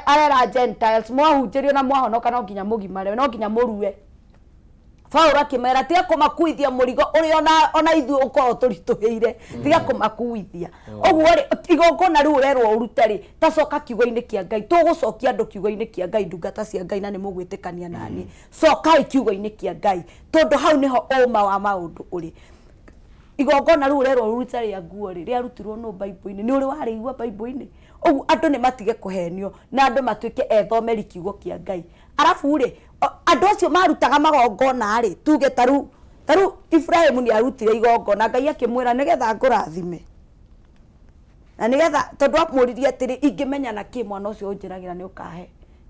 arera Gentiles mwahunjĩrio na mwahonoka no nginya mũgimare no nginya mũrue. Paũlũ akĩmera tiga kũmakuithia mũrigo ũrĩa ona ithuĩ ũkorwo tũritũhĩire tiga kũmakuithia. Ũguo igongona rĩu rerwo ũrute rĩ tacoka kiugo-inĩ kĩa Ngai tũgũcokia andũ kiugo-inĩ kĩa Ngai ndungata cia Ngai na nĩ mũgwĩtĩkania nani cokai kiugo-inĩ kĩa Ngai tondũ hau nĩho ũma wa maũndũ ũrĩ. Igongona rĩu rerwo ũrute rĩa nguo rĩ rĩarutirwo no Bible-inĩ nĩ ũrĩ warĩigua Bible-inĩ. Ũguo andũ nĩ matige kũhenio na andũ matuĩke ethomeri kiugo kĩa Ngai. Arafu rĩ andå acio marutaga magongona rä tuge taru Ibrahimu nä arutire igongona Ngai akĩmwĩra nĩgetha ngũrathime na nĩgetha tondũ amũririe atĩrĩ ingĩmenyana kĩ mwana ũcio ũnjĩragĩra nĩ ũkahe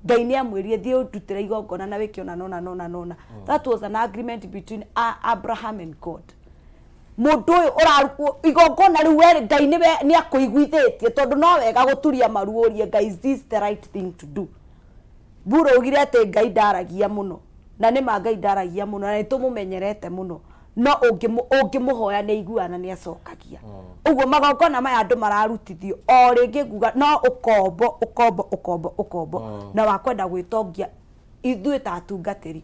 Ngai nĩ amwĩrire thiĩ ũndutĩre igongona na wĩke ona. That was an agreement between Abraham and God. Mũndũ ũyũ ũrarutwo igongona rĩu we Ngai nĩ akũiguithĩtie tondũ no wega gũturia maru ũrie Ngai, is this the right thing to do? Buro ugire atĩ Ngai ndaragia mũno na nĩ ma Ngai ndaragia mũno na nĩtũmũmenyerete mũno no ũngĩmũhoya nĩ aiguana nĩ acokagia. Ũguo magongona maya andũ mararutithio o rĩngĩ nguga no ũkombo na wakwenda gwĩtongia ithuĩ ta atungatĩri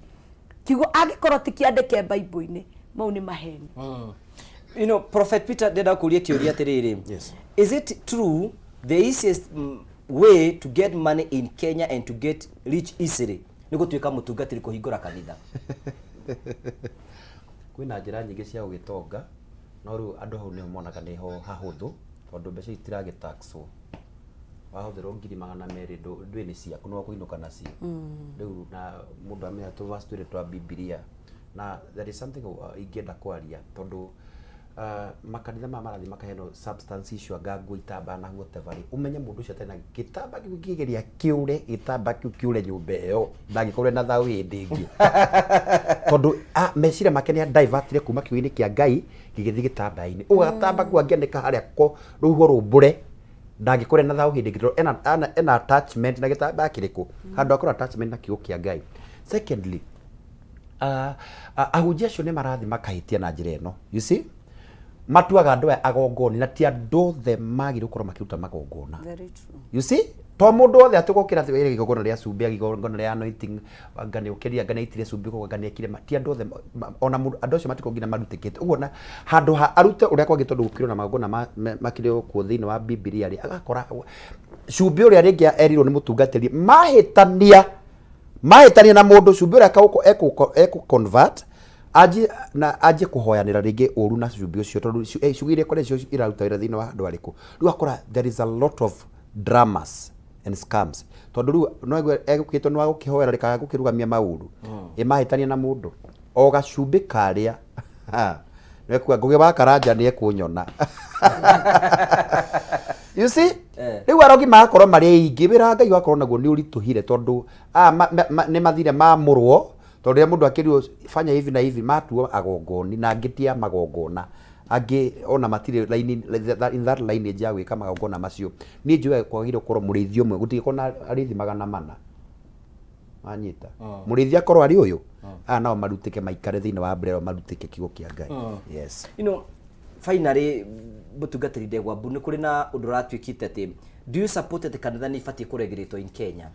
kiugo angĩkorwo ti kĩandĩke Bible-inĩ mau nĩ maheni. You know, Prophet Peter ndenda kũria kĩũria atĩrĩrĩ. Yes. Is it true the easiest way to get money in Kenya and to get rich easily nĩ gũtuĩka mũtungatĩri kũhingũra kanitha? Kwĩna njĩra nyingĩ cia gũgĩtonga no rĩu andũ hau nĩho monaga nĩho hahũthũ tondũ mbeca itiragĩtaxwo. Wahũthĩrwo 200,000 ndwĩ nĩ ciaku no kũinũka nacio. Rĩu na mũndũ amenya tũvasitũrĩ twa Biblia na there is something ingĩenda kwaria tondũ makanitha marathi makaheno substance issue ngangwo itamba na whatever umenye mundu ucio tena gitamba kigeria kiure gitamba kiure nyumba ĩyo ndangĩkorwo na thau hĩndĩ ĩngĩ tondu meciria make nĩ divertire kuma kiugo-inĩ kĩa Ngai gĩgĩthiĩ gĩtamba-inĩ ũgatamba kwa ngĩandĩka harĩa ko rũhuho rũmbũre ndangĩkorwo na thau hĩndĩ ĩngĩ ena attachment na gĩtamba kĩrĩkũ handũ akora attachment na kiugo kĩa Ngai. Secondly ahunjia acio nĩ marathi makahĩtia na njĩra ĩno, you see matuaga andũ agongoni na ti andũ othe magĩrĩirwo gũkorwo makĩruta magongona. Very true. You see to mũndũ othe atũgũkĩra wĩra igongona rĩa cumbĩ igongona rĩa anointing ngane ũkĩria ngane itire cumbĩ kwa ngane ikire ti andũ othe ona andũ acio matiko nginya marutĩkĩte ũguo na handũ ha arute ũrĩa kwagĩ tondũ gũkĩrwo na magongona makĩrĩ kuo thĩinĩ wa Biblia rĩ agakora cumbĩ ũrĩa rĩngĩ erirwo nĩ mũtungatĩri mahĩtania na mũndũ cumbĩ ũrĩa eko convert aje kuhoyanira ringi uru na cumbĩ ucio tondu cugire kore cio iraruta wĩra thĩinĩ wa andũ arĩkũ rĩu akora there is a lot of dramas and scams tondu rĩu no egũkĩtwo nĩ wagũkĩhoera rĩkaga gũkĩrugamia maũndũ mahĩtania na mũndũ o gacumbĩ karĩa no ekuga ngũgĩ wa karanja nĩ ekũnyona. You see rĩu arogi makorwo marĩ aingĩ wĩra Ngai wakorwo naguo nĩ ũritũhire tondu nĩ mathire mamũrwo tondu ya mundu akirio fanya hivi na hivi matuo agongoni na ngitia magongona angi ona matire line in that line ya gwika magongona macio ni njue kwagire ukorwo murithi umwe gutikona arithi 400 anyita murithi akorwo ari uyu nao marutike maikare thĩinĩ wa mbrero marutike kiugo kĩa Ngai. Yes, you know, finally mutungatĩri Ndegwa nĩ kũrĩ na ũndũ ratuĩkĩte atĩ do you support the kanitha nĩ ibatie kũregiritwo in Kenya?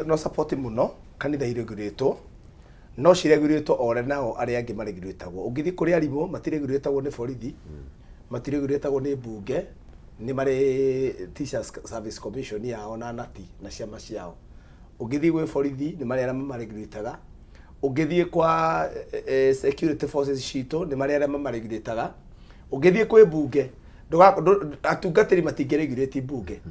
No support muno kanitha ireguritwo no cireguritwo ore nao arĩa angĩ mareguritagwo ũngĩthi kũrĩ arimũ matireguritagwo nĩ borithi matireguritagwo nĩ mbunge nĩ marĩ Teachers Service Commission yao na nati na ciama ciao ũngĩthi gwĩ borithi nĩ marĩ arĩa mareguritaga ũngĩthi kwa security forces citũ nĩ marĩ arĩa mareguritaga ũngĩthi kwĩ mbunge atungatĩri matingĩregurĩti mbunge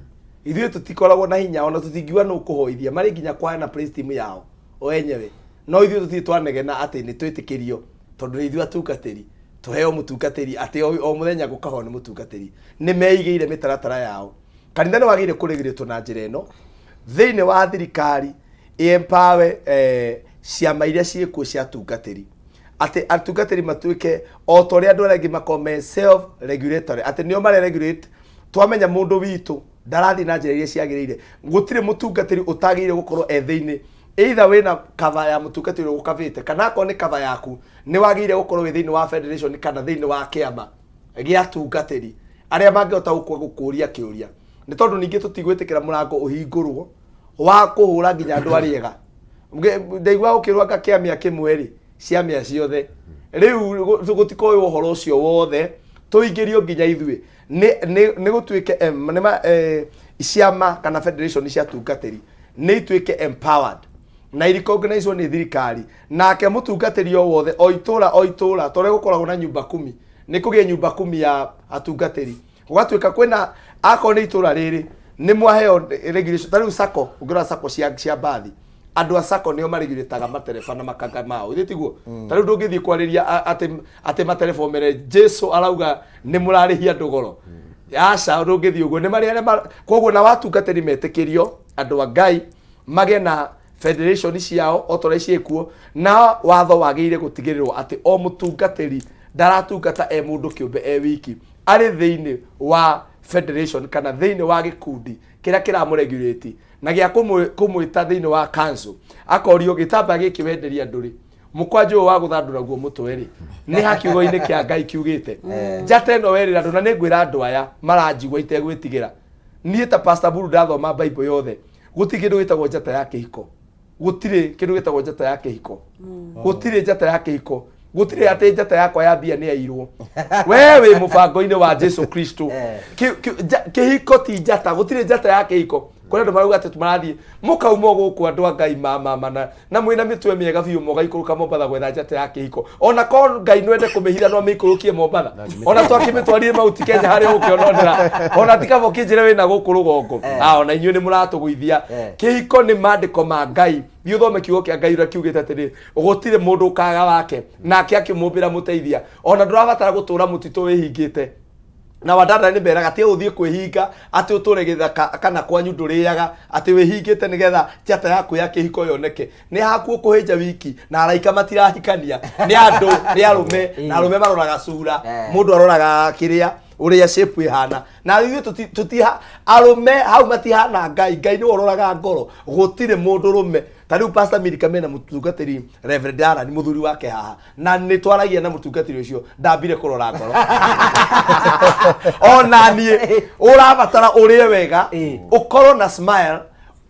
ithuĩ tũtikoragwo na hinya ona tũtingiuga no kũhoithia marĩ nginya kwa na praise team yao o enyewe no ithuĩ tũtirĩ twanegena atĩ nĩ twĩtĩkĩrio tondũ ithuĩ atungatĩri tũheo mũtungatĩri atĩ o mũthenya gũkahwo nĩ mũtungatĩri nĩ meigĩire mĩtaratara yao. Kanitha nĩ wagĩrĩire kũrĩgĩrĩtwo na njĩra ĩno thĩinĩ wa thirikari empower ciama iria ciĩkuo cia atungatĩri atĩ atungatĩri matuĩke o ta ũrĩa andũ arĩa angĩ makome self regulatory atĩ nĩo mareregulate twamenya mũndũ witũ ndarathi na njĩra iria ciagĩrĩire gũtirĩ mũtungatĩri ũtagĩrĩire gũkorwo thĩinĩ either wĩna cover ya mũtungatĩri ũgũkavĩte kana akorwo nĩ cover yaku nĩ wagĩrĩire gũkorwo wĩ thĩinĩ wa federation kana thĩinĩ wa kĩama gĩa atungatĩri arĩa mangĩhota gũkũria kĩũria nĩ tondũ ningĩ tũtigwĩtĩkĩra mũrango ũhingũrwo wa kũhũra nginya andũ arĩega ndaigua ũkĩrwo anga kĩamĩa kĩmwe rĩ ciamĩa ciothe rĩu gũtikoĩ ũhoro ũcio wothe tũingĩrio nginya ithuĩ nĩ gũtuĩke ciama kana federation cia atungatĩri nĩ ituĩke empowered na recognized nĩ thirikari nake mũtungatĩri o wothe o itũra tore gũkoragwo na nyumba 10 nĩ kũgĩa nyumba 10 ya atungatĩri gũgatuĩka kwĩna akorwo nĩ itũra rĩrĩ nĩ mwaheo regulation tarĩu sako ũngĩrora sako cia bathi andu a sako nio marigiritaga matereba na makanga mao ithĩ tiguo ta rĩu ndũngĩthiĩ kwarĩria atĩ matereba omere Jesu arauga nĩ mũrarĩhia andũ goro aca ndũngĩthiĩ ũguo nĩ marĩ koguo na watungatĩri metĩkĩrio andũ a Ngai magĩe na federation ciao otorĩa ciĩkuo na watho wagĩrĩire gũtigĩrĩrwo atĩ o mũtungatĩri ndaratungata mũndũ kĩũmbe wiki arĩ thĩinĩ wa federation kana thĩinĩ wa gĩkundi kĩrĩa kĩramũregulate na gĩa kũmwĩta thĩinĩ wa council akorio gĩtamba gĩkĩ wenderia ndũrĩ mũkwanjũ wa gũthandũra guo mũtwe rĩ nĩ hakiugo-inĩ kĩa Ngai kiugĩte njata ĩno werĩra andũ na nĩ ngwĩra andũ aya maranjigua itegwĩtigĩra niĩ ta Pastor Buru ndathoma Bible yothe gũtirĩ kĩndũ gĩtagwo njata ya kĩhiko gũtirĩ kĩndũ gĩtagwo njata ya kĩhiko gũtirĩ njata ya kĩhiko gũtirĩ atĩ njata yakwa ya mbia nĩ yairwo we wĩ mũbango-inĩ wa Jesu Kristo kĩhiko ti njata gũtirĩ njata ya kĩhiko kũrĩa andũ marauga atĩ marathiĩ mũkauma gũkũ andũ a Ngai mamana na mwĩna mĩtwe mĩega biũ mũgaikũrũka Mombatha gwetha njata ya kĩhiko ona ko Ngai nwende kũmĩhitha no mĩikũrũkie Mombatha ona twakĩmĩtwarire mauti Kenya harĩa ũkĩononera ona tikabo kĩnjĩre wĩna gũkũ rũgongo ona inyuĩ nĩ mũratũgũithia kĩhiko nĩ maandĩko ma Ngai thiĩ ũthome kiugo kĩa Ngai ũrĩa kiugĩte atĩrĩ gũtirĩ mũndũ ũkaga wake nake akĩmũmbĩra mũteithia ona ndũrabatara gũtũra mũtitũ wĩhingĩte na wadada nĩ beraga atĩ ũthiĩ kwĩhinga atĩ ũtũre gĩthaka kana kwanyu ndũrĩaga atĩ wĩhingĩte nĩgetha njata yaku ya kĩhiko yoneke nĩ hakuo kũhĩnja wiki na araika matirahikania nĩ andũ nĩ arũme na arũme maroraga cura mũndũ aroraga kĩrĩa ũrĩa shape ihana na ithuĩ tutiha arũme hau matihana Ngai nĩ wororaga ngoro gũtirĩ mũndũ rũme ta rĩu Pastor Milika mena mũtungatĩri Reverend Alan mũthuri wake haha na nĩ twaragia na mũtungatĩri ũcio ndambire kũrora ngoro ona niĩ ũrabatara ũrĩe wega ũkorwo na smile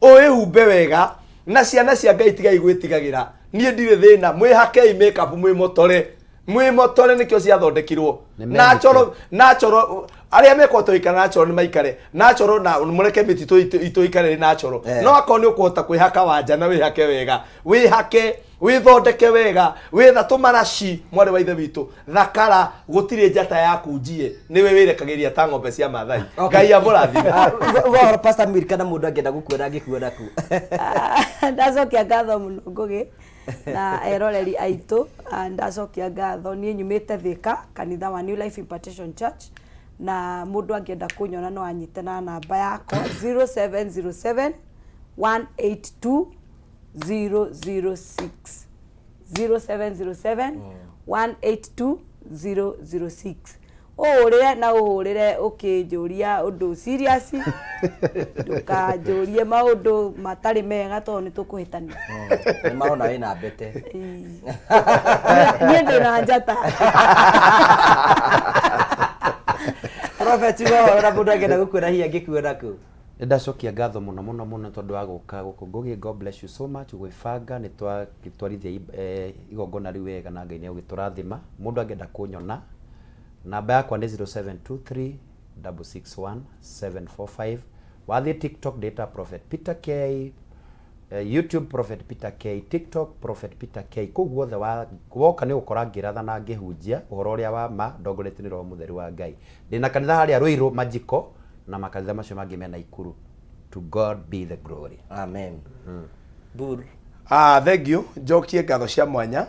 ũĩhumbe wega na ciana cia Ngai tigai gwĩtigagĩra niĩ ndirĩ thĩna mwĩhakei makeup mwĩmotore nĩkĩo ciathondekirwo nachoro arĩa mekwo toikara nachoro nĩ maikare nachoro na mũreke mĩtitũ itoikare nachoro no akorwo nĩ ũkũhota kwĩhaka wanja na wĩhake wega wĩhake wĩthondeke wega wĩtha tũmaraci mwarĩ wa ithe witũ thakara gũtirĩ njata yaku njie nĩwe wĩrekagĩria ta ng'ombe cia Maathai Ngai amũrathime wa Pastor Milika na mũndũ angĩenda gũkuona angĩkuona ku ndacokia ngatho mũno Ngũgĩ na eroreri aitũ ndacokia ngatho niĩ nyumĩte Thĩka kanitha wa New Life Impartation Church na mũndũ angĩenda kũnyona no anyite na namba yakwa 0707 182 006 0707 182 006 ũrĩre na ũhũrĩre ũkĩnjũria ũndũ serious ndũkanjũrie maũndũ matarĩ mega tondũ nĩ tũkũhĩtania nĩ marona wĩna mbete niĩ ndĩna njata Prophet ũhoro mũndũ angĩenda gũkuona hihi angĩkuona kũ ndacokia ngatho mũno tondũ wa gũka gũkũ Ngũgĩ God bless you so much gwĩbanga nĩ twagĩtwarithia igongona rĩu wega na Ngai nĩ ũgĩtũrathima mũndũ angĩenda kũnyona namba yakwa nĩ 0723 661 745 wathiĩ TikTok data Prophet Peter K YouTube Prophet Peter K TikTok Prophet Peter K kũu guothe woka nĩ gũkora ngĩratha na ngĩhunjia ũhoro ũrĩa wa ma ndongoretio nĩ Roho Mũtheru wa Ngai ndĩna kanitha harĩa Rũirũ Majiko na makanitha macio mangĩ mena Ikuru. To God be the glory. Amen. Bur thank you njokie ngatho cia mwanya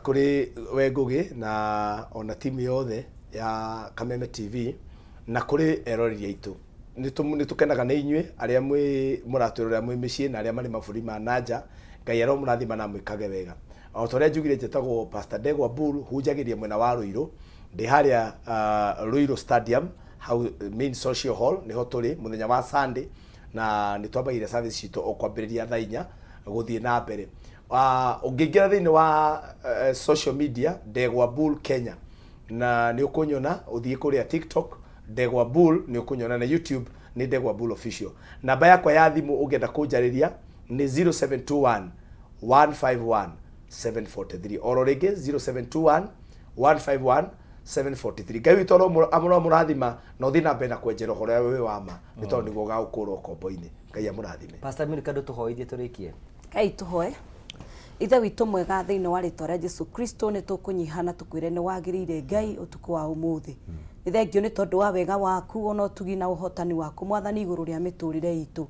kuri we Ngũgĩ na ona timu yothe ya Kameme TV na kuri eroreri aitũ nĩ tukenaga nĩ inyuĩ arĩa mũratwĩrora mwĩ mĩciĩ na arĩa marĩ mabũrũri ma nanja Ngai aro mũrathima na mwĩkage wega o torĩa njugire njĩtagwo Pastor Ndegwa Buru hunjagĩria mwena wa Rũirũ ndĩ harĩa Rũirũ Stadium how main social hall niho turi muthenya wa Sunday na ni twambagire service cito okwambĩrĩria thaa 4 gũthiĩ na mbere ũngĩingĩra thĩinĩ wa social media Ndegwa Bull Kenya na nĩ ũkũnyona ũthiĩ kũrĩa TikTok Ndegwa Bull nĩ ũkũnyona na YouTube nĩ Ndegwa Bull official namba yakwa ya thimũ ũngĩenda kũnjarĩria nĩ 0721 151 743 oro rĩngĩ 0721 151 743 Ngai witũ amũro mũrathima no thiĩ na mbere na kwenjera ũhoro ũyũ wa ma nĩ tondũ nĩguo gagũkũrwo kombo-inĩ Ngai amũrathime Pastor Milika ndũtũhoithie tũrĩkie Ngai tũhoe ithe witũ mwega thĩinĩ wa rĩtwa rĩa Jesu Kristo nĩ tũkũnyihana tũkwĩre nĩ wagĩrĩire Ngai ũtukũ wa ũmũthĩ nĩ thengio nĩ tondũ wa wega waku ona ũtugi na ũhotani waku mwathani igũrũ rĩa mĩtũrĩre itũ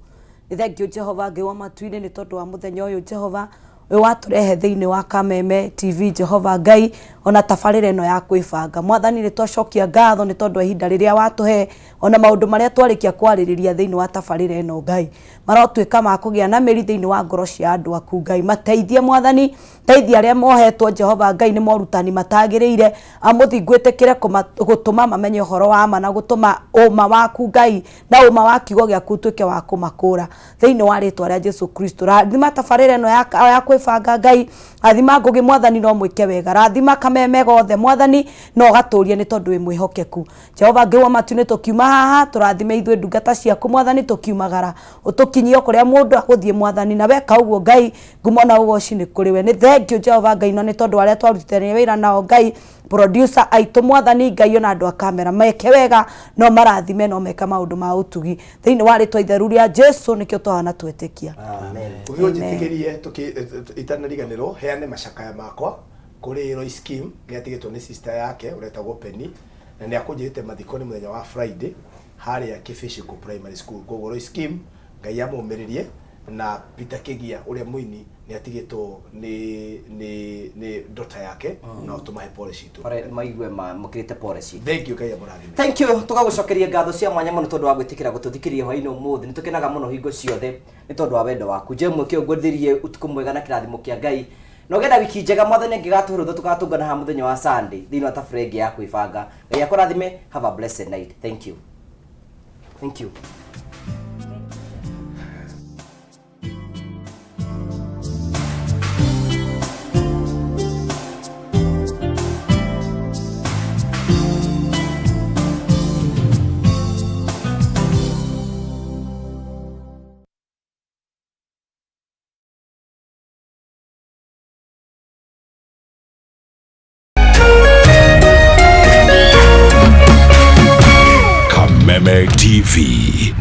nĩ thengio Jehova Ngai wa matu-inĩ nĩ tondũ wa mũthenya ũyũ Jehova we waturehe thĩinĩ wa Kameme TV Jehova Ngai ona tabarĩra ĩno ya kwĩbanga mwathani nĩ twacokia ngatho nĩ tondũ ihinda rĩrĩa watuhe ona maũndũ marĩa twarĩkia kwarĩrĩria thĩinĩ wa tabarĩra ĩno Ngai marotuĩka ma kũgĩa na mĩri thĩinĩ wa ngoro cia andũ aku Ngai mateithie mwathani teithia arĩa mohetwo Jehova Ngai nĩ morutani matagĩrĩire amũthingwĩtĩkĩre gũtũma mamenye ũhoro wa ma na gũtũma ũma waku Ngai na ũma wa kiugo gĩaku ũtuĩke wa kũmakũra thĩinĩ wa rĩtwa rĩa Jesu Kristo rathima tabarĩra ĩno ya kwĩbanga Ngai rathima ngũgĩ mwathani no mwĩke wega rathima Kameme gothe mwathani no gatũrie nĩ tondũ wĩ mwĩhokeku Jehova Ngai wa matu nĩ tũkiuma haha tũrathime ithuĩ ndungata ciaku mwathani tũkiumagara ũtũkinyie kũrĩa mũndũ agũthiĩ mwathani na weka ũguo Ngai ngumo na ũgoci nĩ kũrĩ we nĩ thengio Jehova Ngai no nĩ tondũ arĩa twarutithania wĩra nao Ngai producer aitũ mwathani Ngai ona andũ a kamera meke wega no marathime no meka maũndũ ma ũtugi thĩinĩ wa rĩtwa itheru rĩa Jesu nĩkĩo twana twĩtĩkia amen ũyũ njĩtĩkĩrie itanariganĩrwo heane macakaya makwa kũrĩ Royce Kim nĩ atigĩtwo nĩ sister yake ũretagwo Penny na nĩ akũnjĩte mathiko nĩ mũthenya wa Friday harĩa Kĩbĩcĩkũ Primary School koguo Royce Kim Ngai amũmĩrĩrie na Peter Kĩgia ũrĩa mũini nĩ atigĩtwo nĩ daughter yake na ũtũmahe pole citũ maigue mukirite pole citũ thank you Ngai amũrathime thank you tũgagũcokeria ngatho cia mwanya mũno tondũ wa gwĩtĩkĩra gũtũthikĩria hwaĩ-inĩ ũmũthĩ nĩ tũkenaga mũno hingo ciothe nĩ tondũ wa wendo waku Jemwe kĩo ngwĩthirie ũtukũ mwega na kĩrathimo kĩa Ngai no genda wiki njega mwathani angĩgatũhũrũtha tũgatũngana ha mũthenya wa Sunday thĩinĩ wa tabarĩra ĩngĩ ya kwĩbanga Ngai akũrathime have a blessed night thank you Kameme TV.